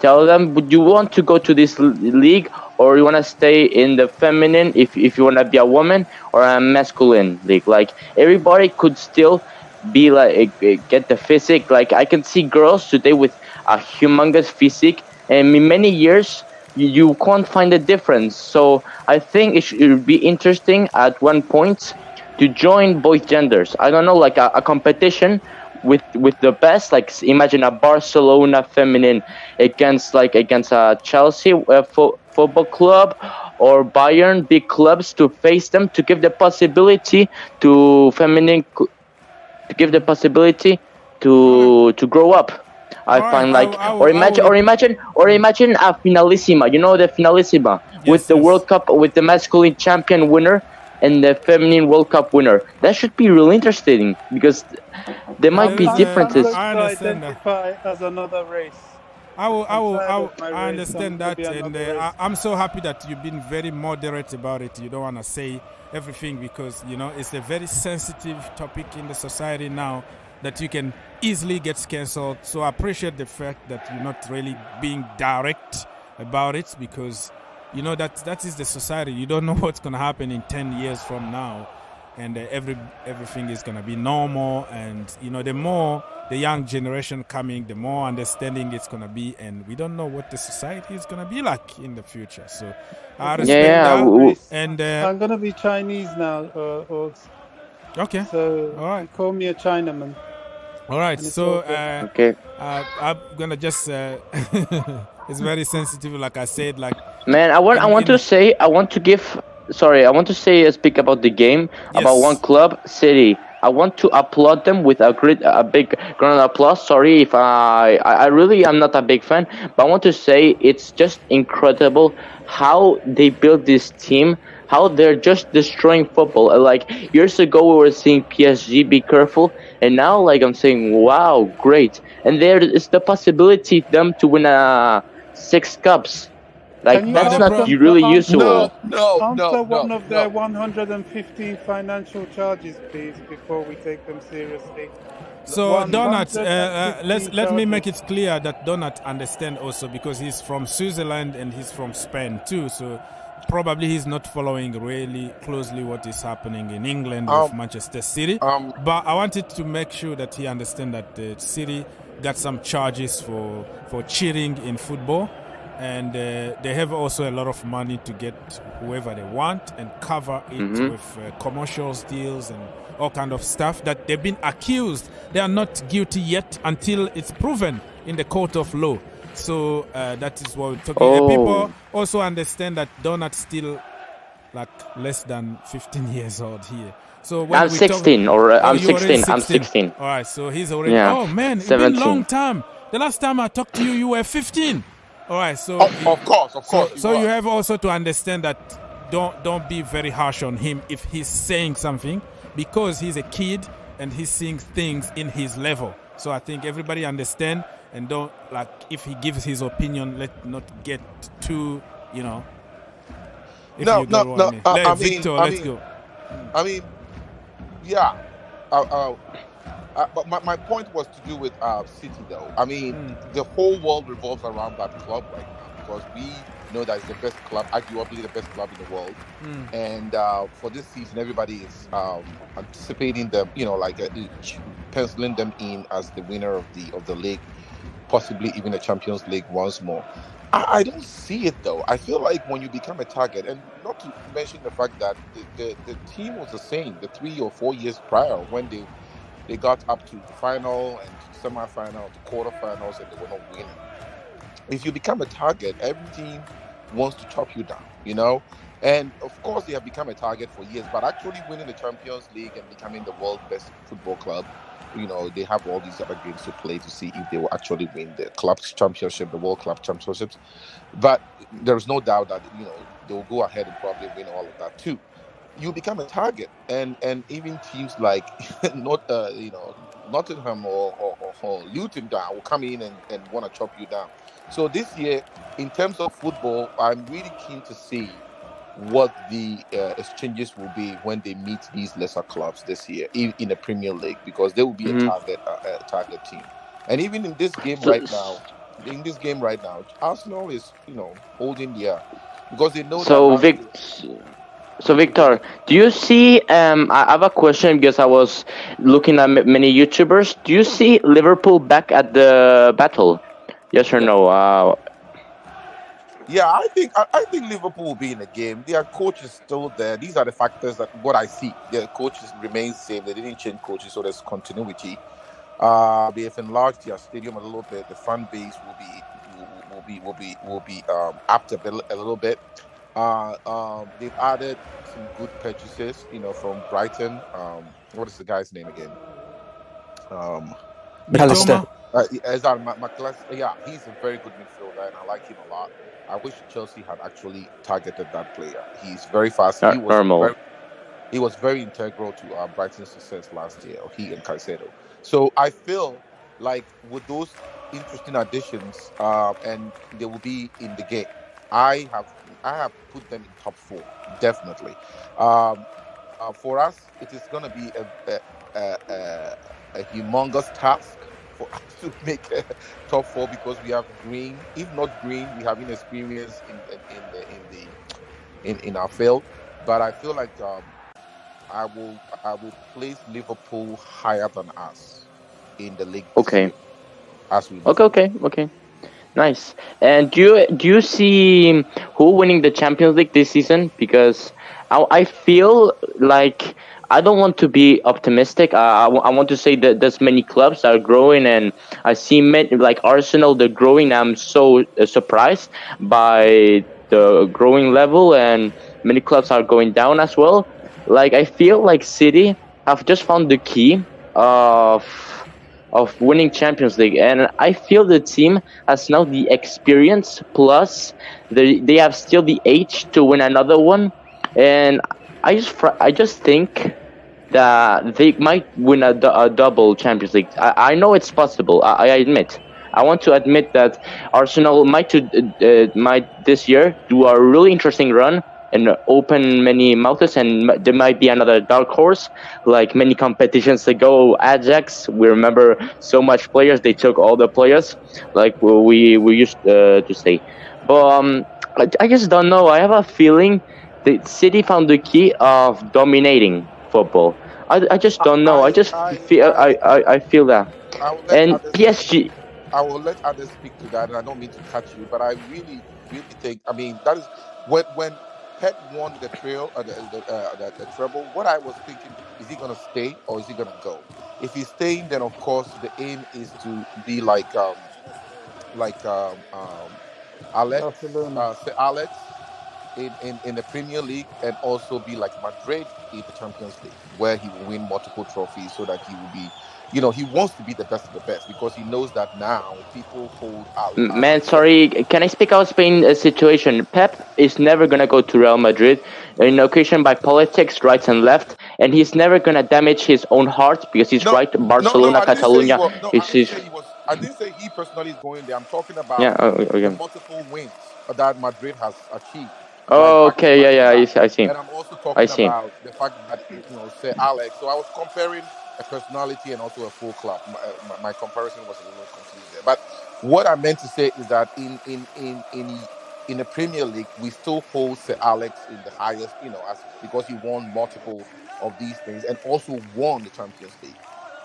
tell them, would you want to go to this league or you want to stay in the feminine if you want to be a woman or a masculine league? Like, everybody could still be get the physique. Like, I can see girls today with a humongous physique, and in many years you can't find a difference. So I think it would be interesting at one point to join both genders. I don't know, like a competition with the best. Like imagine a Barcelona feminine against a Chelsea football club or Bayern, big clubs, to face them, to give the possibility to feminine to give the possibility to grow up. I find like, or imagine a finalissima. You know, the finalissima with the World Cup, with the masculine champion winner and the feminine World Cup winner. That should be really interesting because there might be differences. I identify as another race. I understand that, and I'm so happy that you've been very moderate about it. You don't want to say everything because it's a very sensitive topic in the society now that you can easily get cancelled. So I appreciate the fact that you're not really being direct about it because that is the society. You don't know what's going to happen in 10 years from now, and everything is going to be normal. And the more the young generation coming, the more understanding it's going to be, and we don't know what the society is going to be like in the future. So I respect that. And I'm going to be Chinese now. Okay. So all right. Call me a Chinaman. All right. So okay. I'm gonna just. It's very sensitive, like I said. Like man, I want to say speak about the game, about one club, City. I want to applaud them with a big round of applause. Sorry if I really am not a big fan, but I want to say it's just incredible how they built this team, how they're just destroying football. Like years ago we were seeing PSG be careful, and now like I'm saying, wow, great. And there is the possibility for them to win 6 cups. Like that's not really usual. Answer one of their 150 financial charges, please, before we take them seriously. So Donat, let me make it clear that Donat understand also because he's from Switzerland and he's from Spain too. So probably he's not following really closely what is happening in England with Manchester City. But I wanted to make sure that he understand that the City got some charges for cheating in football. And they have also a lot of money to get whoever they want and cover it with commercials deals and all kind of stuff that they've been accused. They are not guilty yet until it's proven in the court of law. So that is what we're talking about. People also understand that Donat's still like less than 15 years old here. So when I'm 16 I'm 16. I'm 16. All right, so he's already. Oh man, it's been a long time. The last time I talked to you, you were 15. All right, so of course. So you have also to understand that don't be very harsh on him if he's saying something because he's a kid and he's seeing things in his level. So I think everybody understand and don't like if he gives his opinion, let not get too No. Victor, let's go. I mean, yeah. But my point was to do with City, though. I mean, the whole world revolves around that club right now because we know that it's the best club, arguably the best club in the world. And for this season, everybody is anticipating them, penciling them in as the winner of the league, possibly even the Champions League once more. I don't see it though. I feel like when you become a target, and not to mention the fact that the team was the same the 3 or 4 years prior when they got up to the final and semi-final, to quarterfinals, and they were not winning. If you become a target, every team wants to chop you down, And of course, they have become a target for years, but actually winning the Champions League and becoming the world's best football club, they have all these other games to play to see if they will actually win the club's championship, the World Club Championships. But there's no doubt that, they will go ahead and probably win all of that too. You become a target, and even teams like Nottingham or Luton will come in and want to chop you down. So this year, in terms of football, I'm really keen to see what the exchanges will be when they meet these lesser clubs this year in the Premier League, because they will be a target team. And even in this game right now, Arsenal is holding their, because they know. So Victor, do you see? I have a question because I was looking at many YouTubers. Do you see Liverpool back at the battle? Yes or no? Yeah, I think Liverpool will be in the game. Their coach is still there. These are the factors that what I see. Their coaches remains the same. They didn't change coaches, so there's continuity. They have enlarged their stadium a little bit. The fan base will be upped a little bit. They've added some good purchases, from Brighton. What is the guy's name again? Um, Alistair. Mitoma. is that McClellan? Yeah, he's a very good midfielder, and I like him a lot. I wish Chelsea had actually targeted that player. He's very fast. Normal. He was very integral to Brighton's success last year. He and Caicedo. So I feel like with those interesting additions, and they will be in the game. I have I have put them in top four definitely. Um, for us, it is going to be a, a, a humongous task for us to make a top four because we have Green. If not Green, we have inexperience in our field. But I feel like I will place Liverpool higher than us in the league this Okay. year as we move forward. Okay. Nice. And do you see who winning the Champions League this season? Because I feel like I don't want to be optimistic. I want to say that there's many clubs that are growing, and I see many, like Arsenal, they're growing. I'm so surprised by the growing level, and many clubs are going down as well. Like I feel like City have just found the key of winning Champions League, and I feel the team has now the experience plus they have still the age to win another one, and I just think that they might win a double Champions League. I know it's possible. I admit. I want to admit that Arsenal might this year do a really interesting run and open many mouths, and there might be another dark horse like many competitions ago. Ajax, we remember so much players, they took all the players, like we used to say. But I just don't know. I have a feeling that City found the key of dominating football. I just don't know. I just feel I feel that. I will let And others PSG, I will let others speak to that, and I don't mean to cut you, but I really, really think. I mean, that is when Pep won the trail, the treble. What I was thinking: is he gonna stay or is he gonna go? If he's staying, then of course the aim is to be like Alex, Barcelona. say Alex in the Premier League, and also be like Madrid in the Champions League, where he will win multiple trophies, so that he will be, he wants to be the best of the best because he knows that now people hold man, Pep. sorry, can I speak out Spain situation? Pep is never gonna go to Real Madrid in occasion by politics, right and left, and he's never gonna damage his own heart because he's No, right. no. Barcelona, I didn't say he Catalonia was. No, I is didn't his. say he was. I didn't say he personally is going there. I'm talking about Yeah. the Okay. multiple wins that Madrid has achieved, like Okay. back to Yeah. back. I see. And I'm also I talking see. about the fact that say Alex. So I was comparing a personality and also a full club. My comparison was a little confused there. But what I meant to say is that in the Premier League, we still hold Sir Alex in the highest, as because he won multiple of these things and also won the Champions League.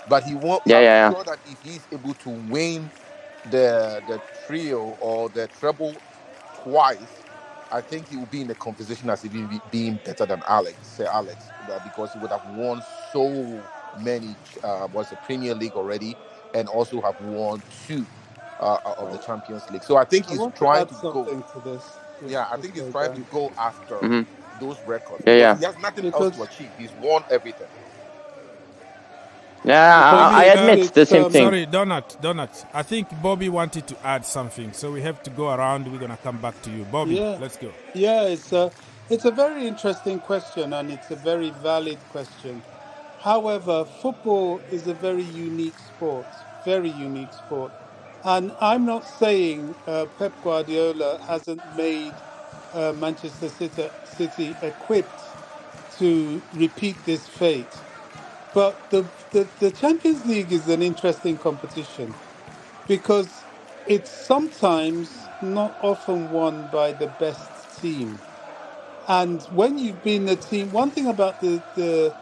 But he won't. I'm Yeah. sure that if he's able to win the trio or the treble twice, I think he will be in the conversation as even being better than Alex, say Alex, because he would have won so many. Was the Premier League already, and also have won two of the Champions League. So I think I he's want to trying add to go. something to this. Yeah, I Just think he's go trying to down. go after Mm-hmm. those records because Yeah. he has nothing else to because achieve. He's won everything. Yeah. I because Maybe, admit the it's same thing. sorry, Donut. I think Bobby wanted to add something, so we have to go around. We're gonna come back to you, Bobby. yeah, Let's go. yeah, it's a very interesting question, and it's a very valid question. However, football is a very unique sport. And I'm not saying Pep Guardiola hasn't made Manchester City equipped to repeat this fate. But the Champions League is an interesting competition because it's sometimes not often won by the best team. And when you've been the team, one thing about the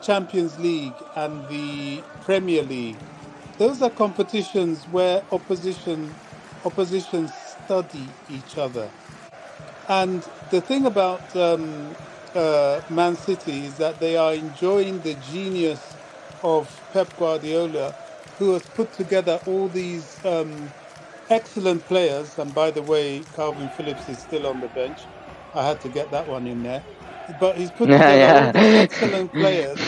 Champions League and the Premier League, those are competitions where oppositions study each other. And the thing about Man City is that they are enjoying the genius of Pep Guardiola, who has put together all these excellent players. And by the way, Calvin Phillips is still on the bench. I had to get that one in there. But he's put together all these Yeah. excellent players,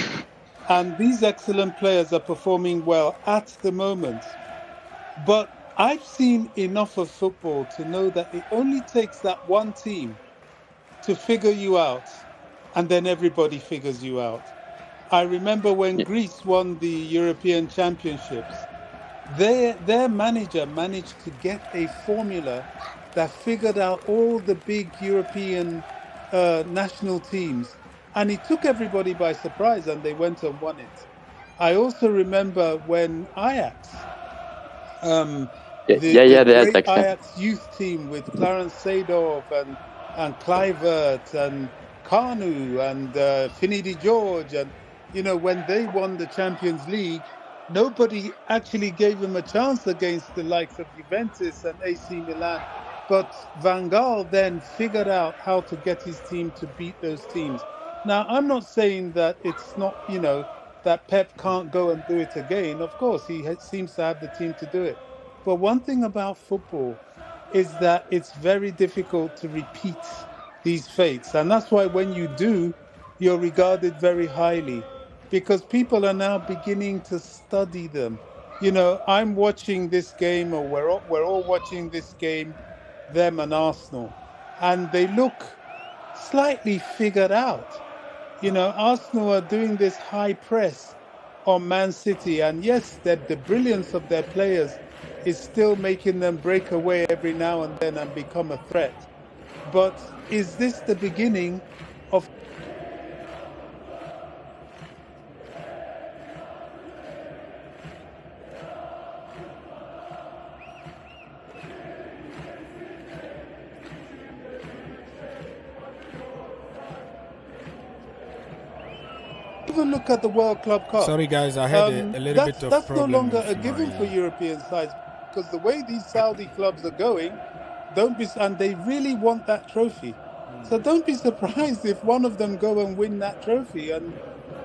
and these excellent players are performing well at the moment. But I've seen enough of football to know that it only takes that one team to figure you out, and then everybody figures you out. I remember when Greece won the European Championships, their manager managed to get a formula that figured out all the big European national teams, and it took everybody by surprise, and they went and won it. I also remember when Ajax, the Yeah, that's great excellent. Ajax youth team with Clarence Seedorf and Kluivert and Kanu and Finidi George, and when they won the Champions League, nobody actually gave him a chance against the likes of Juventus and AC Milan. But Van Gaal then figured out how to get his team to beat those teams. Now, I'm not saying that it's not, that Pep can't go and do it again. Of course, he seems to have the team to do it. But one thing about football is that it's very difficult to repeat these fates. And that's why when you do, you're regarded very highly, because people are now beginning to study them. I'm watching this game, or we're all watching this game, them and Arsenal, and they look slightly figured out. Arsenal are doing this high press on Man City, and yes, the brilliance of their players is still making them break away every now and then and become a threat. But is this the beginning of even look at the World Club Cup? Sorry, guys, I had a little bit of that's no problem longer with a given for my... European sides, because the way these Saudi clubs are going, and they really want that trophy. So don't be surprised if one of them go and win that trophy, and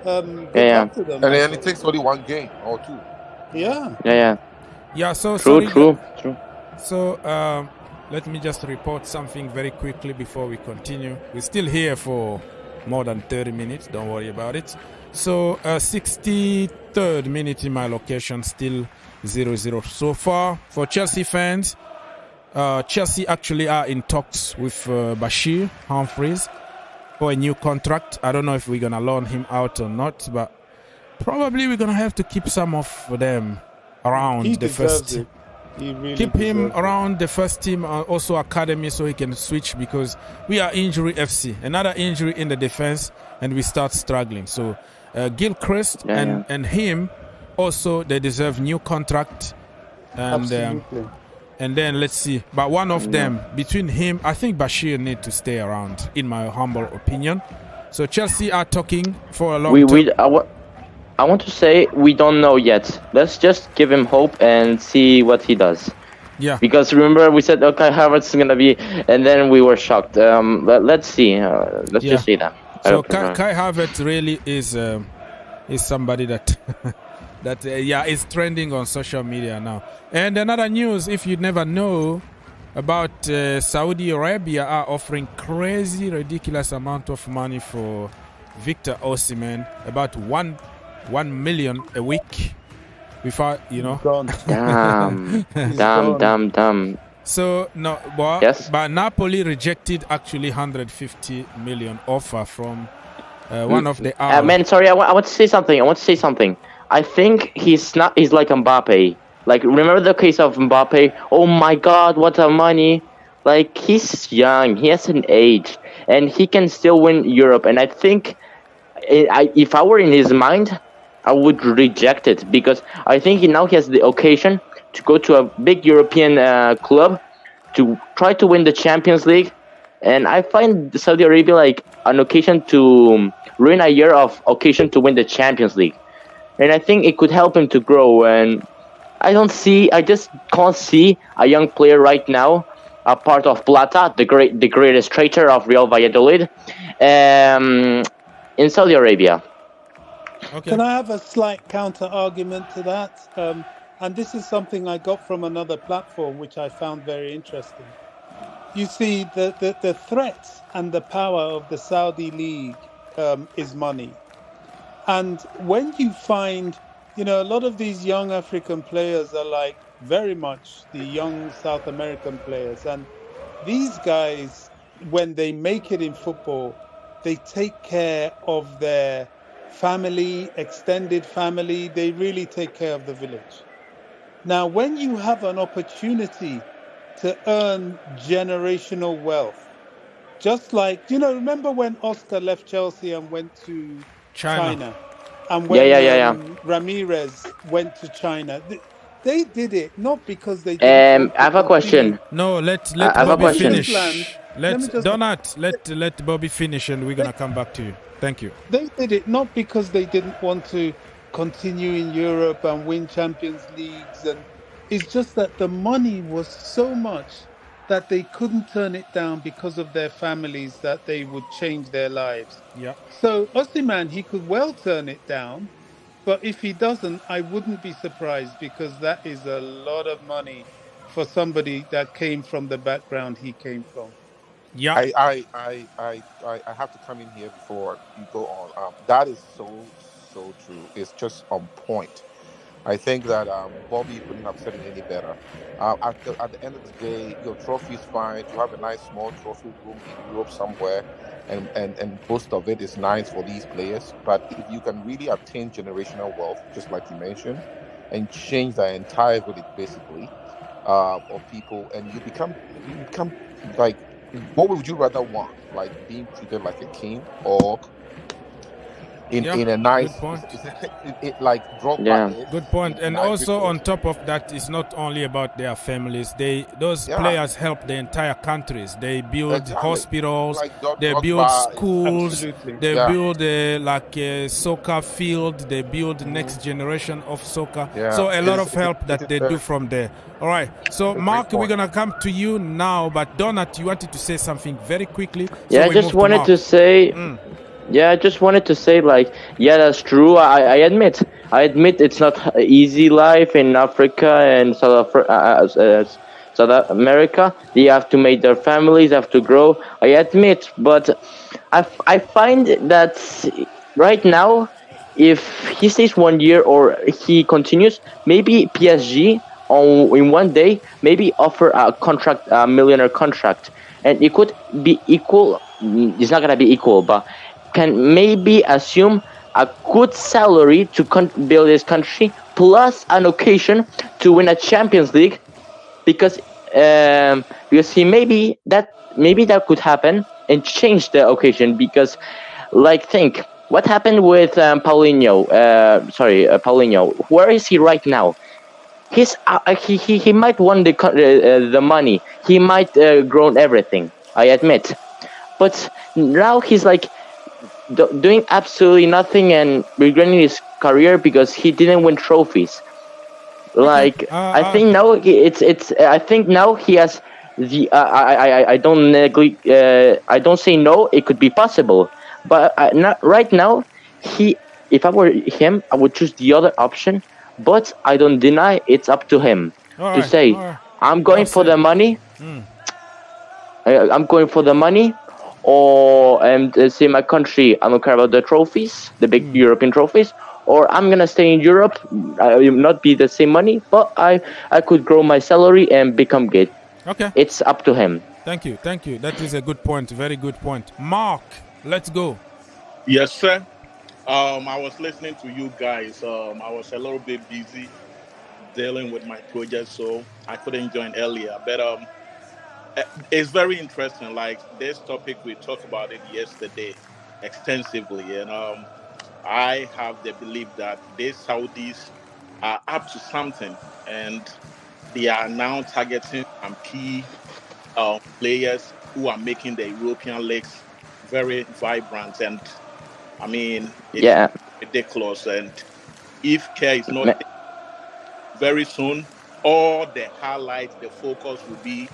good luck to them. And then it takes only one game or two. Yeah. So True. So let me just report something very quickly before we continue. We're still here for more than 30 minutes. Don't worry about it. So 63rd minute in my location, still 0-0 so far. For Chelsea fans, Chelsea actually are in talks with Bashir Humphreys for a new contract. I don't know if we're going to loan him out or not, but probably we're going to have to keep some of them around He the first team. He really keep him deserves around the first team, also academy, so he can switch, because we are injury FC. Another injury in the defense, and we start struggling. So Gilchrist and him also, they deserve new contract. And Absolutely. And then let's see. But one of them, between him, I think Bashir need to stay around, in my humble opinion. So Chelsea are talking for a long time. I want to say we don't know yet. Let's just give him hope and see what he does. Yeah. Because remember we said, okay, Havertz is gonna be, and then we were shocked. Let's see. Let's just see that. So Kai Havertz really is somebody that is trending on social media now. And another news, if you never know about Saudi Arabia are offering crazy, ridiculous amount of money for Victor Osimhen, about 1 million a week. Without, Damn. So no, but Napoli rejected actually 150 million offer from one of the. Man, sorry, I want to say something. I think he's like Mbappe. Like, remember the case of Mbappe? Oh my God, what a money! Like, he's young, he has an age, and he can still win Europe. And I think, if I were in his mind, I would reject it, because I think he now has the occasion to go to a big European club to try to win the Champions League. And I find Saudi Arabia like an occasion to ruin a year of occasion to win the Champions League. And I think it could help him to grow. And I just can't see a young player right now a part of Plata, the greatest traitor of Real Valladolid, in Saudi Arabia. Okay. Can I have a slight counter argument to that? And this is something I got from another platform, which I found very interesting. You see, the threat and the power of the Saudi League is money. And when you find, a lot of these young African players are like very much the young South American players. And these guys, when they make it in football, they take care of their family, extended family. They really take care of the village. Now, when you have an opportunity to earn generational wealth, just like, remember when Oscar left Chelsea and went to China? And when Ramirez went to China, they did it not because they didn't want to I have a question. No, let I have a Bobby question. finish. Let Bobby finish, and we're gonna come back to you. Thank you. They did it not because they didn't want to continue in Europe and win Champions Leagues, and it's just that the money was so much that they couldn't turn it down because of their families, that they would change their lives. Yeah. So Osimhen, he could well turn it down, but if he doesn't, I wouldn't be surprised, because that is a lot of money for somebody that came from the background he came from. Yeah. I have to come in here before you go on. That is so true. It's just on point. I think that Bobby couldn't have said it any better. At the end of the day, your trophy is fine. You have a nice small trophy room in Europe somewhere, and most of it is nice for these players. But if you can really obtain generational wealth, just like you mentioned, and change the entire village basically of people, and you become like, what would you rather want? Like being treated like a king, or in a nice, good point. like Drogba. Good point. And also on top of that, it's not only about their families. Those players help the entire countries. They build hospitals, like they build schools, Absolutely. they build a soccer field, they build next generation of soccer. So a lot of help that they do from there. All right. So Mark, we're gonna come to you now, but Donat, you wanted to say something very quickly. I just wanted to say. Yeah, I just wanted to say, that's true. I admit it's not easy life in Africa and South America. They have to make their families, have to grow. I admit, but I find that right now, if he stays 1 year or he continues, maybe PSG in one day maybe offer a millionaire contract, and it could be equal. It's not gonna be equal, but can maybe assume a good salary to build his country, plus an occasion to win a Champions League, because he maybe that could happen and change the occasion. Because, think what happened with Paulinho. Paulinho. Where is he right now? He might won the money. He might grown everything. I admit, but now he's doing absolutely nothing and regretting his career because he didn't win trophies. I think now I think now he has the. I don't neglect. I don't say no. It could be possible, but right now, if I were him, I would choose the other option. But I don't deny it's up to him to say, I'm going for the money. I'm going for the money. Or say my country, I don't care about the trophies, the big European trophies, or I'm gonna stay in Europe. I will not be the same money, but I could grow my salary and become good. Okay, it's up to him. Thank you. That is a good point. Very good point. Mark, let's go. Yes, sir. I was listening to you guys. I was a little bit busy dealing with my project, so I couldn't join earlier. But it's very interesting. Like this topic, we talked about it yesterday extensively, and I have the belief that these Saudis are up to something, and they are now targeting some key players who are making the European leagues very vibrant. And I mean, it's ridiculous. And if care is not very soon, all the highlights, the focus will be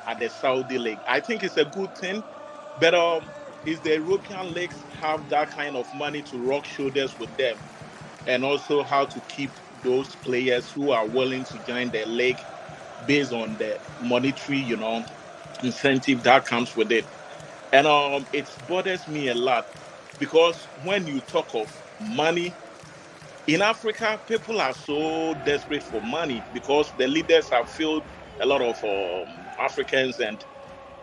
at the Saudi league. I think it's a good thing, but if the European leagues have that kind of money to rub shoulders with them, and also how to keep those players who are willing to join the league based on the monetary, incentive that comes with it. And it bothers me a lot because when you talk of money in Africa, people are so desperate for money because the leaders have filled a lot of Africans, and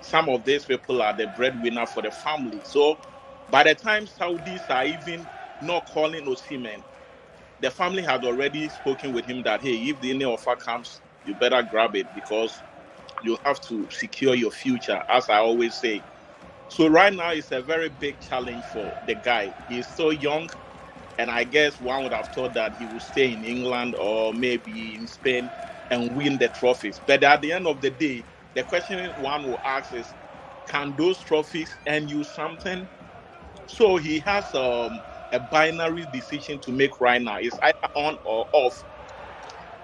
some of these people are the breadwinner for the family. So by the time Saudis are even not calling Osimhen, the family had already spoken with him that, hey, if the any offer comes, you better grab it because you have to secure your future, as I always say. So right now it's a very big challenge for the guy. He's so young, and I guess one would have thought that he would stay in England or maybe in Spain and win the trophies. But at the end of the day, the question one will ask is, can those trophies earn you something? So he has a binary decision to make right now. It's either on or off.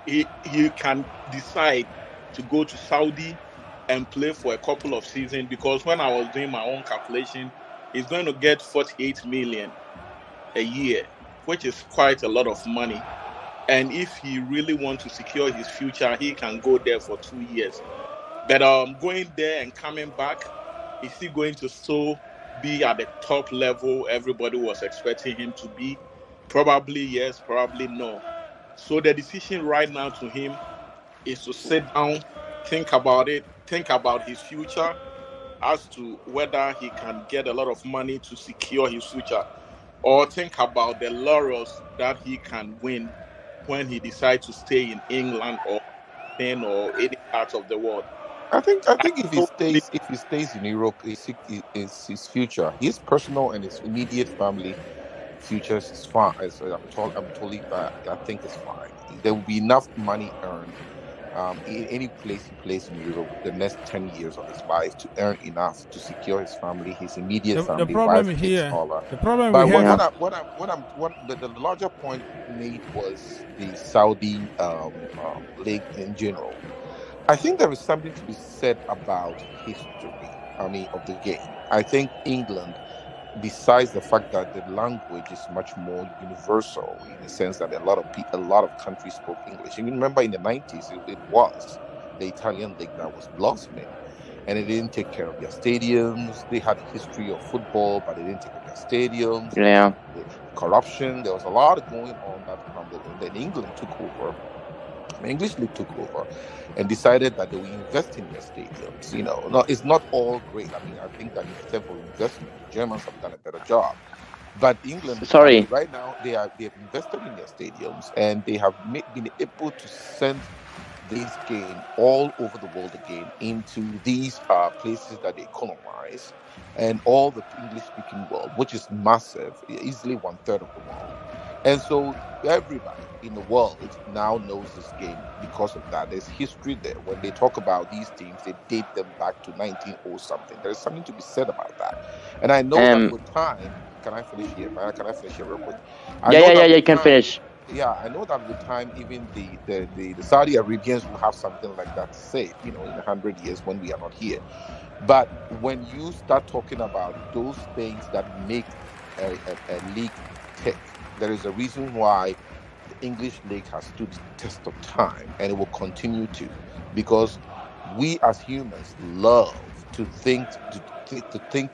He can decide to go to Saudi and play for a couple of seasons, because when I was doing my own calculation, he's going to get 48 million a year, which is quite a lot of money. And if he really wants to secure his future, he can go there for 2 years. But going there and coming back, is he going to still be at the top level everybody was expecting him to be? Probably yes, probably no. So the decision right now to him is to sit down, think about it, think about his future as to whether he can get a lot of money to secure his future, or think about the laurels that he can win when he decides to stay in England or Spain or any part of the world. I I think don't believe. if he stays in Europe, is his future, his personal and his immediate family futures is fine. I'm totally. I think it's fine. There will be enough money earned. In any place he plays in Europe, the next 10 years of his life to earn enough to secure his family, his immediate The family, problem wife, kids, here, all that. the problem we But have. the larger point made was the Saudi league in general. I think there is something to be said about history. I mean, of the game. I think England, besides the fact that the language is much more universal in the sense that a lot of countries spoke English. And you remember in the 90s, it was the Italian league that was blossoming, and they didn't take care of their stadiums. They had a history of football, but they didn't take care of their stadiums. Yeah. Corruption. There was a lot going on that, and then England took over. The English league took over and decided that they will invest in their stadiums. No, it's not all great. I mean, I think that in terms of investment, the Germans have done a better job. But England, I mean, Sorry. right now they have invested in their stadiums, and they have been able to send this game all over the world again into these places that they colonize, and all the English speaking world, which is massive, easily 1/3 of the world. And so everybody in the world now knows this game because of that. There's history there. When they talk about these teams, they date them back to 1900 something. There is something to be said about that. And I know that with time, can I finish here? Can I finish here real quick? I know that Yeah, you with can time, finish. yeah, I know that with time, even the Saudi Arabians will have something like that to say, in 100 years when we are not here. But when you start talking about those things that make a league tick, there is a reason why the English league has stood the test of time, and it will continue to, because we as humans love to think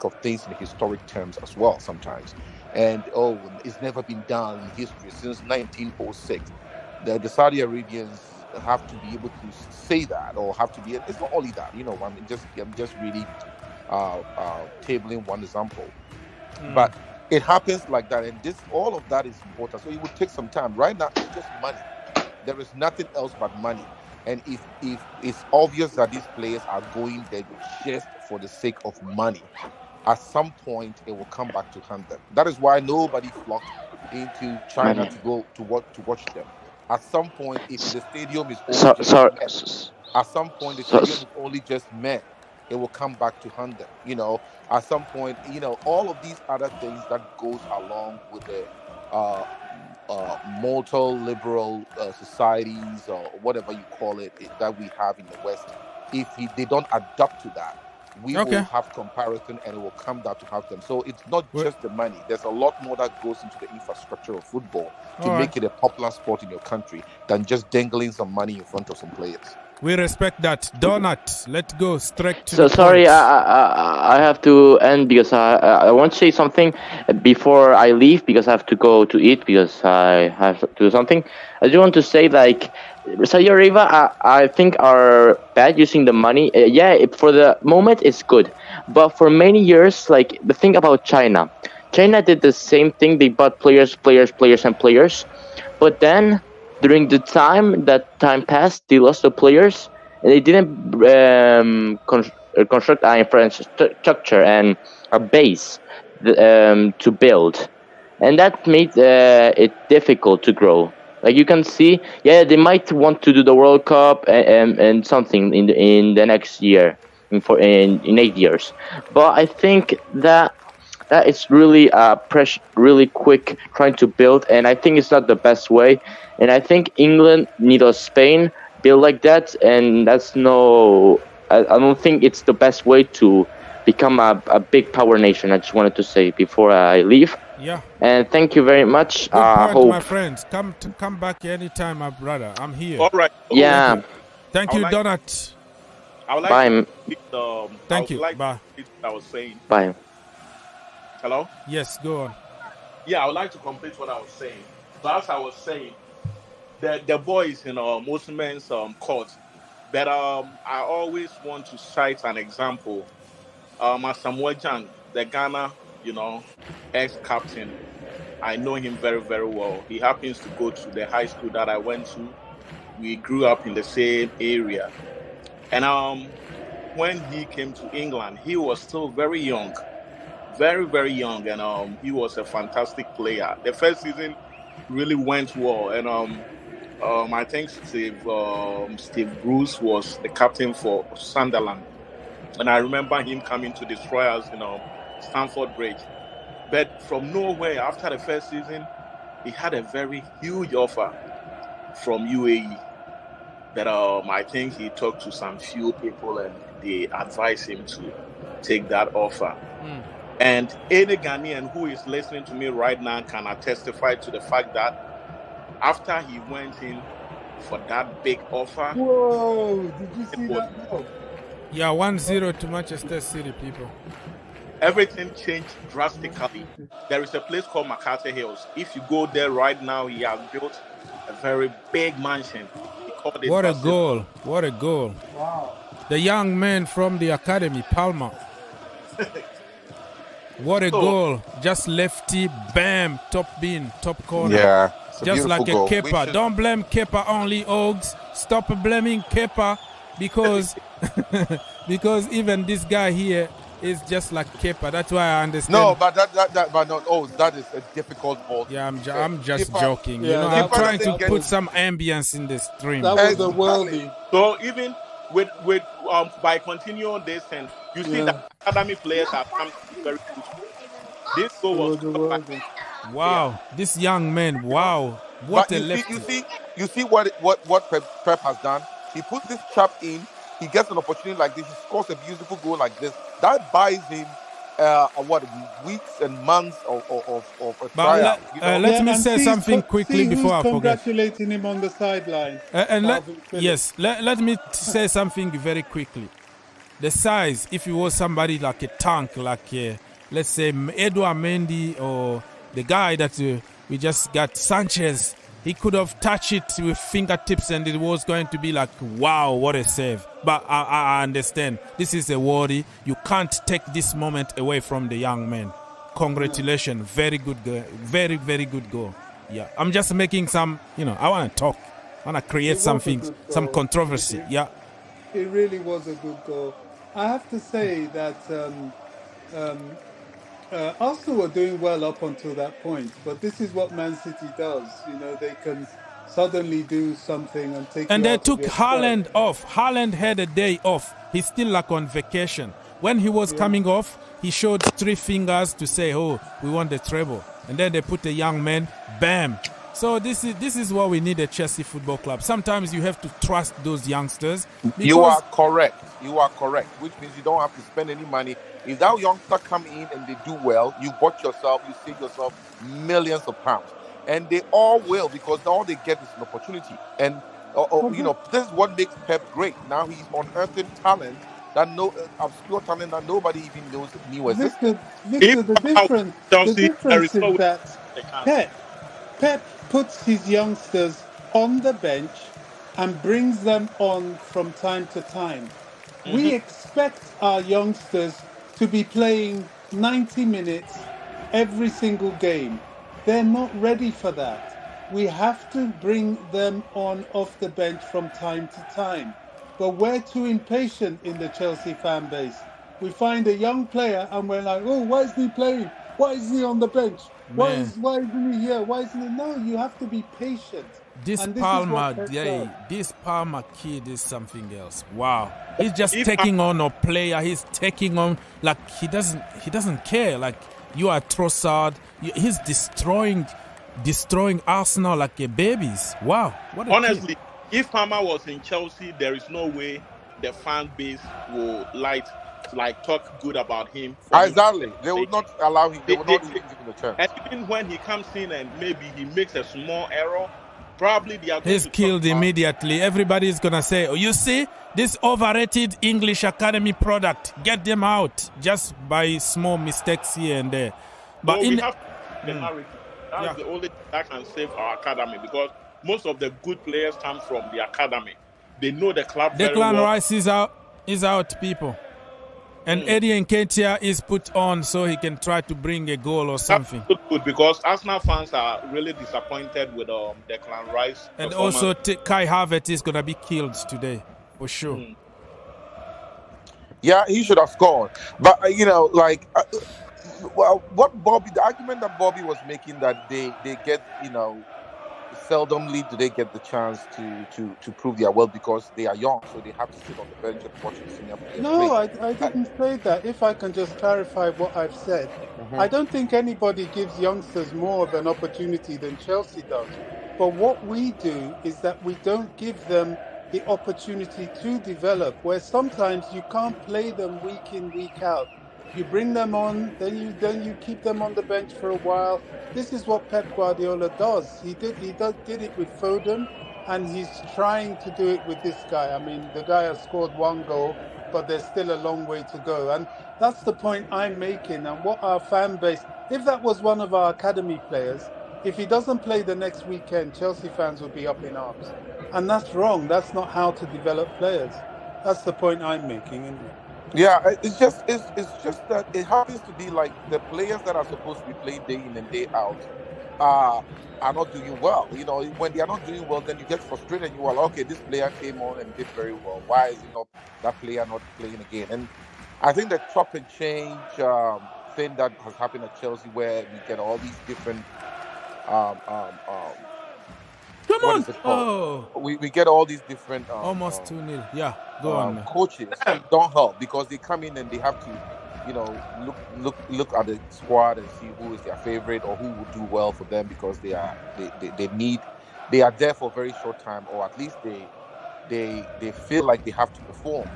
of things in historic terms as well sometimes. And it's never been done in history since 1906. The Saudi Arabians have to be able to say that, or have to be. It's not only that, I'm just really tabling one example, but it happens like that, and all of that is important. So it would take some time. Right now, it's just money. There is nothing else but money. And if it's obvious that these players are going there just for the sake of money, at some point it will come back to hunt them. That is why nobody flocked into China Money. to go to watch them. At some point, if the stadium is only So, just so, men, at some point the so, stadium is only just men, it will come back to hunt them. At some point, all of these other things that goes along with the uh multi liberal societies, or whatever you call it, that we have in the West. if they don't adapt to that, we Okay. will have comparison and it will come down to have them. So it's not Well- just the money. There's a lot more that goes into the infrastructure of football to All right. make it a popular sport in your country than just dangling some money in front of some players. We respect that. Donut, let's go straight to So the sorry, point. I have to end because I want to say something before I leave because I have to go to eat because I have to do something. I just want to say like Saudi Arabia, I think are bad using the money. For the moment it's good, but for many years, like the thing about China did the same thing. They bought players, but then during the time passed, they lost the players and they didn't construct an infrastructure and a base to build, and that made it difficult to grow. Like you can see, they might want to do the World Cup and something in the next year, in 8 years, but I think that it's really really quick trying to build, and I think it's not the best way. And I think England needs Spain build like that, and that's I don't think it's the best way to become a big power nation. I just wanted to say before I leave. Yeah. And thank you very much. Good point, Hope. my friends. Come back anytime, my brother. I'm here. All right. Yeah. Thank you, Donut. I would like Bye. to Thank you. Bye. What I was saying. Bye. Hello? Yes, go on. Yeah, I would like to complete what I was saying. So as I was saying, the boys in Muslims court, but I always want to cite an example. Samuel Jang, the Ghana, ex-captain. I know him very, very well. He happens to go to the high school that I went to. We grew up in the same area. And when he came to England, he was still very young. Very, very young, and he was a fantastic player. The first season really went well, and I think Steve Bruce was the captain for Sunderland, and I remember him coming to destroy us, Stamford Bridge. But from nowhere, after the first season, he had a very huge offer from UAE. But I think he talked to some few people, and they advised him to take that offer. And any Ghanaian who is listening to me right now can testify to the fact that after he went in for that big offer. Whoa, did you see that goal? Yeah, 1-0 to Manchester City, people. Everything changed drastically. There is a place called MacArthur Hills. If you go there right now, he has built a very big mansion. He called it What a goal. What a goal. Wow. The young man from the academy, Palmer. What a goal. Just lefty, bam, top bin, top corner. Yeah. Just like a goal. Kepa. Don't blame Kepa only, Ogs. Stop blaming Kepa because because even this guy here is just like Kepa. That's why I understand. No, but that is a difficult ball. Yeah, I'm just Kepa, joking. yeah, I'm Kepa trying to doesn't put get- some ambience in the stream. That was a worldie. So even with by continuing this, and you see that academy players have come very good. This goal was It was a worldie. Wow, this young man, wow. What But a lefty. you see what Pep has done. He puts this chap in. He gets an opportunity like this. He scores a beautiful goal like this. That buys him weeks and months of a tryout. Let me say something quickly before I forget. Congratulating him on the sideline. Let me say something very quickly. The size, if it was somebody like a tank, like let's say Edouard Mendy or the guy that we just got, Sanchez, he could have touched it with fingertips and it was going to be like, wow, what a save. But I understand. This is a worry. You can't take this moment away from the young man. Congratulations. Very good goal. Very, very good goal. Yeah. I'm just making some, I want to talk. I want to create something, some controversy. Yeah. It really was a good goal. I have to say that Arsenal were doing well up until that point, but this is what Man City does. They can suddenly do something and take. And you they out of took your Haaland stride. off. Haaland had a day off. He's still like on vacation. When he was coming off, he showed 3 fingers to say, "Oh, we want the treble." And then they put the young man, bam, So this is what we need at Chelsea Football Club. Sometimes you have to trust those youngsters. You are correct. You are correct, which means you don't have to spend any money. If that youngster come in and they do well, you bought yourself, you save yourself millions of pounds. And they all will, because all they get is an opportunity. And this is what makes Pep great. Now he's unearthing talent that obscure talent that nobody even knew existed. Victor, the difference is that Pep puts his youngsters on the bench and brings them on from time to time. We expect our youngsters to be playing 90 minutes every single game. They're not ready for that. We have to bring them on off the bench from time to time. But we're too impatient in the Chelsea fan base. We find a young player and we're like, oh, why isn't he playing? Why isn't he on the bench? Why isn't he here? Why isn't he? No, you have to be patient. This Palmer kid is something else. Wow. He's just taking on a player. He's taking on, like, he doesn't care. Like, you are Trossard. He's destroying Arsenal like babies. Wow. Honestly, if Palmer was in Chelsea, there is no way the fan base will talk good about him. Exactly. They would not allow him. They would not even give him a chance. And even when he comes in and maybe he makes a small error, probably they are going he's killed immediately. Everybody is going to say, oh, you see, this overrated English academy product, get them out just by small mistakes here and there. But we have the narrative. That's the only thing that can save our academy, because most of the good players come from the academy. They know the club very well. Declan Rice is out, people. And Eddie Nketiah is put on so he can try to bring a goal or something. That's good, because Arsenal fans are really disappointed with Declan Rice. And also Kai Havertz is going to be killed today, for sure. Yeah, he should have scored. But, the argument that Bobby was making, that they get, seldomly do they get the chance to prove their worth because they are young, so they have to sit on the bench and watch the senior players play. I didn't say that. If I can just clarify what I've said, I don't think anybody gives youngsters more of an opportunity than Chelsea does. But what we do is that we don't give them the opportunity to develop, where sometimes you can't play them week in, week out. You bring them on, then you keep them on the bench for a while. This is what Pep Guardiola does. He did it with Foden, and he's trying to do it with this guy. I mean, the guy has scored one goal, but there's still a long way to go. And that's the point I'm making. And what our fan base, if that was one of our academy players, if he doesn't play the next weekend, Chelsea fans would be up in arms. And that's wrong. That's not how to develop players. That's the point I'm making, isn't it? Yeah, it's just that it happens to be like the players that are supposed to be playing day in and day out are not doing well. When they are not doing well, then you get frustrated. You are like, okay, this player came on and did very well. Why is that player not playing again? And I think the chop and change thing that has happened at Chelsea, where we get all these different we get all these different almost 2-0. Yeah, go on. Coaches don't help, because they come in and they have to look at the squad and see who is their favorite or who will do well for them, because they are there for a very short time, or at least they feel like they have to perform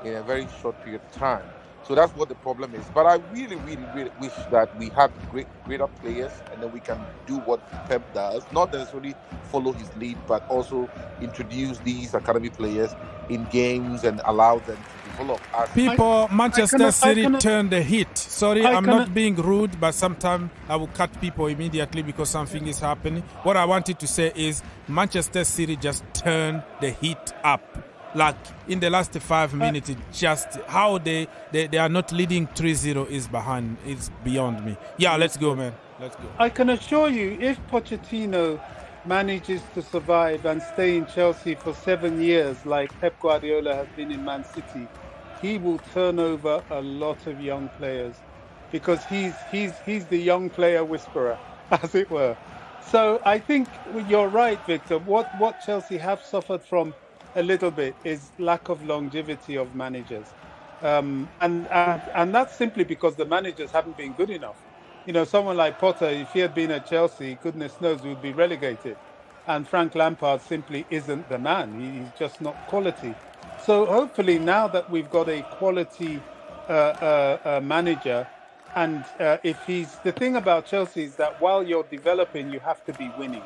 in a very short period of time. So that's what the problem is. But I really, really, really wish that we had greater players, and then we can do what Pep does, not necessarily follow his lead, but also introduce these academy players in games and allow them to develop. Manchester City turned the heat. Sorry, I'm not being rude, but sometimes I will cut people immediately because something is happening. What I wanted to say is Manchester City just turned the heat up. Like in the last 5 minutes, just how they are not leading 3-0 is beyond me. Yeah, let's go, man. Let's go. I can assure you, if Pochettino manages to survive and stay in Chelsea for 7 years, like Pep Guardiola has been in Man City, he will turn over a lot of young players, because he's the young player whisperer, as it were. So I think you're right, Victor. What Chelsea have suffered from a little bit is lack of longevity of managers, and that's simply because the managers haven't been good enough. someone like Potter, if he had been at Chelsea, goodness knows we would be relegated. And Frank Lampard simply isn't the man. He's just not quality. So hopefully now that we've got a quality manager, and if the thing about Chelsea is that while you're developing, you have to be winning.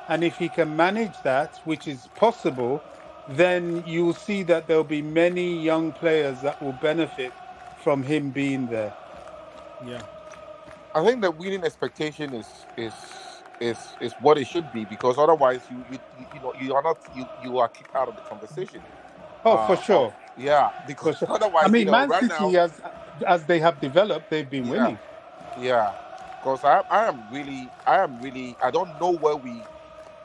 And if he can manage that, which is possible, then you'll see that there'll be many young players that will benefit from him being there. Yeah. I think the winning expectation is what it should be, because otherwise you are not you are kicked out of the conversation. Oh, for sure. Because for sure. otherwise, I mean, Man right City, now, as they have developed, they've been winning. Yeah, because I am really I don't know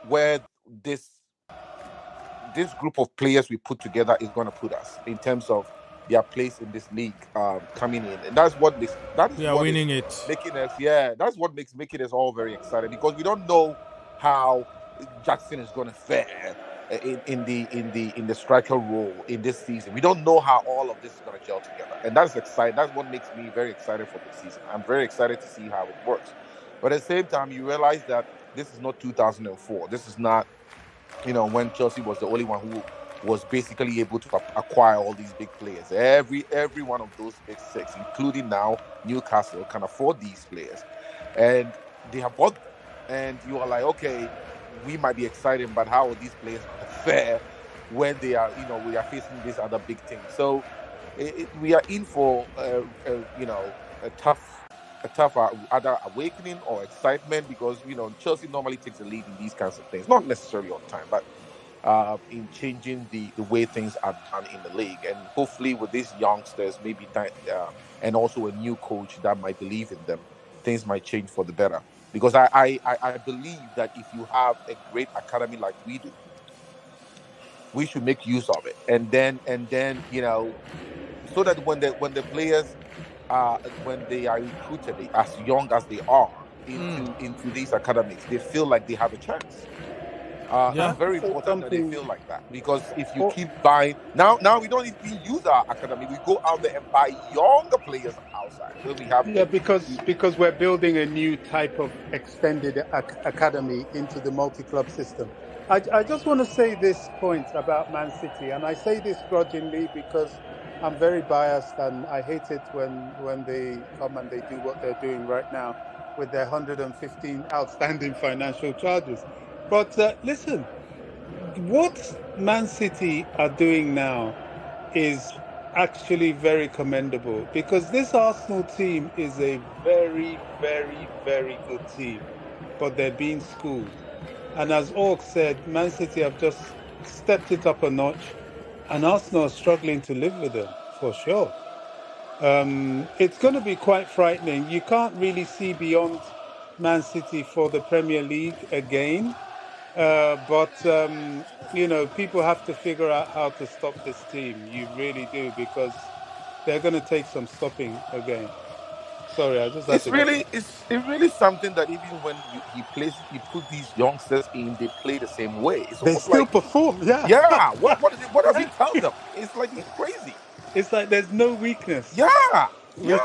where this group of players we put together is going to put us in terms of their place in this league coming in, and that's what makes winning it making us that's what makes making us all very excited, because we don't know how Jackson is going to fare in the striker role in this season. We don't know how all of this is going to gel together, and that's exciting. That's what makes me very excited for this season. I'm very excited to see how it works, but at the same time, you realize that this is not 2004. This is not when Chelsea was the only one who was basically able to acquire all these big players. Every one of those big six, including now Newcastle, can afford these players, and they have bought them. And you are like, okay, we might be excited, but how are these players going to fare when they are, we are facing these other big teams? So we are in for a tough either awakening or excitement, because Chelsea normally takes the lead in these kinds of things, not necessarily on time, but in changing the way things are done in the league. And hopefully with these youngsters, maybe and also a new coach that might believe in them, things might change for the better. Because I believe that if you have a great academy like we do, we should make use of it, and then so that when the players when they are recruited as young as they are into these academics, they feel like they have a chance. It's very important that they feel like that, because if you keep buying now we don't even use our academy. We go out there and buy younger players outside when we have because we're building a new type of extended academy into the multi-club system. I just want to say this point about Man City, and I say this grudgingly because I'm very biased and I hate it when they come and they do what they're doing right now with their 115 outstanding financial charges. But listen, what Man City are doing now is actually very commendable, because this Arsenal team is a very, very, very good team, but they're being schooled. And as Ork said, Man City have just stepped it up a notch, and Arsenal are struggling to live with them, for sure. It's going to be quite frightening. You can't really see beyond Man City for the Premier League again. But people have to figure out how to stop this team. You really do, because they're going to take some stopping again. Sorry, I just had it's really something that even when he put these youngsters in, they play the same way. It's they almost still like perform. yeah. What does he tell them? It's like he's crazy. It's like there's no weakness. Which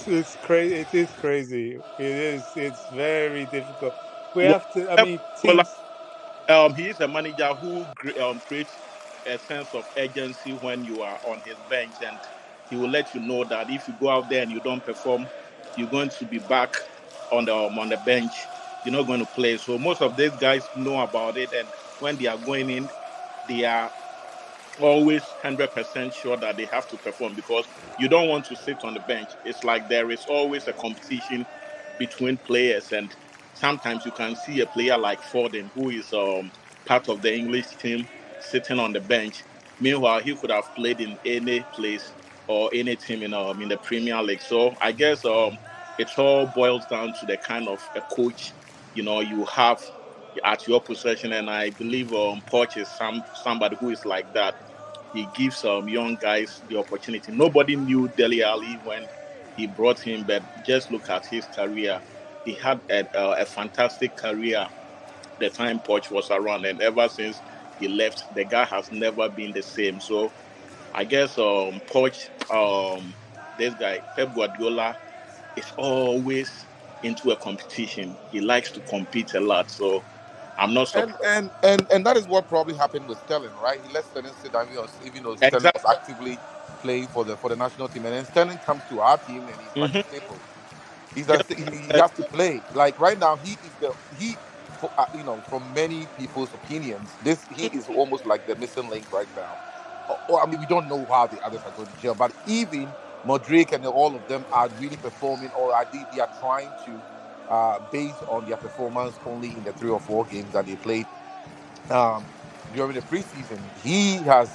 is crazy. It is crazy. It's very difficult. We have to. I mean, teams. He is a manager who creates a sense of urgency when you are on his bench, and he will let you know that if you go out there and you don't perform, you're going to be back on the bench. You're not going to play. So most of these guys know about it, and when they are going in, they are always 100% sure that they have to perform, because you don't want to sit on the bench. It's like there is always a competition between players, and sometimes you can see a player like Foden, who is part of the English team, sitting on the bench. Meanwhile, he could have played in any place or any team in the Premier League. So I guess it all boils down to the kind of a coach you have at your possession, and I believe Poch is somebody who is like that. He gives young guys the opportunity. Nobody knew Dele Alli when he brought him, but just look at his career. He had a fantastic career the time Poch was around, and ever since he left, the guy has never been the same. So I guess Poch, this guy Pep Guardiola, is always into a competition. He likes to compete a lot, so I'm not surprised. And that is what probably happened with Sterling, right? He let Sterling sit down, even though Sterling was Exactly. actively playing for the national team, and then Sterling comes to our team and he's like a staple. He has to play. Like right now, from many people's opinions, he is almost like the missing link right now. I mean, we don't know how the others are going to gel, but even Modric and all of them are really performing, or they are trying to, based on their performance only in the 3 or 4 games that they played during the preseason. He has,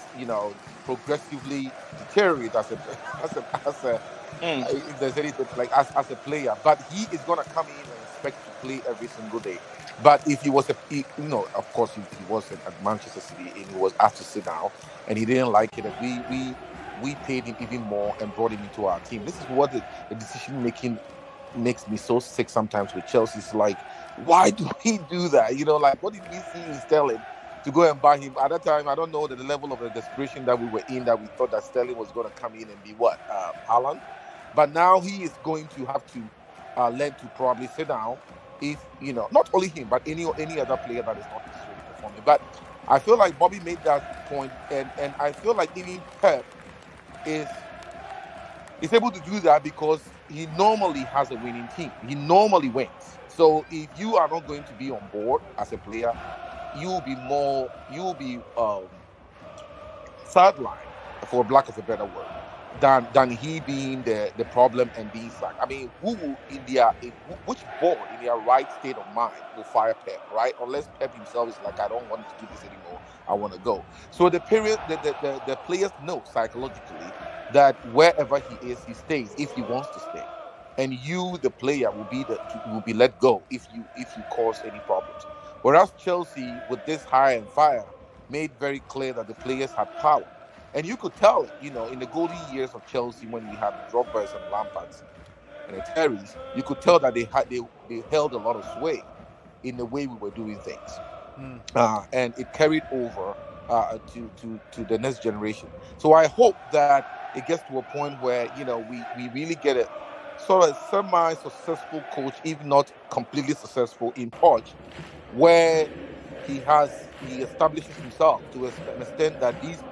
progressively deteriorated as a if there's anything like as a player, but he is gonna come in and expect to play every single day. But if he was of course, if he was at Manchester City and he was asked to sit down and he didn't like it, and we paid him even more and brought him into our team. This is what the decision making makes me so sick sometimes with Chelsea. It's like, why do we do that? Like, what did we see in Sterling to go and buy him? At that time, I don't know the level of the desperation that we were in, that we thought that Sterling was going to come in and be what? Haaland? But now he is going to have to learn to probably sit down, if, not only him, but any other player that is not necessarily performing. But I feel like Bobby made that point, and I feel like even Pep is able to do that because he normally has a winning team. He normally wins. So if you are not going to be on board as a player, you'll be sidelined, for lack of a better word, than he being the problem and being sacked. I mean, which board in their right state of mind will fire Pep, right? Unless Pep himself is like, I don't want to do this anymore, I want to go. So the players know psychologically that wherever he is, he stays if he wants to stay, and you, the player, will be let go if you cause any problems. Whereas Chelsea, with this hire and fire, made very clear that the players had power. And you could tell it, in the golden years of Chelsea, when we had the Drogba's and Lampards and the Terrys, you could tell that they held a lot of sway in the way we were doing things, and it carried over to the next generation. So I hope that it gets to a point where we really get a sort of semi-successful coach, if not completely successful, in Poch, where he establishes himself to an extent that these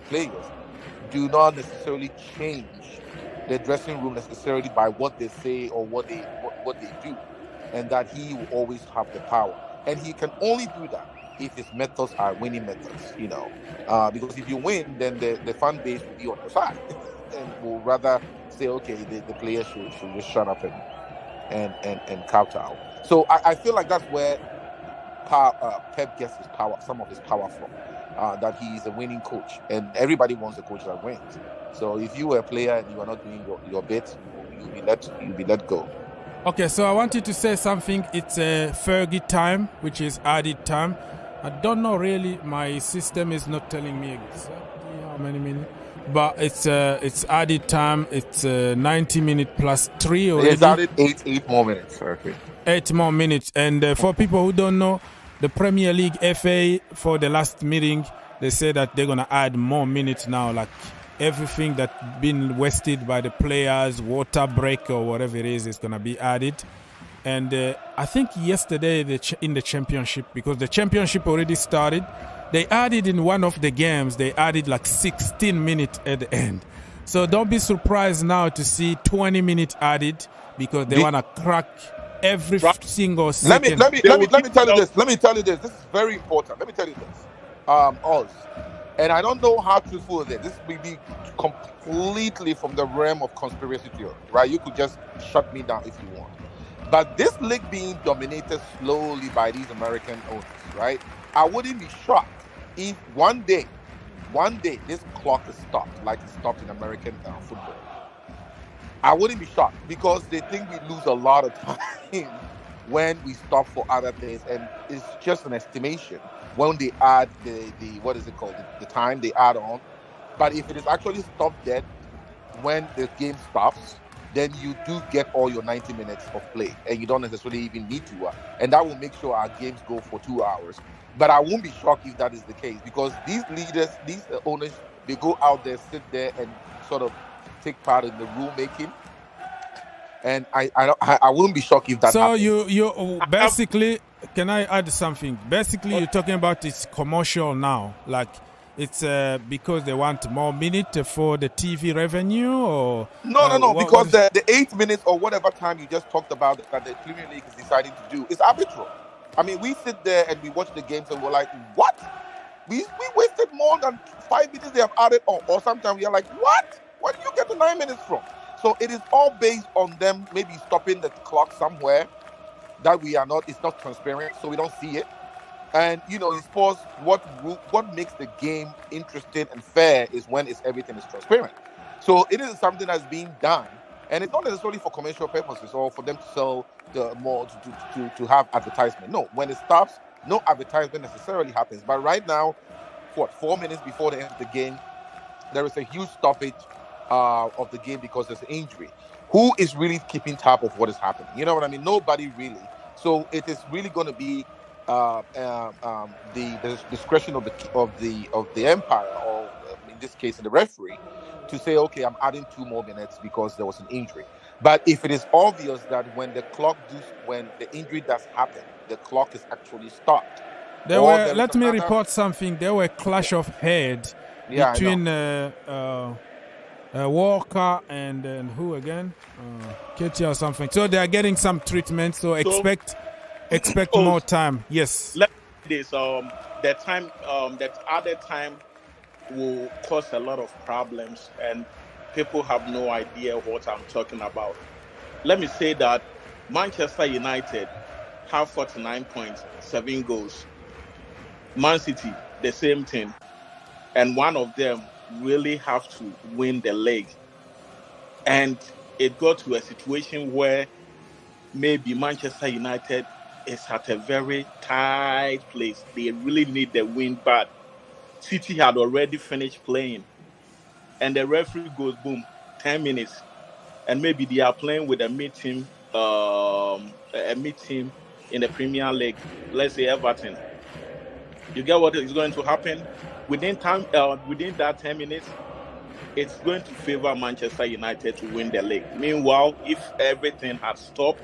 players do not necessarily change the dressing room necessarily by what they say or what they do, and that he will always have the power. And he can only do that if his methods are winning methods, because if you win, then the fan base will be on your side and will rather say, okay, the players should just shut up and kowtow. So I feel like that's where Pep gets his power, some of his power from. That he is a winning coach, and everybody wants a coach that wins. So if you are a player and you are not doing your bit, you'll be let go. Okay, so I wanted to say something. It's a Fergie time, which is added time. I don't know really. My system is not telling me exactly how many minutes, but it's added time. It's 90 minutes plus 3 already. It's added 8 more minutes. Okay. 8 more minutes. And for people who don't know, the Premier League FA, for the last meeting, they say that they're going to add more minutes now, like everything that's been wasted by the players, water break or whatever it is going to be added. And I think yesterday in the championship, because the championship already started, they added in one of the games, they added like 16 minutes at the end. So don't be surprised now to see 20 minutes added, because they want to crack every single second. Let me tell you this. This is very important. Let me tell you this. Oz, and I don't know how truthful it is. This may be completely from the realm of conspiracy theory, right? You could just shut me down if you want. But this league being dominated slowly by these American owners, right? I wouldn't be shocked if one day this clock is stopped, like it stopped in American football. I wouldn't be shocked, because they think we lose a lot of time when we stop for other things, and it's just an estimation when they add the what is it called, the time they add on. But if it is actually stopped dead when the game stops, then you do get all your 90 minutes of play, and you don't necessarily even need to, and that will make sure our games go for 2 hours. But I won't be shocked if that is the case, because these leaders, these owners, they go out there, sit there, and sort of take part in the rule making, And I wouldn't be shocked if that so happens. you basically, can I add something? Basically, you're talking about it's commercial now, like it's because they want more minutes for the TV revenue, or No, because what the 8 minutes or whatever time you just talked about that the Premier League is deciding to do is arbitrary. I mean, we sit there and we watch the games and we're like, what? We wasted more than 5 minutes they have added on, or sometimes we are like, what? Where did you get the 9 minutes from? So it is all based on them maybe stopping the clock somewhere that it's not transparent, so we don't see it. And in sports, what makes the game interesting and fair is when everything is transparent. So it is something that's being done, and it's not necessarily for commercial purposes or for them to sell the more to have advertisement. No, when it stops, no advertisement necessarily happens. But right now, 4 minutes before the end of the game, there is a huge stoppage of the game because there's an injury. Who is really keeping tab of what is happening? You know what I mean? Nobody really. So it is really going to be the discretion of the umpire, or in this case, the referee, to say, okay, I'm adding 2 more minutes because there was an injury. But if it is obvious that when the injury does happen, the clock is actually stopped. Let me report something. There were clash of head between Walker and who again? Ketia or something. So they are getting some treatment. So expect more time. Yes. Let me say this. That added time will cause a lot of problems, and people have no idea what I'm talking about. Let me say that Manchester United have 49 points, 7 goals. Man City, the same thing. And one of them really have to win the league. And it got to a situation where maybe Manchester United is at a very tight place. They really need the win, but City had already finished playing. And the referee goes, boom, 10 minutes. And maybe they are playing with a mid-team in the Premier League. Let's say Everton. You get what is going to happen? Within that 10 minutes, it's going to favor Manchester United to win the league. Meanwhile, if everything had stopped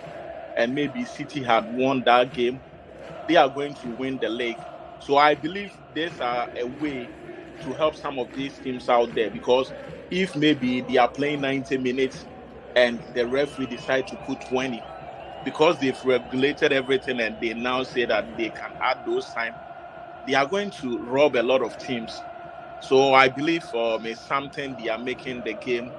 and maybe City had won that game, they are going to win the league. So I believe there's a way to help some of these teams out there, because if maybe they are playing 90 minutes and the referee decides to put 20, because they've regulated everything and they now say that they can add those time, they are going to rob a lot of teams. So I believe it's something they are making the game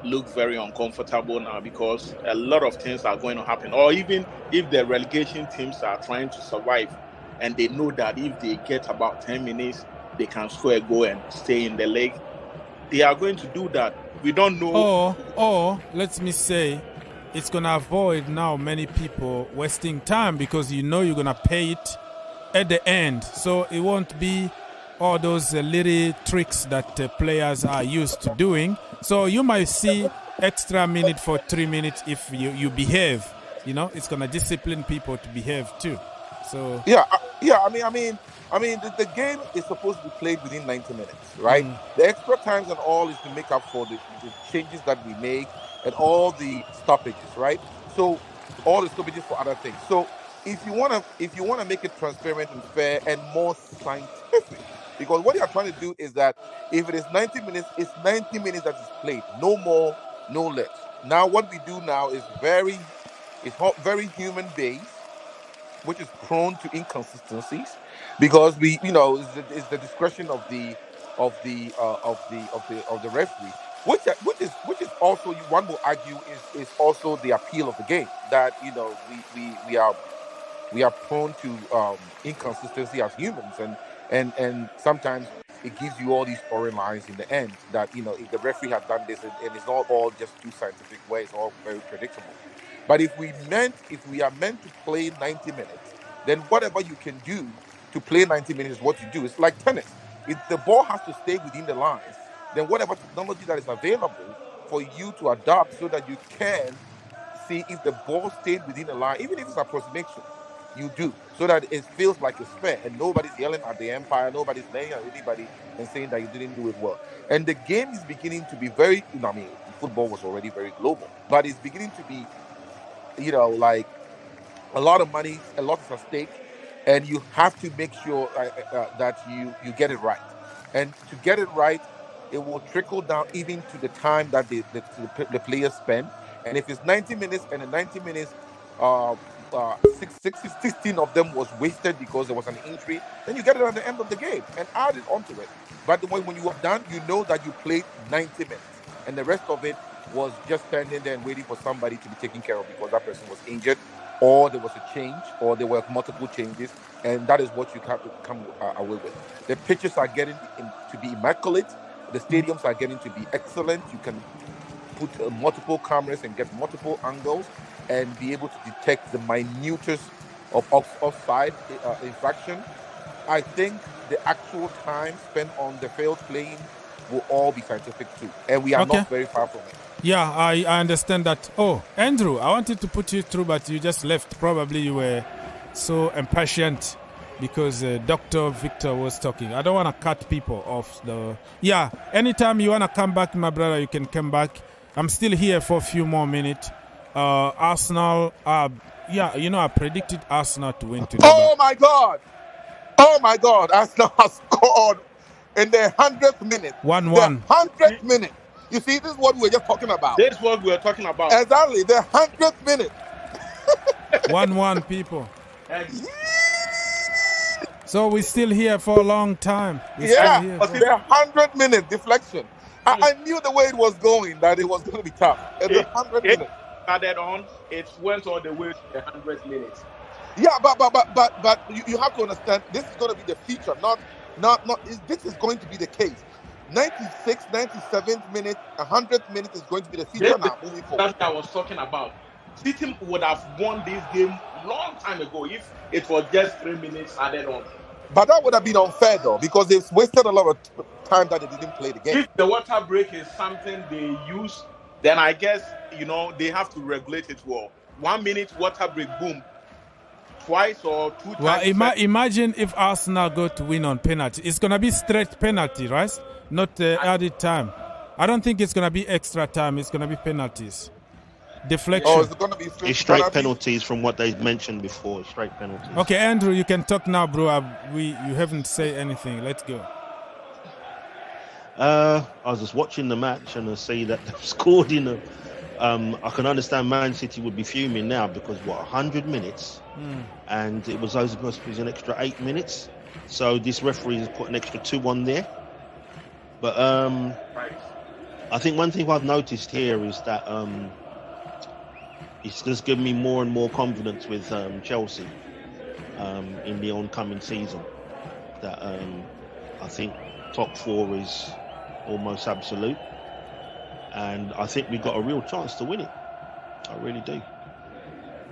look very uncomfortable now, because a lot of things are going to happen. Or even if the relegation teams are trying to survive and they know that if they get about 10 minutes, they can score a goal and stay in the league, they are going to do that. We don't know. Or let me say, it's going to avoid now many people wasting time, because you're going to pay it at the end. So it won't be all those little tricks that players are used to doing. So you might see extra minute for 3 minutes if you behave. It's going to discipline people to behave too. So I mean, the game is supposed to be played within 90 minutes, right? The extra times and all is to make up for the changes that we make and all the stoppages, right? So all the stoppages for other things. So if you wanna make it transparent and fair and more scientific, because what you are trying to do is that if it is 90 minutes, it's 90 minutes that is played, no more, no less. Now what we do now is very human based, which is prone to inconsistencies, because it's the discretion of the referee, which is also, one will argue, is also the appeal of the game, that we are prone to inconsistency as humans, and sometimes it gives you all these storylines in the end that if the referee had done this, and it's not all just too scientific way, it's all very predictable. But if we are meant to play 90 minutes, then whatever you can do to play 90 minutes is what you do. It's like tennis. If the ball has to stay within the lines, then whatever technology that is available for you to adopt so that you can see if the ball stayed within the line, even if it's approximation, you do, so that it feels like it's fair and nobody's yelling at the umpire, nobody's laying at anybody and saying that you didn't do it well. And the game is beginning to be football was already very global, but it's beginning to be like a lot of money, a lot is at stake, and you have to make sure that you get it right. And to get it right, it will trickle down even to the time that the players spend. And if it's 90 minutes and in 90 minutes, 16 of them was wasted because there was an injury, then you get it at the end of the game and add it onto it. But when you are done, you know that you played 90 minutes, and the rest of it was just standing there and waiting for somebody to be taken care of because that person was injured, or there was a change, or there were multiple changes, and that is what you have to come away with. The pitches are getting to be immaculate. The stadiums are getting to be excellent. You can put multiple cameras and get multiple angles and be able to detect the minutest of offside infraction. I think the actual time spent on the field playing will all be scientific too, and we are not very far from it. Yeah, I understand that. Oh, Andrew, I wanted to put you through, but you just left. Probably you were so impatient because Dr. Victor was talking. I don't want to cut people off. Yeah, anytime you want to come back, my brother, you can come back. I'm still here for a few more minutes. Arsenal, I predicted Arsenal to win today. Oh my God! Arsenal has scored in the 100th minute. 1-1. The 100th minute. You see, this is what we were just talking about. This is what we were talking about. Exactly, the 100th minute. 1-1, people. So we're still here for a long time. The 100th minute deflection. I knew the way it was going, that it was going to be tough. At the 100th minute. Added on, it went all the way to the 100th minute. Yeah, but you have to understand, this is going to be the feature, this is going to be the case. 96, 97th minute, 100th minute is going to be the feature now moving forward. That's what I was talking about. City would have won this game long time ago if it was just 3 minutes added on. But that would have been unfair though, because they've wasted a lot of time that they didn't play the game. If the water break is something they use, then I guess, they have to regulate it well. 1 minute water break, boom. Twice or two times. Well, imagine if Arsenal go to win on penalty. It's going to be straight penalty, right? Not added time. I don't think it's going to be extra time. It's going to be penalties. Deflection. Oh, it's going to be straight penalties from what they mentioned before. Straight penalties. Okay, Andrew, you can talk now, bro. You haven't said anything. Let's go. I was just watching the match and I see that they've scored in a... I can understand Man City would be fuming now because 100 minutes and it was supposed to be an extra 8 minutes. So this referee has put an extra 2 on there. But I think one thing I've noticed here is that it's just given me more and more confidence with Chelsea in the oncoming season. That I think top 4 is almost absolute. And I think we've got a real chance to win it. I really do.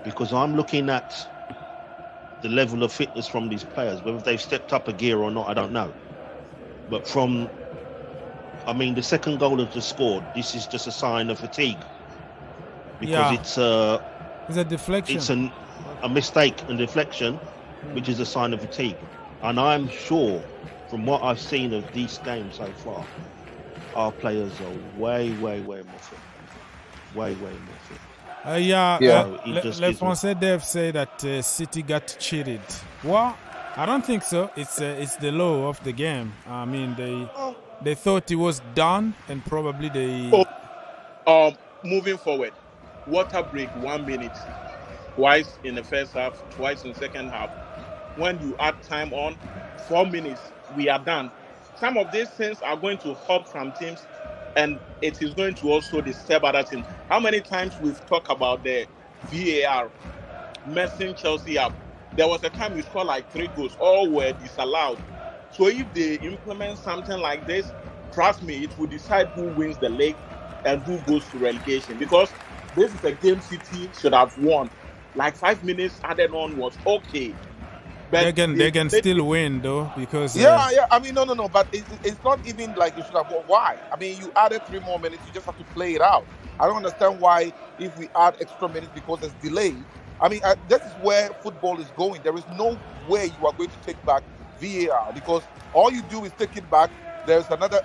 Because I'm looking at the level of fitness from these players. Whether they've stepped up a gear or not, I don't know. But the second goal that's just scored, this is just a sign of fatigue. Because it's a deflection. It's a mistake and deflection, which is a sign of fatigue. And I'm sure, from what I've seen of these games so far, our players are way more fit. Way more fit. Lefonse Dev say that City got cheated. Well, I don't think so. It's the law of the game. I mean, they thought it was done, and probably they. Moving forward, water break 1 minute, twice in the first half, twice in the second half. When you add time on, 4 minutes, we are done. Some of these things are going to help some teams, and it is going to also disturb other teams. How many times we've talked about the VAR messing Chelsea up? There was a time we scored like 3 goals, all were disallowed. So if they implement something like this, trust me, it will decide who wins the league and who goes to relegation. Because this is a game City should have won. Like 5 minutes added on was okay. But they can still win though, because I mean no, but it's not even like you should have won. Why? I mean, you added 3 more minutes, you just have to play it out. I don't understand why if we add extra minutes because there's delay. I mean, this is where football is going. There is no way you are going to take back VAR because all you do is take it back, there's another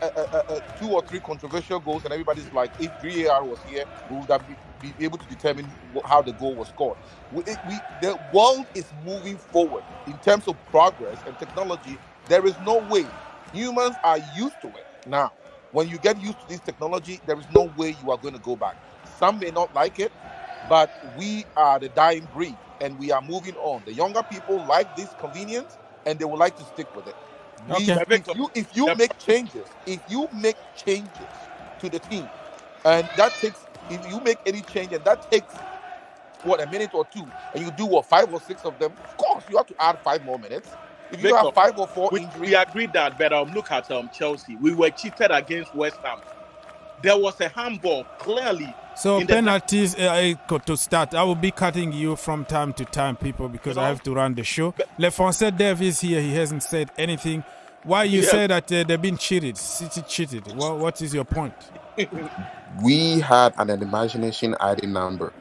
2 or 3 controversial goals, and everybody's like, if VAR was here, we would have be able to determine how the goal was scored. The world is moving forward in terms of progress and technology. There is no way. Humans are used to it now. When you get used to this technology, there is no way you are going to go back. Some may not like it, but we are the dying breed, and we are moving on. The younger people like this convenience, and they would like to stick with it. If you make changes to the team, and that takes, if you make any change, and that takes a minute or 2, and you do 5 or 6 of them, of course you have to add 5 more minutes. If you have 5 or 4 injuries, we agree that. But look at Chelsea. We were cheated against West Ham. There was a handball clearly. So penalties to start. I will be cutting you from time to time, people, because I have to run the show. Lefonse Dev is here. He hasn't said anything. Why you say that they've been cheated? City cheated. What is your point? We had an imagination adding number.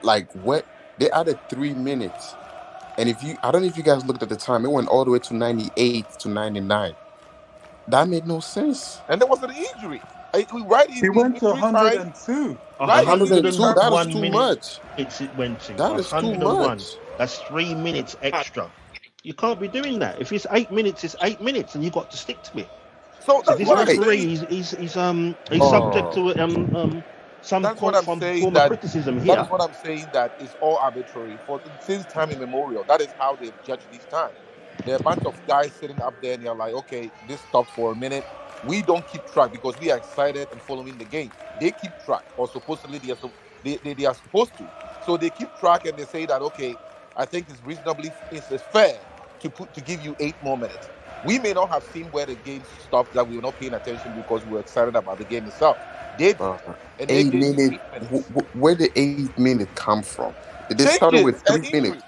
Like what they added 3 minutes. And I don't know if you guys looked at the time, it went all the way to 98 to 99. That made no sense. And there was an injury. He went to 102. 102. That is too much. It went to. That is too much. That's 3 minutes extra. You can't be doing that. If it's 8 minutes, it's 8 minutes, and you got to stick to it. So this referee, he's subject to some form of criticism here. That's what I'm saying. That is all arbitrary since time immemorial. That is how they've judged this time. There are a bunch of guys sitting up there, and you're like, okay, this stopped for a minute. We don't keep track because we are excited and following the game. They keep track, or supposedly they are supposed to. So they keep track, and they say that, okay, I think it's fair to give you 8 more minutes. We may not have seen where the game stopped, that we were not paying attention because we were excited about the game itself. They did. 8 minutes. Where did 8 minutes come from? They started with 3 minutes.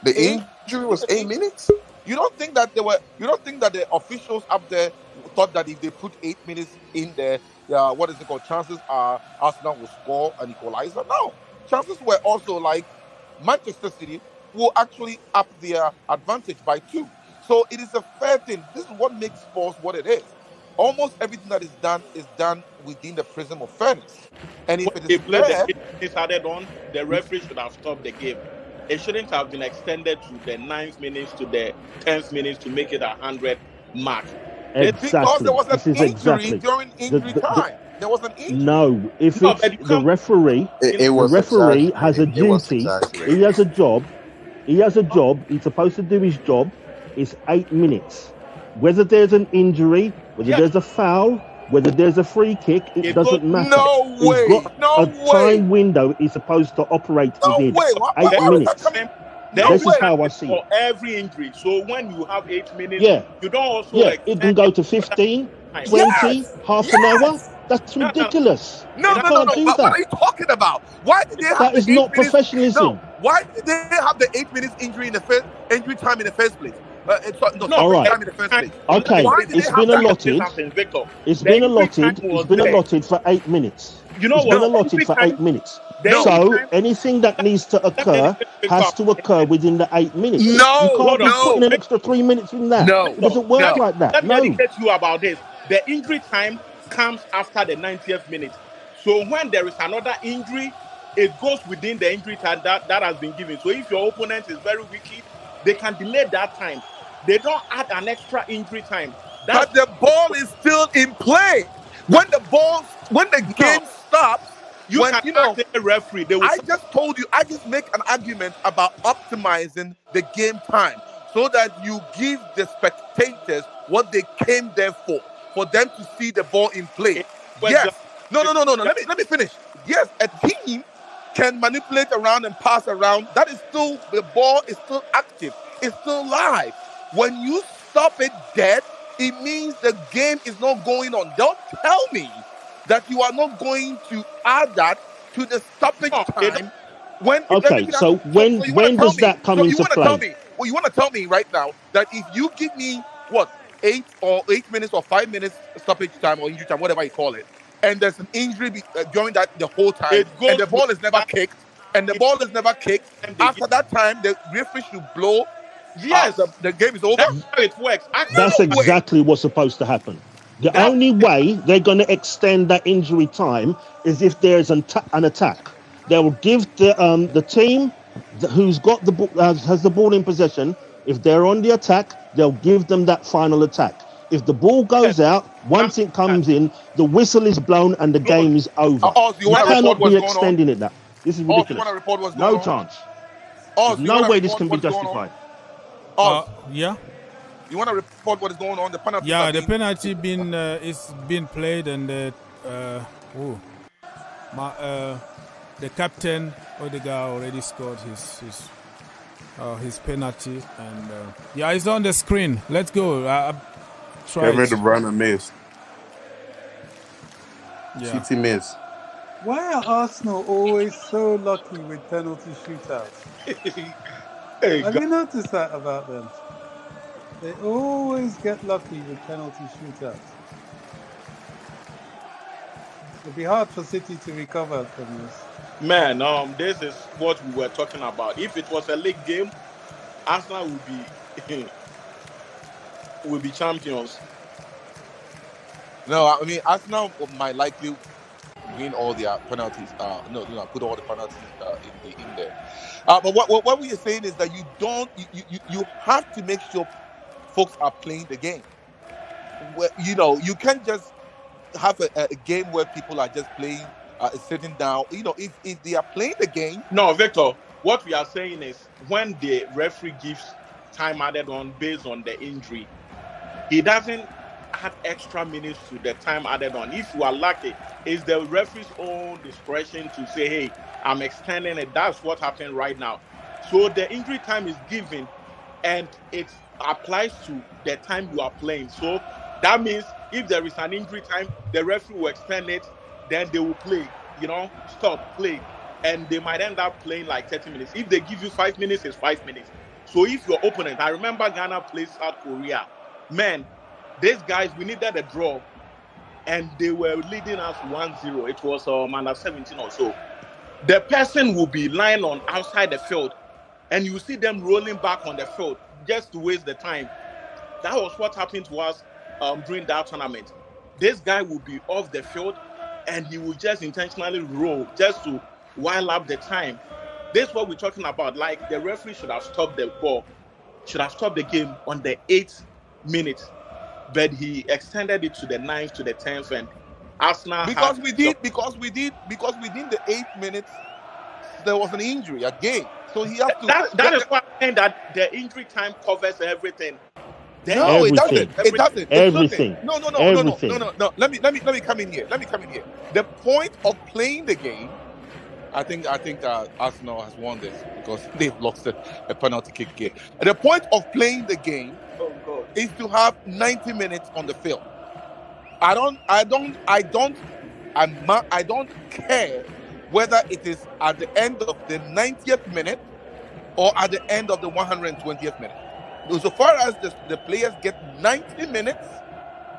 The injury was 8 minutes. You don't think that the officials up there thought that if they put 8 minutes in there, chances are Arsenal will score an equalizer? No. Chances were also like Manchester City will actually up their advantage by 2. So it is a fair thing. This is what makes sports what it is. Almost everything that is done within the prism of fairness. And if it is fair, it's added on, the referee should have stopped the game. It shouldn't have been extended to the 9th minutes to the 10th minutes to make it 100 mark. Exactly. Because there was an injury during injury time. There was an injury. No, if it's the referee, the referee has a duty. He has a job. He's supposed to do his job. It's 8 minutes. Whether there's an injury, whether there's a foul, whether there's a free kick, it doesn't matter. No way. He's got a time window he's supposed to operate within. 8 minutes. This is how I see it. For every injury. So when you have 8 minutes, you don't also it can go to 15, 20, half an hour. That's ridiculous. No. What are you talking about? Why did they have that is not professionalism. No. Why did they have the 8 minutes injury time in the first place? All right. Okay. It's been allotted. It's been allotted for 8 minutes. You know it's been allotted for 8 minutes. So anything that needs to occur has to occur within the 8 minutes. No, you can't be putting an extra 3 minutes in that. It doesn't work like that. Let me educate you about this. The injury time comes after the 90th minute. So when there is another injury, it goes within the injury time that has been given. So if your opponent is very wicked, they can delay that time. They don't add an extra injury time. But the ball is still in play. When the game stops, the referee. I just told you, I just make an argument about optimizing the game time so that you give the spectators what they came there for them to see the ball in play. Yes. No. Let me finish. Yes, a team can manipulate around and pass around. That is still, the ball is still active. It's still live. When you stop it dead, it means the game is not going on. Don't tell me that you are not going to add that to the stoppage time. When does that come into play? You want to tell me right now that if you give me 8 minutes or 5 minutes stoppage time or injury time, whatever you call it, and there's an injury during that the whole time, and the ball is never kicked, after that time, the referee should blow. Yes, the game is over. That's how it works. That's exactly what's supposed to happen. The only way they're going to extend that injury time is if there's an attack. They will give the team who's got the ball, has the ball in possession. If they're on the attack, they'll give them that final attack. If the ball goes out, once it comes in, the whistle is blown and the game is over. Oz, you You want to report cannot what's be going on? extending it. That this is Oz, you ridiculous. want to report what's going No on? chance. Oz, There's no way this can be justified. Oz, yeah. You want to report what is going on? The penalty. Yeah, the penalty is being played, and the captain Odegaard already scored his penalty, and yeah, it's on the screen. Let's go. Kevin De Bruyne missed. Yeah. City missed. Why are Arsenal always so lucky with penalty shootouts? Have you noticed that about them? They always get lucky with penalty shootouts. It'll be hard for City to recover from this. Man, this is what we were talking about. If it was a league game, Arsenal would be champions. No, I mean Arsenal might likely win all their penalties. Put all the penalties in there. But what we are saying is that you have to make sure folks are playing the game. You can't just have a game where people are just playing, sitting down. If they are playing the game. No, Victor. What we are saying is when the referee gives time added on based on the injury, he doesn't add extra minutes to the time added on. If you are lucky, it's the referee's own discretion to say, hey, I'm extending it. That's what happened right now. So the injury time is given and it applies to the time you are playing. So that means if there is an injury time, the referee will extend it, then they will play, stop, play. And they might end up playing like 30 minutes. If they give you 5 minutes, it's 5 minutes. So if your opponent, I remember Ghana played South Korea. Man, these guys, we needed a draw. And they were leading us 1-0. It was under 17 or so. The person will be lying on outside the field. And you see them rolling back on the field just to waste the time. That was what happened to us during that tournament. This guy will be off the field and he will just intentionally roll just to while up the time. This is what we're talking about. Like the referee should have stopped the ball, should have stopped the game on the 8th minute, but he extended it to the 9th, to the 10th, and Arsenal because within the 8th minutes there was an injury again. So he has to. That is why I'm saying that the injury time covers everything. No, it doesn't. It doesn't. Everything. No. Let me come in here. The point of playing the game, I think Arsenal has won this because they've lost a penalty kick game. The point of playing the game is to have 90 minutes on the field. I don't care whether it is at the end of the 90th minute or at the end of the 120th minute. So far as the players get 90 minutes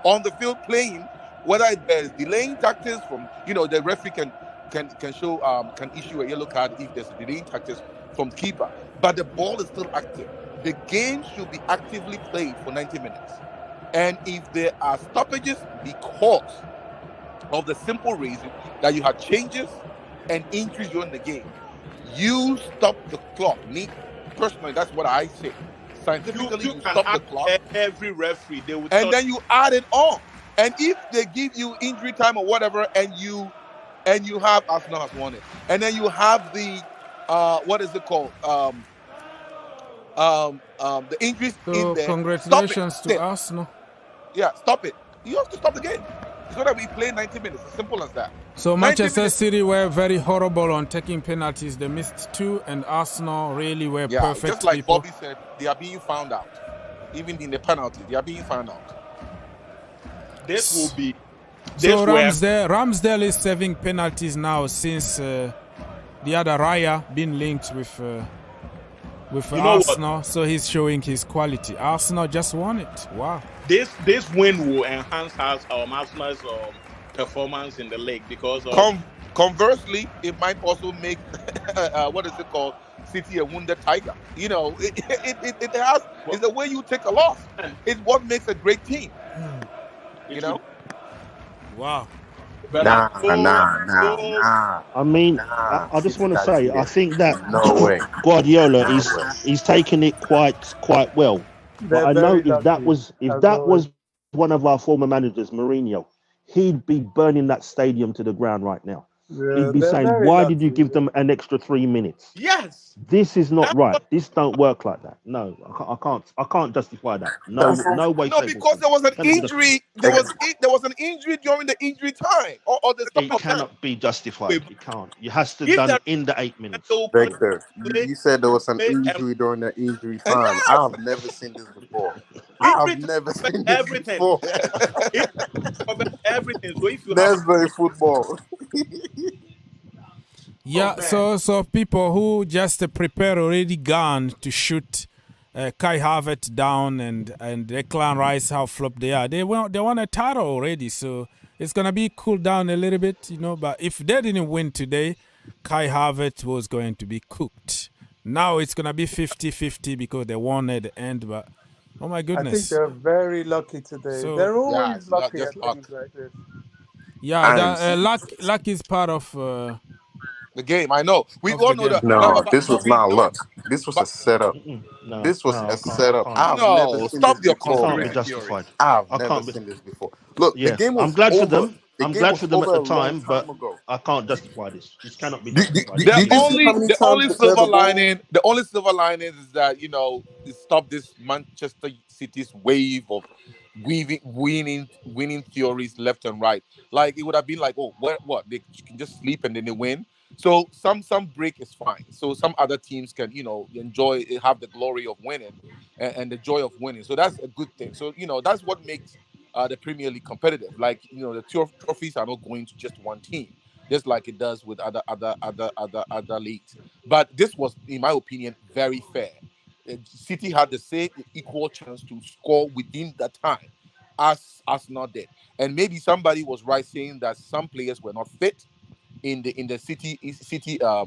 on the field playing, whether there's delaying tactics from, the referee can issue a yellow card if there's a delaying tactics from keeper, but the ball is still active. The game should be actively played for 90 minutes. And if there are stoppages because of the simple reason that you had changes and injuries during the game, you stop the clock. Me, personally, that's what I say. Scientifically, you stop the clock. Every referee, they would and then you add it on. And if they give you injury time or whatever, and you have Arsenal has won it, and then you have the what is it called? The injuries in there. Congratulations to Arsenal. Yeah, stop it. You have to stop the game. It's not that we play 90 minutes. It's simple as that. So Manchester City were very horrible on taking penalties. They missed 2, and Arsenal really were perfect. Just like people. Bobby said, they are being found out. Even in the penalties, they are being found out. This will be. So Ramsdale is serving penalties now since the other Raya been linked with Arsenal. So he's showing his quality. Arsenal just won it. Wow. This win will enhance Arsenal's performance in the league because conversely, it might also make what is it called? City a wounded tiger. It has. It's the way you take a loss. It's what makes a great team. You know? Wow. Better I mean, Nah. I just City want to guys say, I here. think that No way. Guardiola No is way. he's taken it quite well. But They're I know very lucky, if as that always. was one of our former managers, Mourinho, he'd be burning that stadium to the ground right now. Yeah, He'd be they're saying, very "Why did you lucky. give them an extra 3 minutes? yes. This is not That's right. what This don't work like that. No, I can't justify that. That's No way, no, shape, or because form. there was an Cannot be justified. injury. There was an injury during the injury time or the start It of the cannot be way. justified. It can't. It has to If done there in the 8 they minutes. will play, Victor. play, You said there was an play, injury during the injury and time. yes, I've never seen this before. I've injury time never covers seen this everything. before. It covers everything. So if you have a Nesbury football. Yeah, so people who just prepare already gone to shoot Kai Havertz down and Declan Rice, how flop they are. They want a title already, so it's gonna be cooled down a little bit, you know. But if they didn't win today, Kai Havertz was going to be cooked. Now it's gonna be 50-50 because they won at the end. But oh my I think goodness! they're very lucky today. So They're always yes, lucky just at luck. things like this. yeah, And that luck is part of The game, I know. We the all know game. that, no, this but was we not know. luck. This was a But setup. No, This was a I setup. can't. I've never no, seen this stop your It before, can't be man. conspiracy theories. justified. I've I never can't be. seen this before. Look, the Yeah, game I'm was glad for over. them. The I'm game glad was for them over at a the long time, time but ago. I can't justify this. This cannot be Do, do, justified. do, This The did you season. see how only many the times only they cleared silver the ball? lining, the only silver lining is that stop this Manchester City's wave of winning theories left and right. Like it would have been like, oh, what they can just sleep and then they win. So some break is fine. So some other teams can enjoy have the glory of winning and the joy of winning. So that's a good thing. So that's what makes the Premier League competitive. Like the trophies are not going to just one team, just like it does with other leagues. But this was, in my opinion, very fair. City had the same equal chance to score within that time as Arsenal did, and maybe somebody was right saying that some players were not fit in the city era.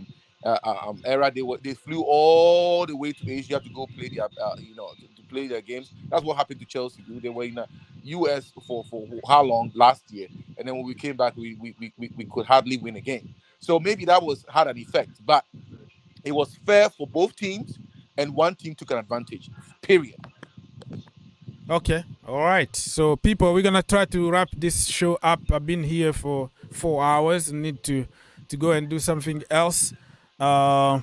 They flew all the way to Asia to go play their to play their games. That's what happened to Chelsea. They were in the US for how long last year, and then when we came back, we could hardly win a game. So maybe that was had an effect, but it was fair for both teams, and one team took an advantage. Period. Okay. All right. So, people, we're gonna try to wrap this show up. I've been here for 4 hours. Need to go and do something else. I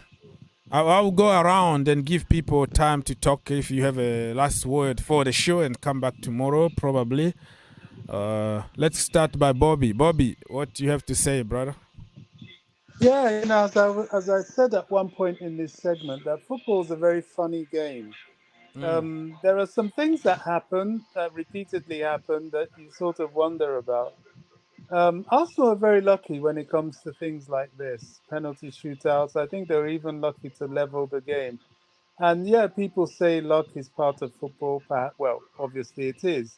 will go around and give people time to talk. If you have a last word for the show, and come back tomorrow, probably. Let's start by Bobby. Bobby, what do you have to say, brother? Yeah, as I said at one point in this segment, that football is a very funny game. There are some things that happen, that repeatedly happen, that you sort of wonder about. Arsenal are very lucky when it comes to things like this, penalty shootouts. I think they're even lucky to level the game. And yeah, people say luck is part of football. Well, obviously it is.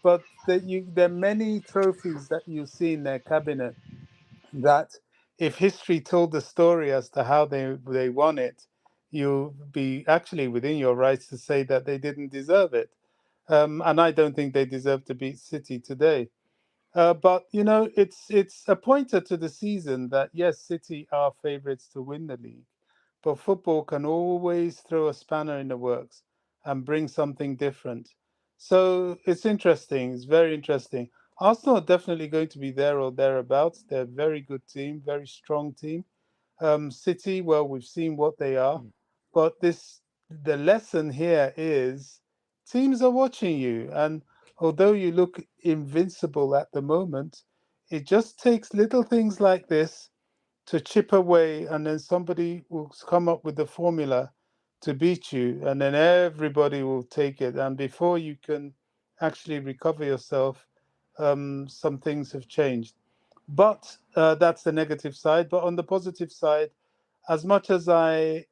But there are many trophies that you see in their cabinet that, if history told the story as to how they won it, you'll be actually within your rights to say that they didn't deserve it. And I don't think they deserve to beat City today. But it's a pointer to the season that yes, City are favourites to win the league, but football can always throw a spanner in the works and bring something different. So it's interesting. It's very interesting. Arsenal are definitely going to be there or thereabouts. They're a very good team, very strong team. City, well, we've seen what they are, but the lesson here is teams are watching you, and although you look invincible at the moment, it just takes little things like this to chip away, and then somebody will come up with the formula to beat you, and then everybody will take it. And before you can actually recover yourself, some things have changed. But that's the negative side. But on the positive side, as much as I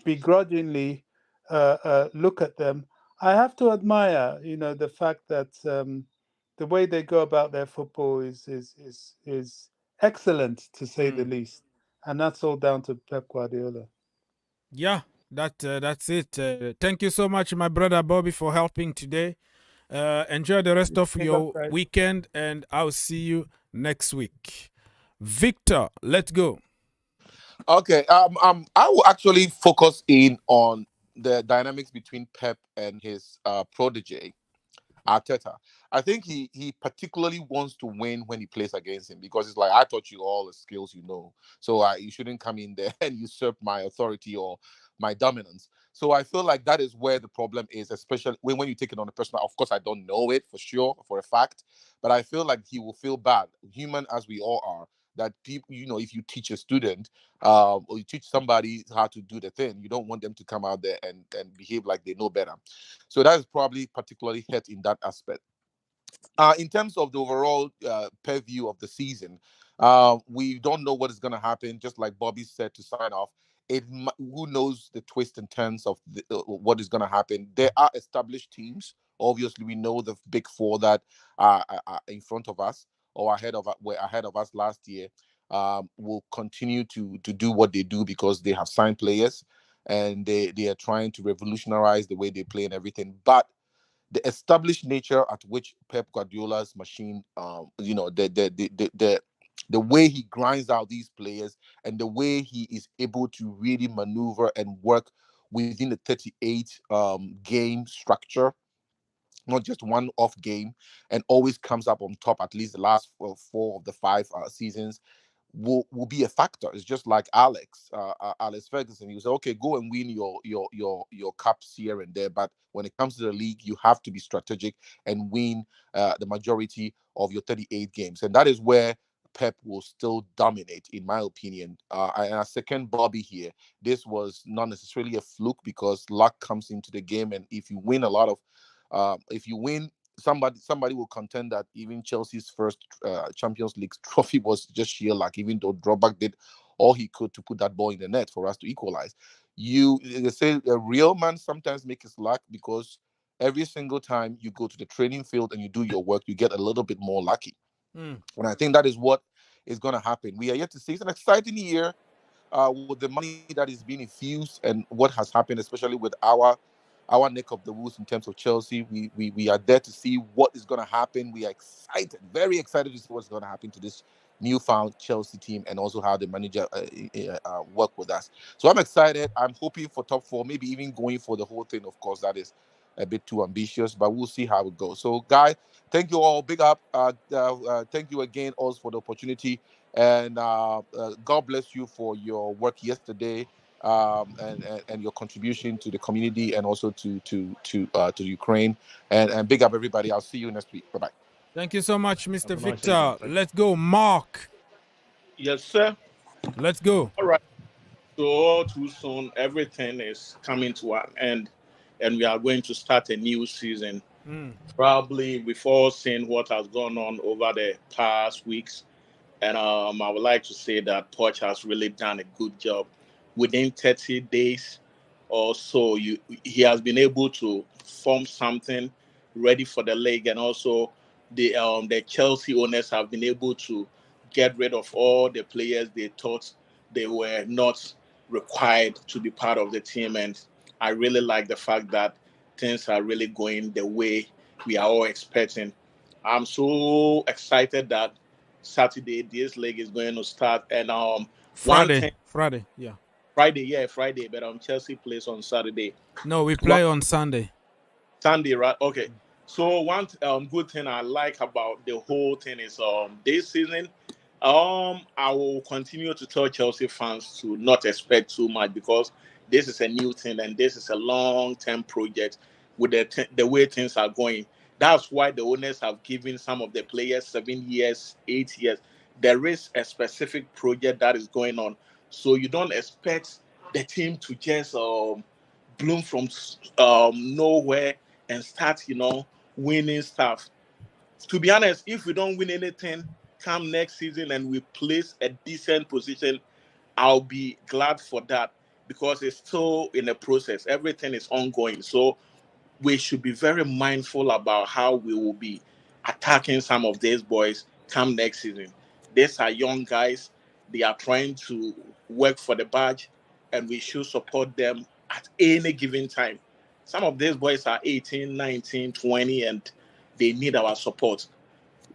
begrudgingly look at them, I have to admire, the fact that the way they go about their football is excellent, to say the least, and that's all down to Pep Guardiola. Yeah, that's it. Thank you so much, my brother Bobby, for helping today. Enjoy the rest of Good your luck, guys. weekend, and I'll see you next week. Victor, let's go. Okay. I will actually focus in on the dynamics between Pep and his protege, Arteta. I think he particularly wants to win when he plays against him because it's like, I taught you all the skills you know, so you shouldn't come in there and usurp my authority or my dominance. So I feel like that is where the problem is, especially when you take it on a personal. Of course, I don't know it for sure, for a fact, but I feel like he will feel bad, human as we all are, that people, if you teach a student or you teach somebody how to do the thing, you don't want them to come out there and behave like they know better. So that is probably particularly hurt in that aspect. In terms of the overall purview of the season, we don't know what is going to happen. Just like Bobby said to sign off, who knows the twists and turns of what is going to happen. There are established teams. Obviously, we know the big four that are in front of us or were ahead of us last year. Will continue to do what they do because they have signed players and they are trying to revolutionize the way they play and everything. But the established nature at which Pep Guardiola's machine, the way he grinds out these players and the way he is able to really maneuver and work within the 38 game structure, not just one off game, and always comes up on top at least the last four of the five seasons, will be a factor. It's just like Alex Ferguson. You say, okay, go and win your cups here and there, but when it comes to the league, you have to be strategic and win the majority of your 38 games, and that is where Pep will still dominate, in my opinion. And I second Bobby here. This was not necessarily a fluke because luck comes into the game, and if you win somebody will contend that even Chelsea's first Champions League trophy was just sheer luck, even though Drogba did all he could to put that ball in the net for us to equalize. They say a real man sometimes makes his luck because every single time you go to the training field and you do your work, you get a little bit more lucky. And I think that is what is going to happen. We are yet to see. It's an exciting year with the money that is being infused and what has happened, especially with our neck of the woods in terms of Chelsea. We are there to see what is going to happen. We are excited, very excited to see what's going to happen to this newfound Chelsea team and also how the manager work with us. So I'm excited. I'm hoping for top four, maybe even going for the whole thing. Of course, that is a bit too ambitious, but we'll see how it goes. So, guys, thank you all. Big up. Thank you again also for the opportunity. And God bless you for your work yesterday and your contribution to the community and also to Ukraine. And big up everybody. I'll see you next week. Bye bye. Thank you so much, Mr. Have a nice Victor. evening. Let's go, Mark. Yes, sir. Let's go. All right. So all too soon, everything is coming to an end, and we are going to start a new season. Probably before seeing what has gone on over the past weeks. And I would like to say that Poch has really done a good job. Within 30 days or so, he has been able to form something ready for the league, and also the Chelsea owners have been able to get rid of all the players they thought they were not required to be part of the team. And I really like the fact that things are really going the way we are all expecting. I'm so excited that Saturday this league is going to start, and Friday, Friday, but Chelsea plays on Saturday. No, we play on Sunday. Sunday, right? Okay. So one good thing I like about the whole thing is this season, I will continue to tell Chelsea fans to not expect too much because this is a new thing and this is a long-term project with the way things are going. That's why the owners have given some of the players 7 years, 8 years. There is a specific project that is going on, so you don't expect the team to just bloom from nowhere and start, winning stuff. To be honest, if we don't win anything come next season and we place a decent position, I'll be glad for that because it's still in a process. Everything is ongoing. So we should be very mindful about how we will be attacking some of these boys come next season. These are young guys. They are trying to work for the badge, and we should support them at any given time. Some of these boys are 18, 19, 20, and they need our support.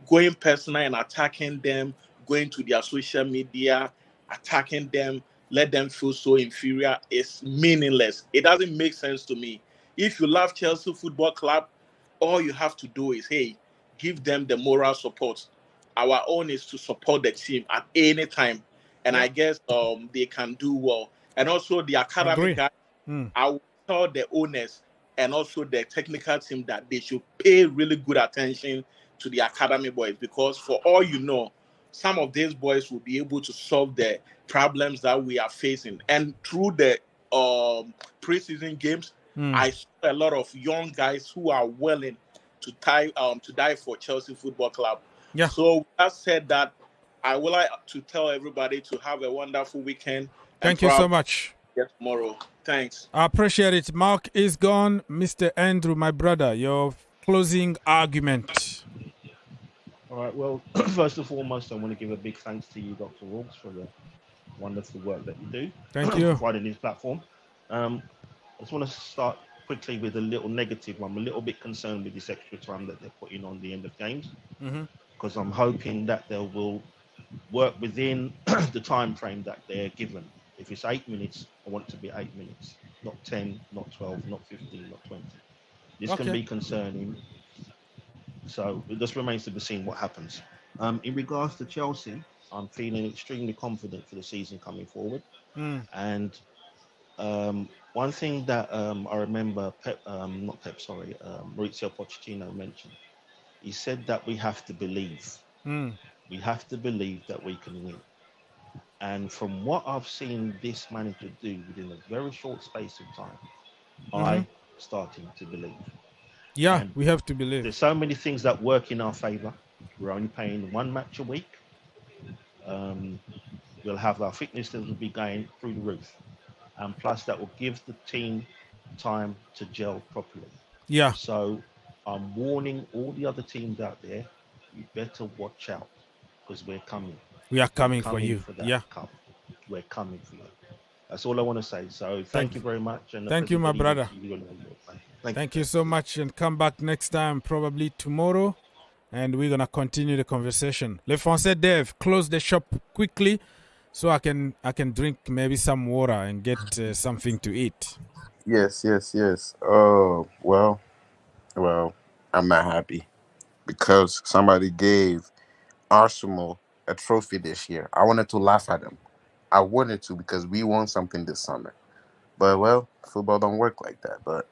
Going personal and attacking them, going to their social media, attacking them, let them feel so inferior is meaningless. It doesn't make sense to me. If you love Chelsea Football Club, all you have to do is, hey, give them the moral support. Our own is to support the team at any time. And I guess they can do well. And also the academy Agree. guys, I will tell the owners and also the technical team that they should pay really good attention to the academy boys, because for all you know, some of these boys will be able to solve the problems that we are facing. And through the preseason games, I saw a lot of young guys who are willing to die for Chelsea Football Club. Yeah. So that said, that I would like to tell everybody to have a wonderful weekend. Thank you so much. Yes, tomorrow. Thanks. I appreciate it. Mark is gone. Mr. Andrew, my brother, your closing argument. All right. Well, first and foremost, I want to give a big thanks to you, Dr. Robs, for the wonderful work that you do. Thank you. Providing this platform. I just want to start quickly with a little negative. I'm a little bit concerned with this extra time that they're putting on the end of games, because I'm hoping that they will work within the time frame that they're given. If it's 8 minutes, I want it to be 8 minutes, not 10, not 12, not 15, not 20. This can be concerning. So it just remains to be seen what happens. In regards to Chelsea, I'm feeling extremely confident for the season coming forward. And one thing that I remember Maurizio Pochettino mentioned, he said that we have to believe. We have to believe that we can win. And from what I've seen this manager do within a very short space of time, I'm starting to believe. Yeah, And we have to believe. There's so many things that work in our favor. We're only playing one match a week. We'll have our fitness levels will be going through the roof. And plus that will give the team time to gel properly. Yeah. So I'm warning all the other teams out there, you better watch out, because we're coming. We are coming for you. For that cup. We're coming for you. That's all I want to say. So thank you very much. And thank you, my brother. Thank you so much, and come back next time, probably tomorrow, and we're gonna continue the conversation. Le Français Dev, close the shop quickly, so I can drink maybe some water and get something to eat. Yes. Oh, well, I'm not happy because somebody gave Arsenal a trophy this year. I wanted to laugh at them. I wanted to, because we won something this summer. But, well, football don't work like that. But,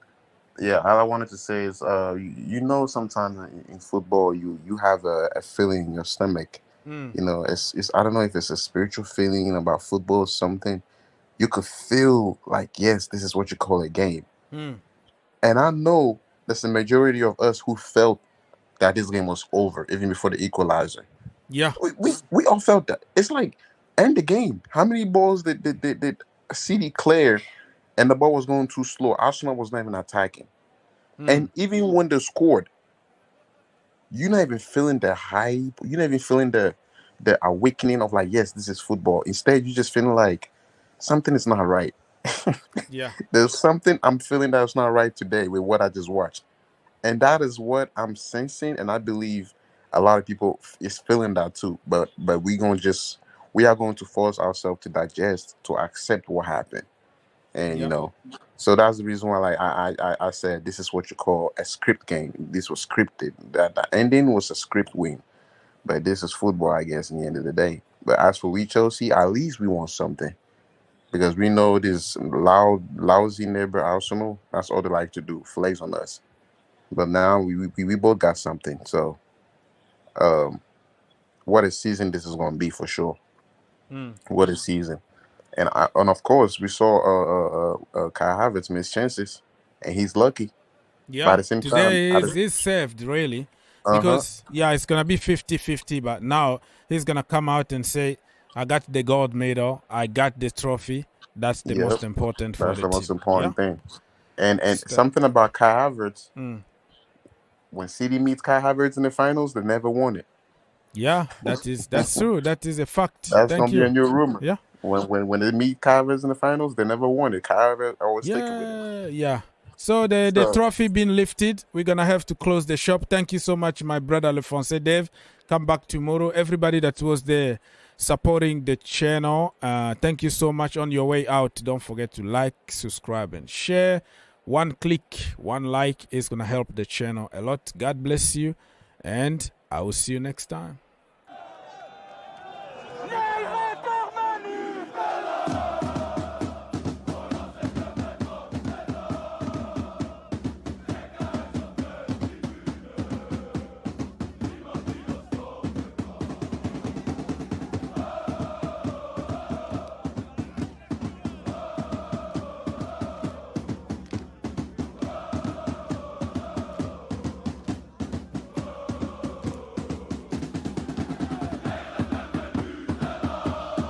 yeah, all I wanted to say is, sometimes in football, you have a feeling in your stomach. You know, it's I don't know if it's a spiritual feeling about football or something. You could feel like, yes, this is what you call a game. And I know there's a majority of us who felt that this game was over, even before the equalizer. Yeah. We all felt that. It's like, end the game. How many balls did CD clear and the ball was going too slow? Arsenal was not even attacking. And even when they scored, you're not even feeling the hype. You're not even feeling the awakening of like, yes, this is football. Instead, you're just feeling like something is not right. Yeah. There's something I'm feeling that's not right today with what I just watched. And that is what I'm sensing, and I believe a lot of people is feeling that too. But we are going to force ourselves to digest, to accept what happened, and so that's the reason why, like I said, this is what you call a script game. This was scripted. That the ending was a script win, but this is football, I guess, in the end of the day. But as for we Chelsea, at least we want something, because we know this lousy neighbor Arsenal. That's all they like to do, flex on us. But now we both got something. So, what a season this is going to be for sure. What a season. And of course, we saw Kai Havertz miss chances, and he's lucky. Yeah, but at the same today time, he's saved, really. Because, it's going to be 50-50, but now he's going to come out and say, I got the gold medal, I got the trophy. That's the most important for the team. That's the most important thing. And something about Kai Havertz, when City meets Kai Havertz in the finals, they never won it. Yeah, that's true. That is a fact. That's going to be a new rumor. Yeah. When they meet Kai Havertz in the finals, they never won it. Kai Havertz always sticking with it. Yeah. So the Sure. trophy being lifted, we're going to have to close the shop. Thank you so much, my brother Lefonse Dave. Come back tomorrow. Everybody that was there supporting the channel, thank you so much. On your way out, don't forget to like, subscribe, and share. One click, one like is going to help the channel a lot. God bless you, and I will see you next time.